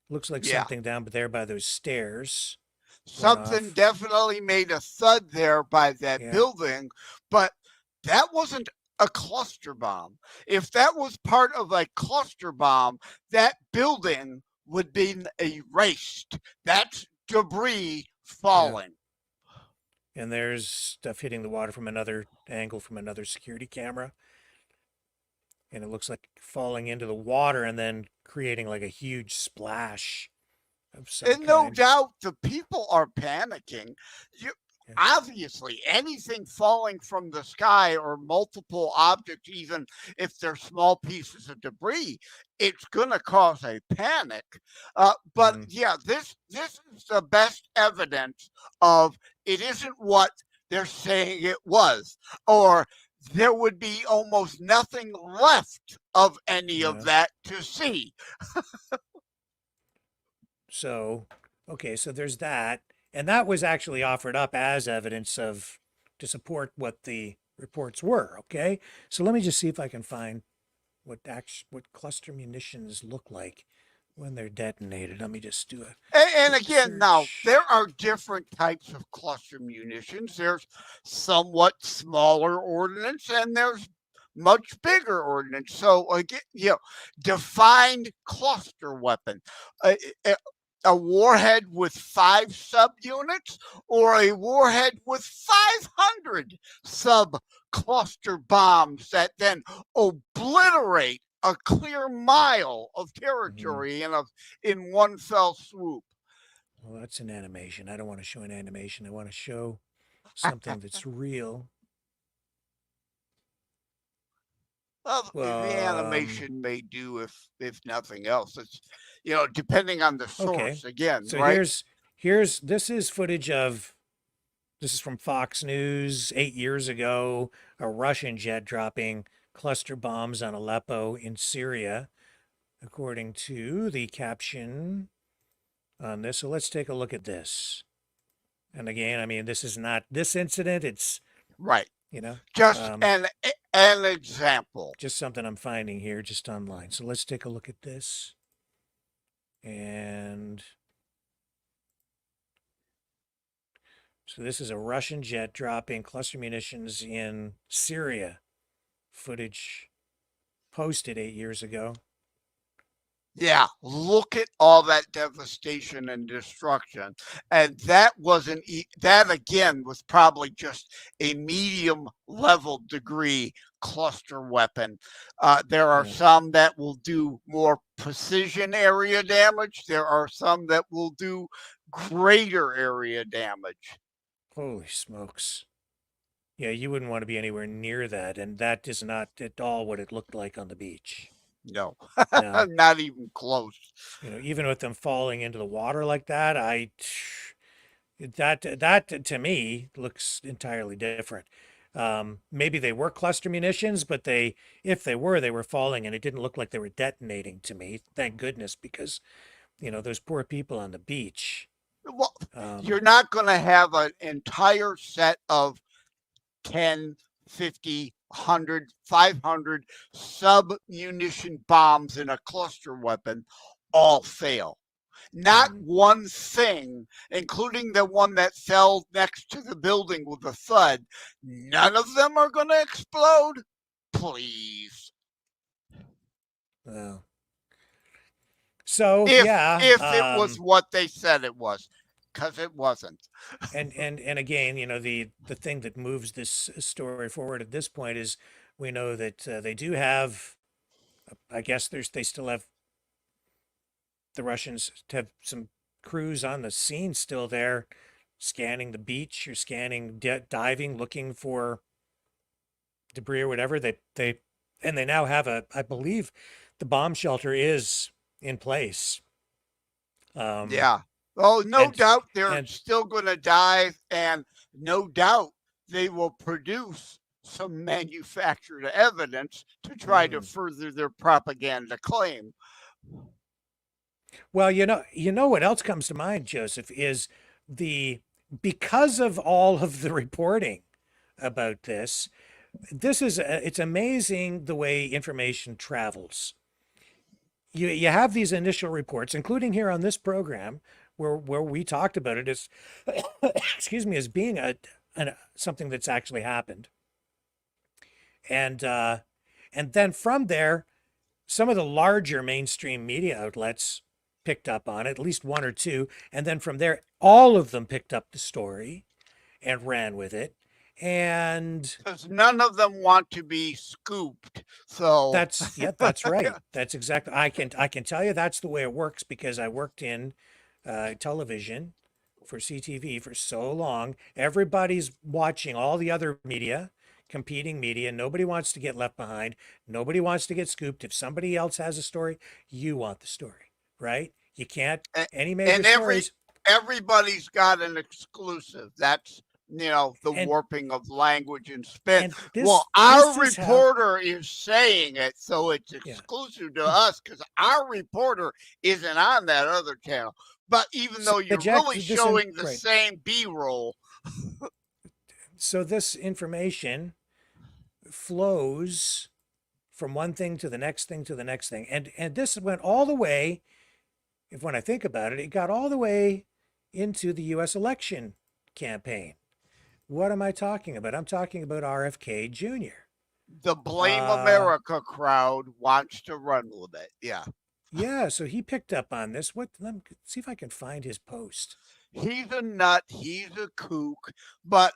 Speaker 2: Looks like something down there by those stairs.
Speaker 12: Something definitely made a thud there by that building, but that wasn't a cluster bomb. If that was part of a cluster bomb, that building would be erased. That's debris falling.
Speaker 2: Yeah. And there's stuff hitting the water from another angle from another security camera. And it looks like falling into the water and then creating like a huge splash of some kind.
Speaker 12: No doubt the people are panicking. Obviously, anything falling from the sky or multiple objects, even if they're small pieces of debris, it's going to cause a panic. But this is the best evidence of it isn't what they're saying it was, or there would be almost nothing left of any of that to see.
Speaker 2: So there's that. And that was actually offered up as evidence to support what the reports were. Okay. So let me just see if I can find what cluster munitions look like when they're detonated. Let me just do a.
Speaker 12: And again, search. Now there are different types of cluster munitions. There's somewhat smaller ordnance, and there's much bigger ordnance. So again, defined cluster weapon. A warhead with 5 subunits or a warhead with 500 sub-cluster bombs that then obliterate a clear mile of territory in one fell swoop.
Speaker 2: Well, that's an animation. I don't want to show an animation. I want to show something that's real.
Speaker 12: Well, the animation may do if nothing else. It's depending on the source again.
Speaker 2: So
Speaker 12: right?
Speaker 2: This is footage of. This is from Fox News 8 years ago. A Russian jet dropping cluster bombs on Aleppo in Syria. according to the caption on this. So let's take a look at this. And again, I mean, this is not this incident. It's
Speaker 12: right.
Speaker 2: You know,
Speaker 12: just an example.
Speaker 2: Just something I'm finding here just online. So let's take a look at this. And so this is a Russian jet dropping cluster munitions in Syria. Footage posted 8 years ago.
Speaker 12: Yeah, look at all that devastation and destruction. And that wasn't, that again was probably just a medium level degree cluster weapon. There are some that will do more precision area damage. There are some that will do greater area damage.
Speaker 2: Holy smokes. Yeah, you wouldn't want to be anywhere near that. And that is not at all what it looked like on the beach.
Speaker 12: No, not even close.
Speaker 2: You know, even with them falling into the water like that, that to me looks entirely different. Maybe they were cluster munitions, but if they were falling and it didn't look like they were detonating to me. Thank goodness, because, you know, those poor people on the beach.
Speaker 12: Well, you're not going to have an entire set of 10, 50, 100, 500 sub-munition bombs in a cluster weapon all fail. Not one thing, including the one that fell next to the building with a thud, none of them are going to explode? Please.
Speaker 2: Well. So,
Speaker 12: if
Speaker 2: it
Speaker 12: was what they said it was. Because it wasn't.
Speaker 2: and again, you know, the thing that moves this story forward at this point is we know that they do have, I guess they still have, the Russians have some crews on the scene still there, scanning the beach or scanning, diving, looking for debris or whatever. They now have I believe the bomb shelter is in place.
Speaker 12: Yeah. Oh, no doubt they're still going to dive, and no doubt they will produce some manufactured evidence to try to further their propaganda claim.
Speaker 2: Well, you know what else comes to mind, Joseph, is because of all of the reporting about this, it's amazing the way information travels. You have these initial reports, including here on this program, where we talked about it as, excuse me, as being something that's actually happened. And then from there, some of the larger mainstream media outlets picked up on it, at least one or two, and then from there, all of them picked up the story and ran with it. And
Speaker 12: because none of them want to be scooped. So
Speaker 2: that's right. That's exactly. I can tell you that's the way it works, because I worked in television for CTV for so long. Everybody's watching all the other media, competing media. Nobody wants to get left behind. Nobody wants to get scooped. If somebody else has a story, you want the story, right? You can't any major stories.
Speaker 12: Everybody's got an exclusive. That's, you know, the warping of language and spin. Our reporter is saying it, so it's exclusive to us because our reporter isn't on that other channel. But even though you're really showing the same B-roll.
Speaker 2: So this information flows from one thing to the next thing to the next thing. And this went all the way, when I think about it, it got all the way into the U.S. election campaign. What am I talking about? I'm talking about RFK Jr.
Speaker 12: The Blame America crowd wants to run with it. Yeah.
Speaker 2: Yeah, so he picked up on this. Let me see if I can find his post.
Speaker 12: He's a nut. He's a kook. But,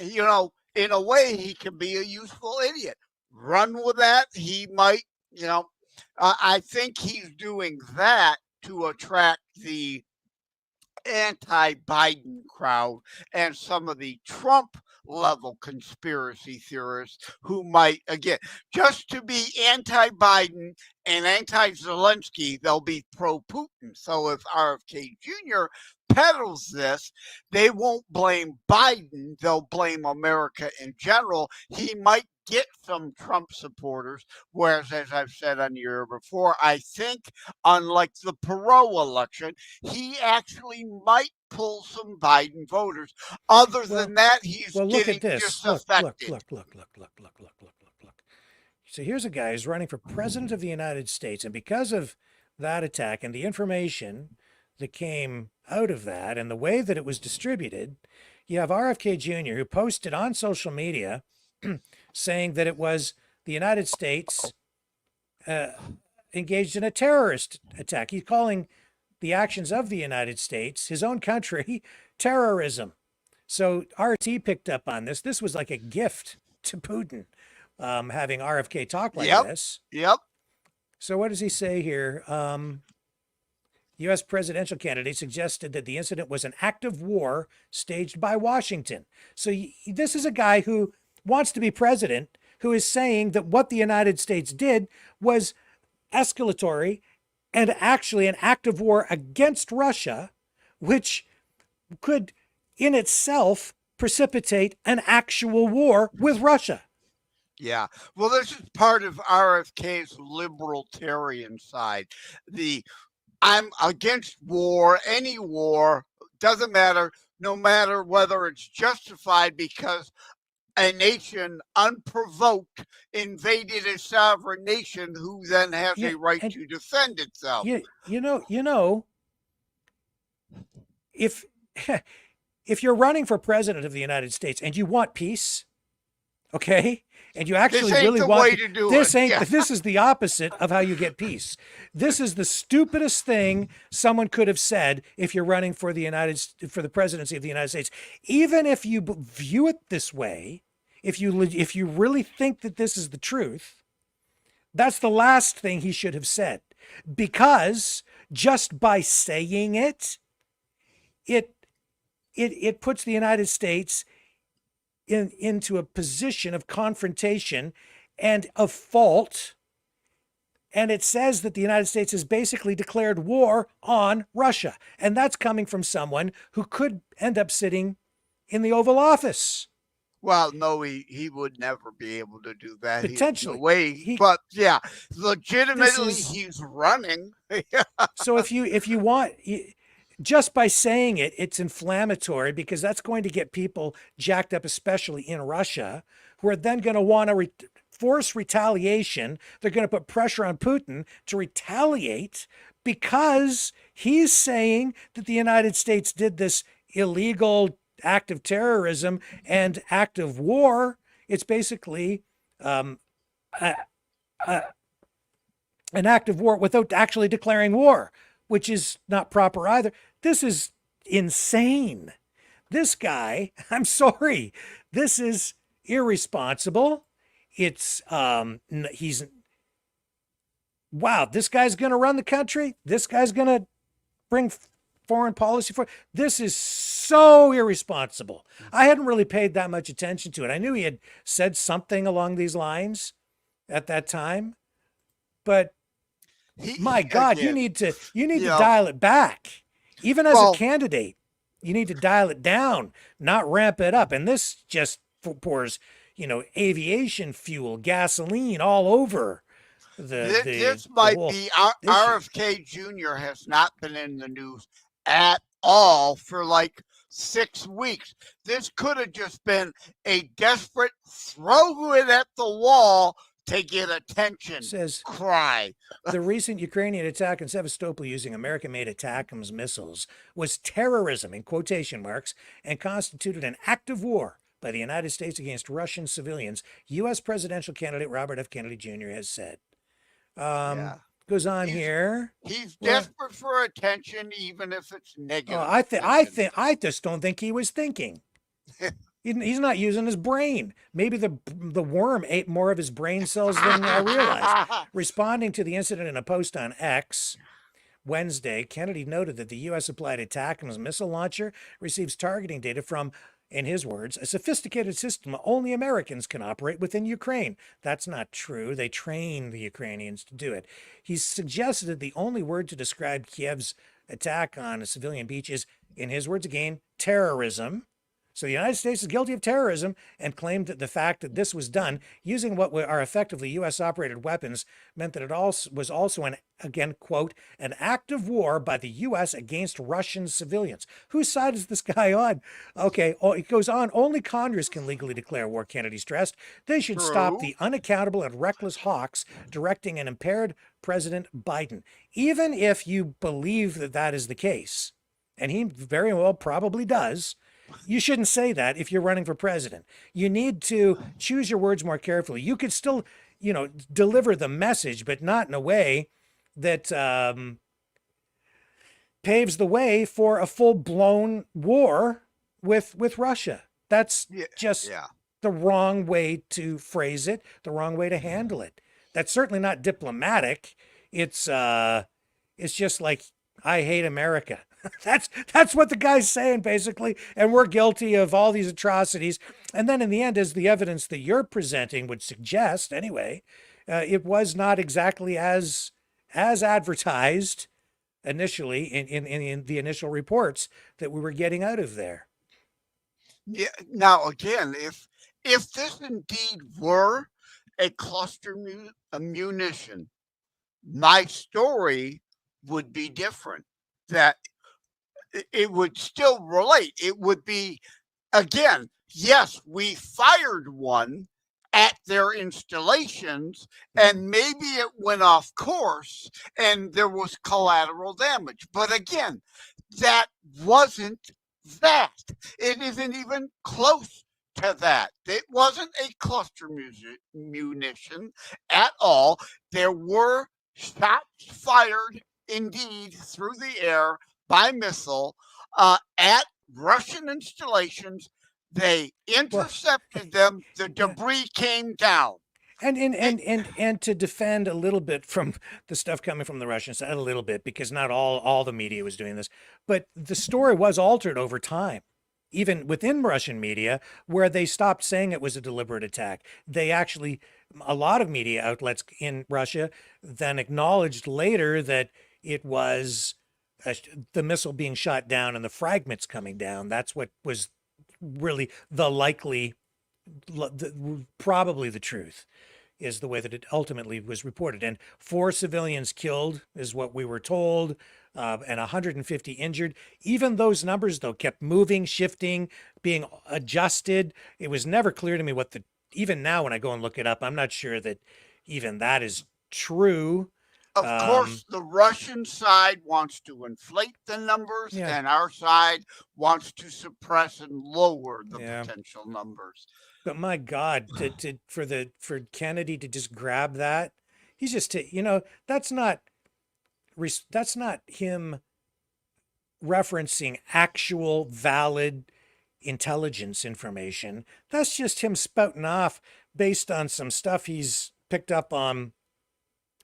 Speaker 12: you know, in a way, he can be a useful idiot. Run with that. He might, you know, I think he's doing that to attract the anti-Biden crowd and some of the Trump level conspiracy theorists who might, again, just to be anti Biden and anti Zelensky, they'll be pro Putin. So if RFK Jr. peddles this, they won't blame Biden, they'll blame America in general. He might get some Trump supporters, whereas, as I've said on the air before, I think, unlike the Perot election, he actually might pull some Biden voters. Other than that, he's
Speaker 2: Well, look
Speaker 12: getting
Speaker 2: at this.
Speaker 12: disaffected.
Speaker 2: Look. So here's a guy who's running for president of the United States, and because of that attack and the information that came out of that and the way that it was distributed, you have RFK Jr., who posted on social media saying that it was the United States engaged in a terrorist attack. He's calling the actions of the United States, his own country, terrorism. So RT picked up on this. This was like a gift to Putin, having RFK talk like this.
Speaker 12: Yep.
Speaker 2: So what does he say here? U.S. presidential candidate suggested that the incident was an act of war staged by Washington. So this is a guy who wants to be president, who is saying that what the United States did was escalatory and actually an act of war against Russia, which could in itself precipitate an actual war with Russia.
Speaker 12: Yeah. Well, this is part of RFK's libertarian side. I'm against war, any war, doesn't matter, no matter whether it's justified because a nation unprovoked invaded a sovereign nation who then has a right to defend itself.
Speaker 2: You know, if you're running for president of the United States and you want peace, okay, and you actually really want this is the opposite of how you get peace. This is the stupidest thing someone could have said if you're running for the presidency of the United States. Even if you view it this way, if you really think that this is the truth, that's the last thing he should have said, because just by saying it puts the United States into a position of confrontation and of fault. And it says that the United States has basically declared war on Russia. And that's coming from someone who could end up sitting in the Oval Office.
Speaker 12: Well, no, he would never be able to do that.
Speaker 2: Potentially.
Speaker 12: But yeah, legitimately he's running.
Speaker 2: So if you want, just by saying it, it's inflammatory, because that's going to get people jacked up, especially in Russia, who are then going to want to force retaliation. They're going to put pressure on Putin to retaliate because he's saying that the United States did this illegal act of terrorism and act of war. It's basically an act of war without actually declaring war, which is not proper either. This is insane. This guy, I'm sorry, this is irresponsible. It's wow, this guy's going to run the country. This guy's going to bring foreign policy for. This is so irresponsible. I hadn't really paid that much attention to it. I knew he had said something along these lines at that time, but my God, you need to dial it back. Even as a candidate, you need to dial it down, not ramp it up. And this just pours, aviation fuel, gasoline all over
Speaker 12: this might be RFK Jr. has not been in the news at all for like 6 weeks. This could have just been a desperate throw it at the wall to get attention.
Speaker 2: Says
Speaker 12: cry.
Speaker 2: The recent Ukrainian attack in Sevastopol using American-made ATACMS missiles was terrorism in quotation marks and constituted an act of war by the United States against Russian civilians. U.S. presidential candidate Robert F. Kennedy Jr. has said. Goes on here.
Speaker 12: He's desperate for attention, even if it's negative.
Speaker 2: I just don't think he was thinking. He's not using his brain. Maybe the worm ate more of his brain cells than I realized. Responding to the incident in a post on X Wednesday, Kennedy noted that the U.S. applied ATACMS missile launcher receives targeting data from in his words, a sophisticated system only Americans can operate within Ukraine. That's not true. They train the Ukrainians to do it. He's suggested the only word to describe Kiev's attack on a civilian beach is, in his words again, terrorism. So the United States is guilty of terrorism and claimed that the fact that this was done using what are effectively U.S. operated weapons meant that it also was also an, again, quote, an act of war by the U.S. against Russian civilians. Whose side is this guy on? Okay, it goes on. Only Congress can legally declare war, Kennedy stressed. They should stop the unaccountable and reckless hawks directing an impaired President Biden. Even if you believe that that is the case, and he very well probably does, you shouldn't say that if you're running for president. You need to choose your words more carefully. You could still, deliver the message, but not in a way that paves the way for a full-blown war with Russia. That's just the wrong way to phrase it, the wrong way to handle it. That's certainly not diplomatic. It's just like, I hate America. That's what the guy's saying, basically. And we're guilty of all these atrocities. And then in the end, as the evidence that you're presenting would suggest, anyway, it was not exactly as advertised initially in the initial reports that we were getting out of there.
Speaker 12: Yeah. Now, again, if this indeed were a cluster munition, my story would be different. That it would still relate. It would be, again, yes, we fired one at their installations and maybe it went off course and there was collateral damage. But again, that wasn't that. It isn't even close to that. It wasn't a cluster munition at all. There were shots fired indeed through the air by missile at Russian installations. They intercepted them. The debris came down.
Speaker 2: And to defend a little bit from the stuff coming from the Russian side, a little bit, because not all the media was doing this, but the story was altered over time, even within Russian media, where they stopped saying it was a deliberate attack. They actually, a lot of media outlets in Russia then acknowledged later that it was the missile being shot down and the fragments coming down. That's what was really the likely, probably the truth, is the way that it ultimately was reported. And 4 civilians killed is what we were told, and 150 injured. Even those numbers, though, kept moving, shifting, being adjusted. It was never clear to me what even now when I go and look it up, I'm not sure that even that is true.
Speaker 12: Of course, the Russian side wants to inflate the numbers, and our side wants to suppress and lower the potential numbers.
Speaker 2: But my God, for Kennedy to just grab that, he's just that's not him referencing actual valid intelligence information. That's just him spouting off based on some stuff he's picked up on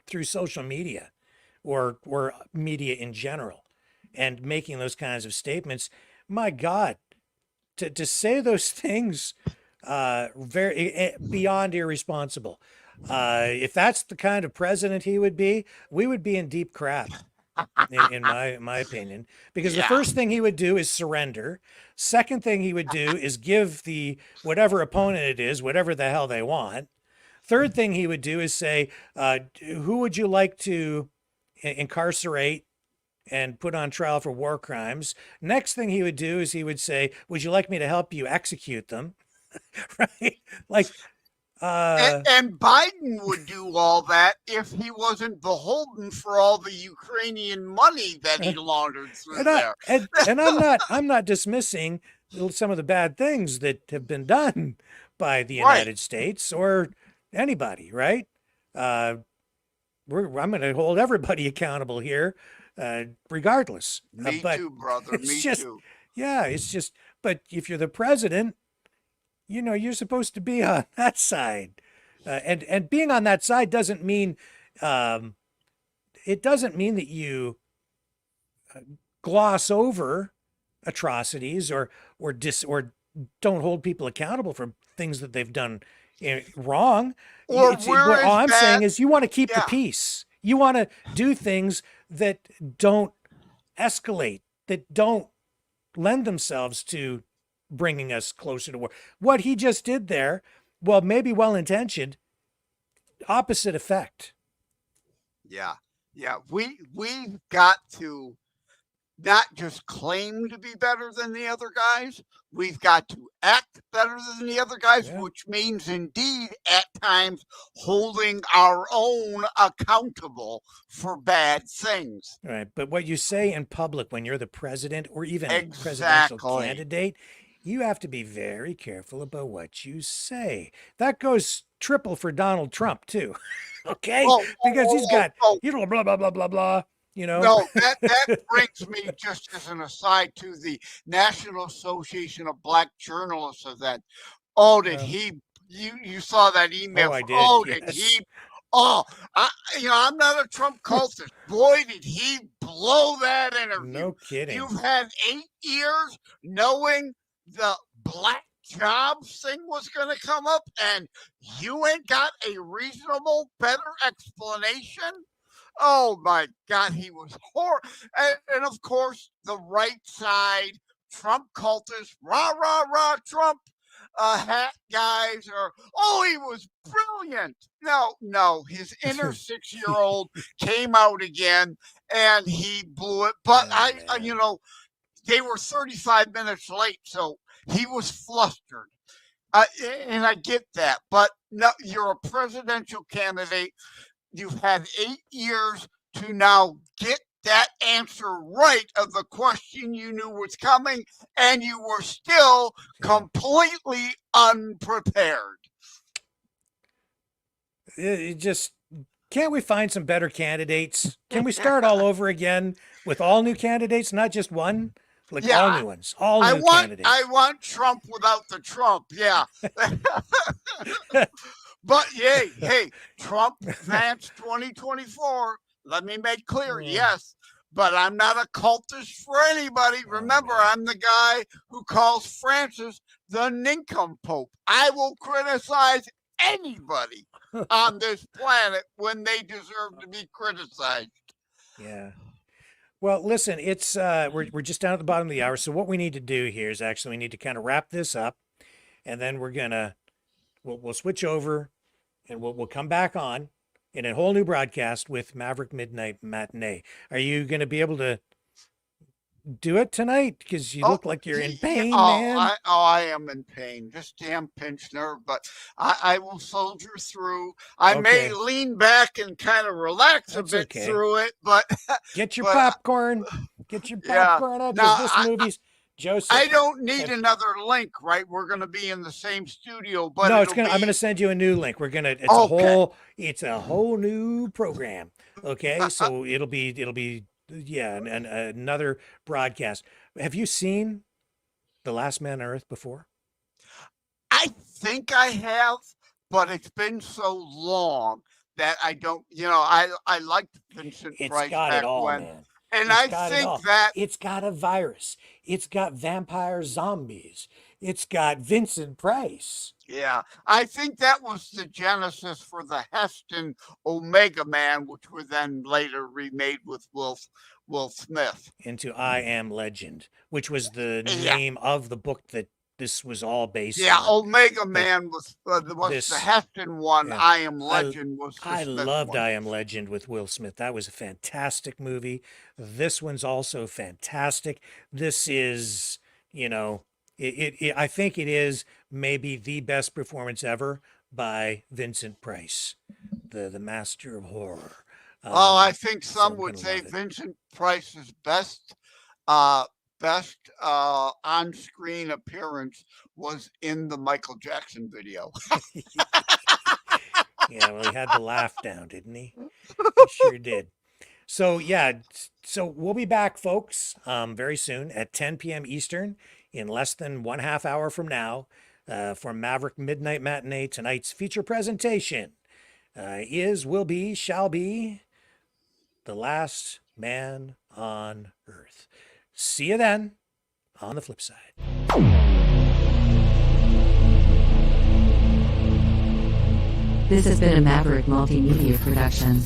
Speaker 2: through social media or media in general, and making those kinds of statements. My God, to say those things, very beyond irresponsible. If that's the kind of president he would be, we would be in deep crap, in my opinion, because the first thing he would do is surrender. Second thing he would do is give the whatever opponent it is, whatever the hell they want. Third thing he would do is say, who would you like to incarcerate and put on trial for war crimes? Next thing he would do is he would say, would you like me to help you execute them? Right? Like,
Speaker 12: and Biden would do all that if he wasn't beholden for all the Ukrainian money that he laundered through there.
Speaker 2: And I'm not dismissing some of the bad things that have been done by the United States or anybody, right? I'm going to hold everybody accountable here, regardless.
Speaker 12: Me too, brother. Me too.
Speaker 2: Yeah, it's just, but if you're the president, you're supposed to be on that side. And being on that side doesn't mean, it doesn't mean that you gloss over atrocities or don't hold people accountable for things that they've done wrong.
Speaker 12: Or
Speaker 2: What I'm saying is you want to keep the
Speaker 12: Yeah.
Speaker 2: peace. You want to do things that don't escalate, that don't lend themselves to bringing us closer to war. What he just did there, well, maybe well-intentioned, opposite effect.
Speaker 12: Yeah. We've got to not just claim to be better than the other guys. We've got to act better than the other guys, which means indeed at times holding our own accountable for bad things.
Speaker 2: Right. But what you say in public when you're the president or even a presidential candidate, you have to be very careful about what you say. That goes triple for Donald Trump too. Okay? Because he's got, blah, blah, blah, blah, blah.
Speaker 12: No, that brings me, just as an aside, to the National Association of Black Journalists event. Oh, did you saw that email?
Speaker 2: Oh, I did.
Speaker 12: Did
Speaker 2: Yes.
Speaker 12: he? I'm not a Trump cultist. Boy, did he blow that interview.
Speaker 2: No kidding.
Speaker 12: You've had 8 years knowing the black jobs thing was going to come up, and you ain't got a reasonable, better explanation? Oh my God, he was horrible. And of course, the right side, Trump cultists, rah, rah, rah, Trump hat guys are, he was brilliant. No, his inner 6-year-old came out again and he blew it. But they were 35 minutes late, so he was flustered. And I get that. But no, you're a presidential candidate. You've had 8 years to now get that answer right of the question you knew was coming, and you were still completely unprepared.
Speaker 2: It just, can't we find some better candidates? Can we start all over again with all new candidates, not just one? Like all new ones, all new candidates.
Speaker 12: I want Trump without the Trump, yeah. But hey, Trump Vance 2024. Let me make clear, yes, but I'm not a cultist for anybody. Remember, I'm the guy who calls Francis the nincompoop. I will criticize anybody on this planet when they deserve to be criticized.
Speaker 2: Yeah. Well, listen, it's we're just down at the bottom of the hour. So what we need to do here is actually we need to kind of wrap this up, and then we'll switch over, and we'll come back on in a whole new broadcast with Maverick Midnight Matinee. Are you going to be able to do it tonight? Because you look like you're in pain, man.
Speaker 12: I am in pain. Just damn pinched nerve, but I will soldier through. I may lean back and kind of relax a bit through it, but
Speaker 2: get your popcorn. Get your popcorn out.
Speaker 12: Now,
Speaker 2: This movie's Joseph.
Speaker 12: I don't need another link, right? We're going to be in the same studio, but
Speaker 2: no, I'm going to send you a new link. We're going to. It's a whole new program. Okay, so it'll be. Yeah, and another broadcast. Have you seen The Last Man on Earth before?
Speaker 12: I think I have, but it's been so long that I don't. I liked Vincent Price back when.
Speaker 2: Man.
Speaker 12: And I think that
Speaker 2: it's got a virus. It's got vampire zombies. It's got Vincent Price.
Speaker 12: Yeah, I think that was the genesis for the Heston Omega Man, which were then later remade with Will Smith
Speaker 2: into I Am Legend, which was the name of the book that this was all based on.
Speaker 12: Yeah, Omega Man was the Heston one. Yeah. I Am Legend was the
Speaker 2: I
Speaker 12: Smith
Speaker 2: loved
Speaker 12: one.
Speaker 2: I Am Legend with Will Smith. That was a fantastic movie. This one's also fantastic. This is, I think it is maybe the best performance ever by Vincent Price, the master of horror.
Speaker 12: I think some would say Vincent Price's best on-screen appearance was in the Michael Jackson video.
Speaker 2: Yeah, well, he had the laugh down, didn't he? He sure did. So we'll be back, folks, very soon at 10 p.m. Eastern, in less than 1/2 hour from now, for Maverick Midnight Matinee. Tonight's feature presentation shall be The Last Man on Earth. See you then on the flip side.
Speaker 19: This has been a Maverick Multimedia production.